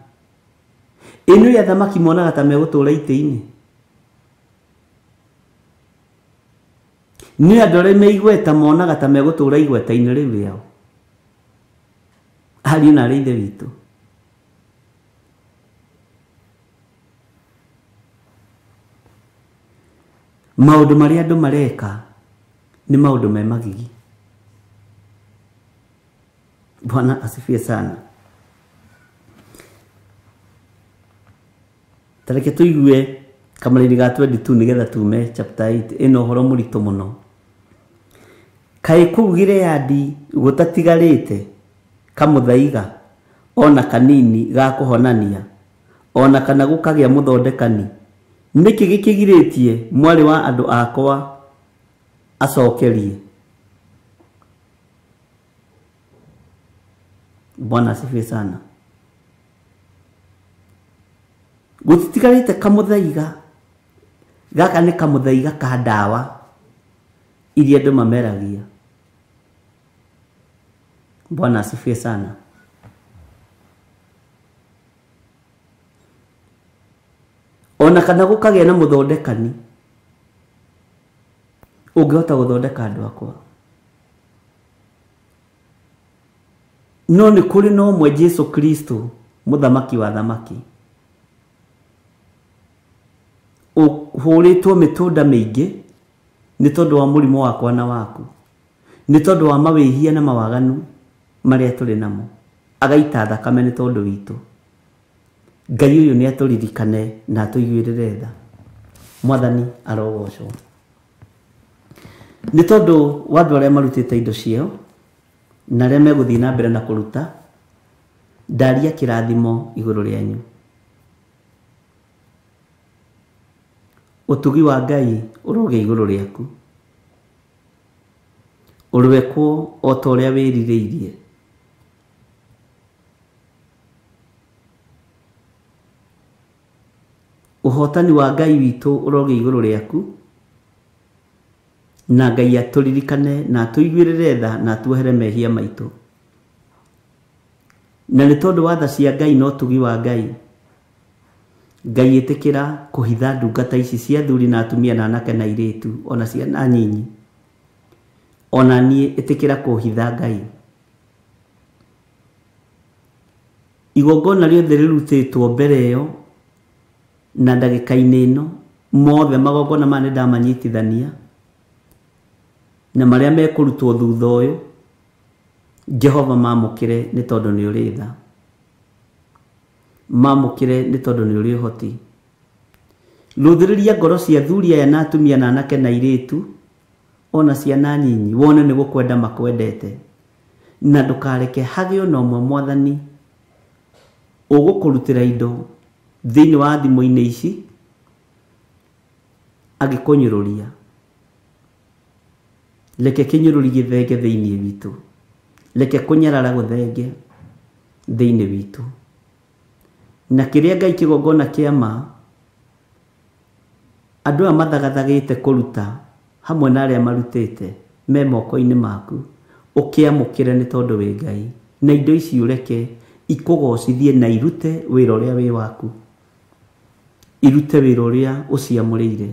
[SPEAKER 3] Ĩnũĩ athamaki monaga ta megũtũũra itĩ-inĩ, nĩ andũ arĩa me igweta monaga ta megũtũũra igweta-inĩ rĩu rĩao. Ariũ na aarĩ ithe witũ, maũndũ marĩa andũ mareka nĩ maũndũ me magigi. Bwana asifiwe sana. Tareke tũigue kamũra-inĩ ga 22 nĩgetha tume chapter 8. Ĩno ũhoro mũritũ mũno. Kaĩ kũu Gileadi gũtatigarĩte kamũthaiga ona kanini ga kũhonania, ona kana gũkagĩa mũthondekani? Nĩkĩ gĩkĩgirĩtie mwarĩ wa andũ akwa acokerie? Bwana asifiwe sana. Gũtitigarĩte kamũthaiga, gaka nĩ kamũthaiga ka ndawa iria andũ mameragia. Bwana asifiwe sana. Ona kana gũkagĩa na mũthondekani ũngĩhota gũthondeka andũ akwa. No nĩ kũrĩ na ũmwe Jesu Kristo, mũthamaki wa thamaki, ũhũrĩtwo mĩtũnda mĩingĩ nĩ tondũ wa mũrimũ wakwa na waku, nĩ tondũ wa mawĩhia na mawaganu marĩa tũrĩ namo, agaita thakame nĩ tondũ witũ. Ngai ũyũ nĩ atũririkane na atũiguĩrĩre tha. Mwathani arogocwo. Nĩ tondũ wa andũ arĩa marutĩte indo ciao na arĩa megũthiĩ na mbere na kũruta, ndaria kĩrathimo igũrũ rĩanyu. Ũtugi wa Ngai ũroge igũrũ rĩaku, ũrwekwo o ta ũrĩa wĩrirĩirie. Ũhotani wa Ngai witũ ũroge igũrũ rĩaku, na Ngai atũririkane na atũiguĩrĩre tha na atuohere mehia maitũ. Na nĩ tondũ wa tha cia Ngai na ũtugi wa Ngai, Ngai ĩtĩkĩra kũhitha ndungata ici cia athuri na atumia na anake na airĩtu ona ciana nyinyi. Ona niĩ ĩtĩkĩra kũhitha Ngai. Igongona rĩothe rĩrutĩtwo mbere ĩyo na ndagĩka-inĩ ĩno, mothe magongona ma nĩndamanyitithania, na marĩa mekũrutwo thutha ũyũ, Jehova mamũkĩre nĩ tondũ nĩ ũrĩ tha. Mamũkĩre nĩ tondũ nĩ ũrĩ ũhoti. Rũthĩrĩria ngoro cia athuri aya na atumia na anake na airĩtu ona ciana nyinyi, wone nĩ gũkwenda makwendete, na ndũkareke hagĩe ona ũmwe Mwathani ũgũkũrutĩra indo thĩinĩ wa thimũ-inĩ ici agĩkũnyũrũria. Reke kĩnyũrũri gĩthenge thĩinĩ witũ, reke kũnyarara gũthenge thĩinĩ witũ. Na kĩrĩa Ngai kĩgongona kĩa ma, andũ aya mathagathagĩte kũruta hamwe na arĩa marutĩte me moko-inĩ maku, ũkĩamũkĩre nĩ tondũ wĩ Ngai, na indo ici ũreke ikũgocithie na irute wĩra ũrĩa wĩ waku, irute wĩra ũrĩa ũciamũrĩire,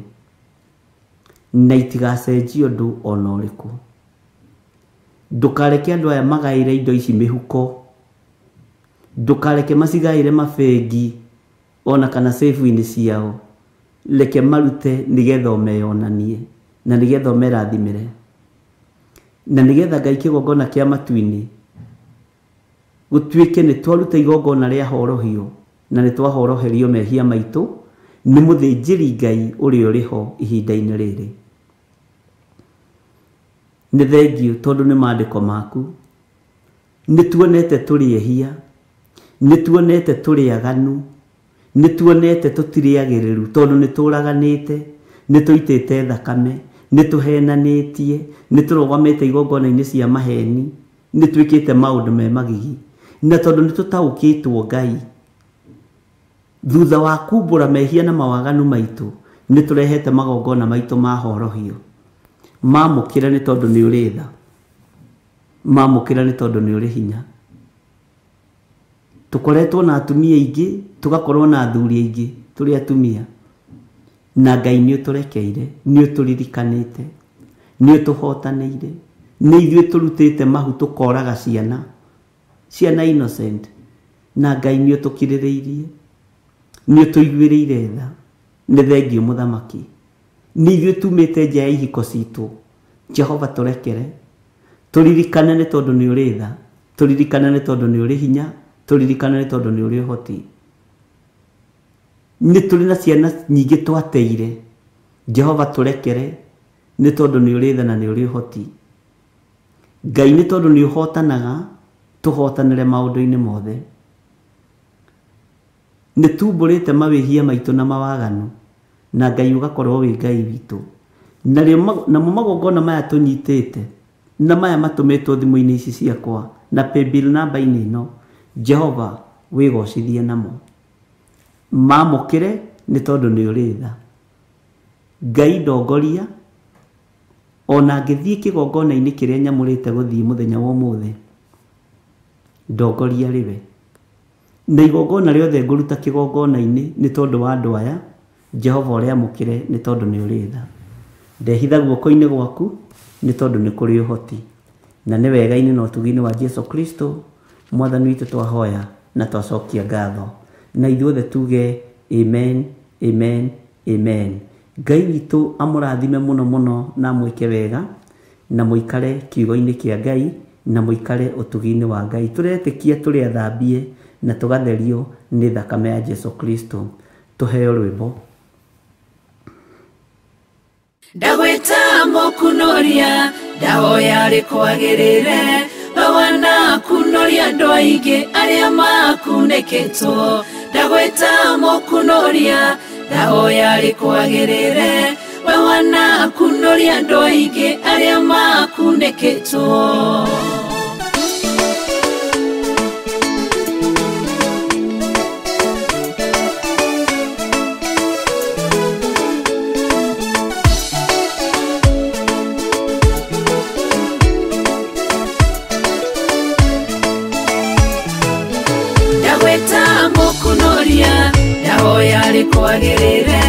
[SPEAKER 3] na itigacenjie ũndũ ona ũrĩkũ. Ndũkareke andũ aya magaĩre indo ici mĩhuko, ndũkareke macigaĩre mabengi ona kana save-inĩ ciao. Reke marute nĩgetha ũmeyonanie na nĩgetha ũmerathimĩre, na nĩgetha Ngai kĩgongona kĩa matu-inĩ gũtuĩke nĩ twaruta igongona rĩa horohio na nĩ twahoroherio mehia maitũ nĩ mũthĩnjĩri Ngai ũrĩa ũrĩ ho ihinda-inĩ rĩrĩ. Nĩ thengio tondũ nĩ maandĩko maku, nĩ tuonete tũrĩ ehia, nĩ tuonete tũrĩ aganu, nĩ tuonete tũtirĩagĩrĩru tondũ nĩ tũraganĩte, nĩ tũitĩte thakame, nĩ tũhenanĩtie, nĩ tũrũgamĩte igongona-inĩ cia maheni, nĩ twĩkĩte maũndũ me magigi, na tondũ nĩ tũtaũkĩtwo Ngai, thutha wa kumbũra mehia na mawaganu maitũ, nĩ tũrehete magongona maitũ ma horohio. Mamũkĩra nĩ tondũ nĩ ũrĩ tha, mamũkĩra nĩ tondũ nĩ ũrĩ hinya. Tũkoretwo na atumia aingĩ, tũgakorwo na athuri aingĩ tũrĩ atumia, na Ngai nĩ ũtũrekeire, nĩ ũtũririkanĩte, nĩ ũtũhotanĩire, nĩ ithuĩ tũrutĩte mahu tũkoraga ciana innocent, na Ngai nĩ ũtũkirĩrĩirie, nĩ ũtũiguĩrĩire tha. Nĩ thengio mũthamaki, nĩ ithuĩ tumĩte nja ya ihiko citũ. Jehova tũrekere, tũririkane nĩ tondũ nĩ ũrĩ tha, tũririkane nĩ tondũ nĩ ũrĩ hinya, tũririkane nĩ tondũ nĩ ũrĩ ũhoti. Nĩ tũrĩ na ciana nyingĩ twateire, Jehova tũrekere nĩ tondũ nĩ ũrĩ tha na nĩ ũrĩ ũhoti. Ngai nĩ tondũ nĩ ũhotanaga tũhotanĩre maũndũ-inĩ mothe. Nĩ tumbũrĩte mawĩhia maitũ na mawaganu na Ngai ũgakorwo wĩ Ngai witũ. Namo magongona maya tũnyitĩte na maya matũmĩtwo thimũ-inĩ ici ciakwa na paybill namba-inĩ ĩno, Jehova wĩgocithie namo. Mamũkĩre nĩ tondũ nĩ ũrĩ tha. Ngai ndongoria ona ngĩthiĩ kĩgongona-inĩ kĩrĩa nyamũrĩte gũthiĩ mũthenya wa ũmũthĩ, ndongoria rĩwe. Na igongona rĩothe ngũruta kĩgongona-inĩ nĩ tondũ wa andũ aya, Jehova ũrĩa amũkĩre nĩ tondũ nĩ ũrĩ tha. Ndehitha guoko-inĩ gwaku nĩ tondũ nĩ kũrĩ ũhoti. Na nĩ wega-inĩ na ũtugi-inĩ wa Jesu Kristo, Mwathani witũ twahoya na twacokia ngatho. Na ithuothe tuge amen, amen, amen. Ngai witũ amũrathime mũno mũno na mwĩke wega na mũikare kiugo-inĩ kĩa Ngai na mũikare ũtugi-inĩ wa Ngai. Tũretĩkia tũrĩ athambie na tũgatherio nĩ thakame ya Jesu Kristo. Tũheo rwĩmbo.
[SPEAKER 5] Ndagwĩta mũkunoria ndahoya rĩkwagĩrĩre, wana kunoria andũ aingĩ arĩa makunĩkĩtwo. Ndagwĩta mũkunoria ndahoya rĩkwagĩrĩre, wana kunoria andũ aingĩ arĩa makunĩkĩtwo. Kunoria ndahoya rĩkwagĩrĩre,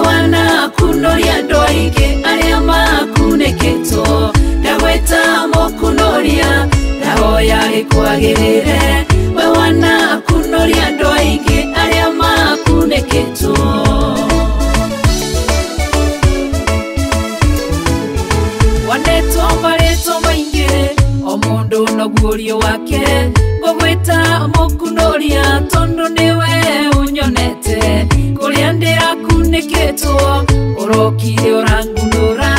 [SPEAKER 5] wana kunoria andũ aingĩ arĩa makunĩkĩtwo. Ndagwĩta mũkunoria ndahoya rĩkwagĩrĩre, wana kunoria andũ aingĩ arĩa makunĩkĩtwo. Wanetwo marĩtwo maingĩ o mũndũ na guorio wake, ngũgwĩta mũkunoria tondũ nĩwe ũnyonete kũrĩa ndĩrakunĩkĩtwo. Ũrokire ũrangunũra,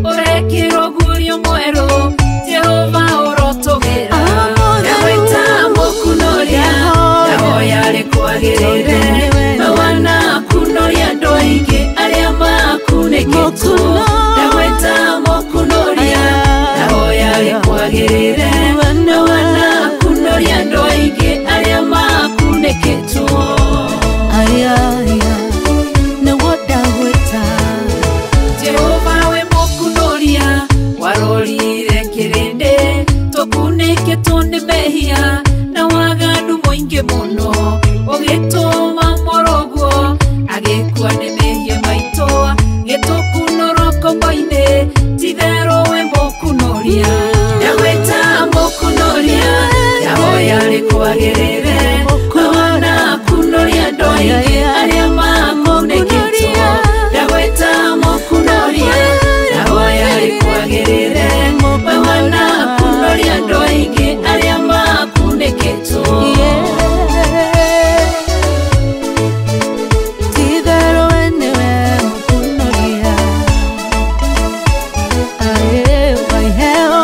[SPEAKER 5] ũrekĩrwo guorio mwerũ, Jehova ũrotũgĩra. Ndagwĩta mũkunoria ndahoya rĩkwagĩrĩre, wana kunoria andũ aingĩ arĩa makunĩkĩtwo. Ndagwĩta mũkunoria ndahoya rĩkwagĩrĩre, wana kunoria andũ aingĩ arĩa makunĩkĩtwo. Nĩguo ndagwĩta. Jehova we mũkunoria warorire kĩrĩndĩ, tũkunĩkĩtwo nĩ mehia na waganu mũingĩ mũno, ũgĩtũma mũrũguo agĩkua nĩ mehia maitũ, gĩtũkunũra kombo-inĩ, ti-therũ we mũkunoria. Ndagwĩta mũkunoria ndahoya rĩkwagĩrĩre, wana kunoria andũ aingĩ arĩa makunĩkĩtwo. Ndagwĩta mũkunoria ndahoya rĩkwagĩrĩre, wana kunoria andũ aingĩ arĩa makunĩkĩtwo. Ti-therũ we nĩwe mũkunoria. Waiheo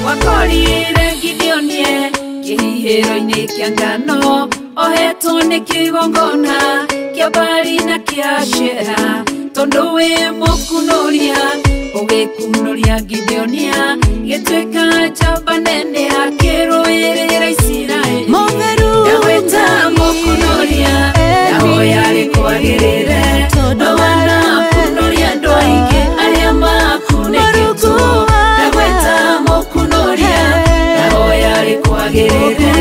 [SPEAKER 5] wakorire Gideonie kĩhihĩro-inĩ kĩa ngano, ohetwo nĩ kĩgongona kĩa Baali na kĩa Ashera. Tondũ wĩ mũkunoria ũgĩkunoria Gideonia, gĩtuĩka njamba nene akĩrũĩrĩra Isiraeli. Ndagwĩta mũkunoria ndahoya rĩkwagĩrĩre, wana kunoria andũ aingĩ arĩa makunĩkĩtwo. Ndagwĩta mũkunoria ndahoya rĩkwagĩrĩre,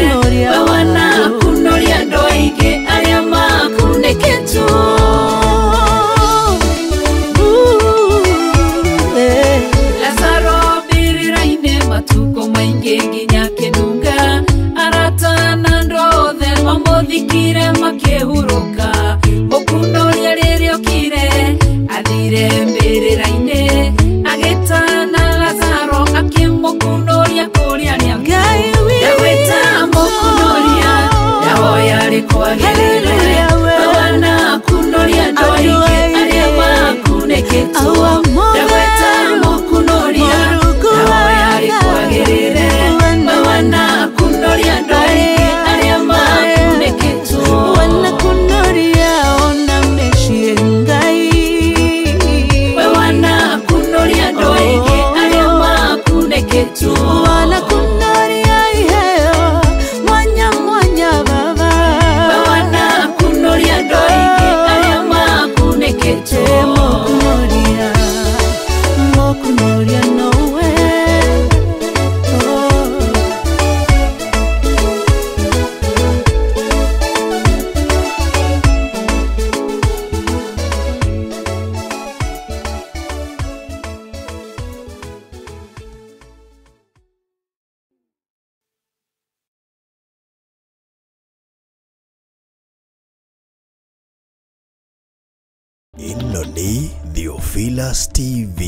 [SPEAKER 5] wana kunoria andũ aingĩ arĩa makunĩkĩtwo. Lazaro mbĩrĩra-inĩ matukũ maingĩ nginya kĩnunga, arata na andũ othe mamũthikire makĩhurũka. Mũkunoria rĩrĩa okire athire mbĩrĩra-inĩ, agĩtana Lazaro akĩmũkunoria kũrĩa arĩa. Ndagwĩta mũkunoria ndahoya rĩkwagĩrĩre, wana
[SPEAKER 2] ino ni Theophilus TV.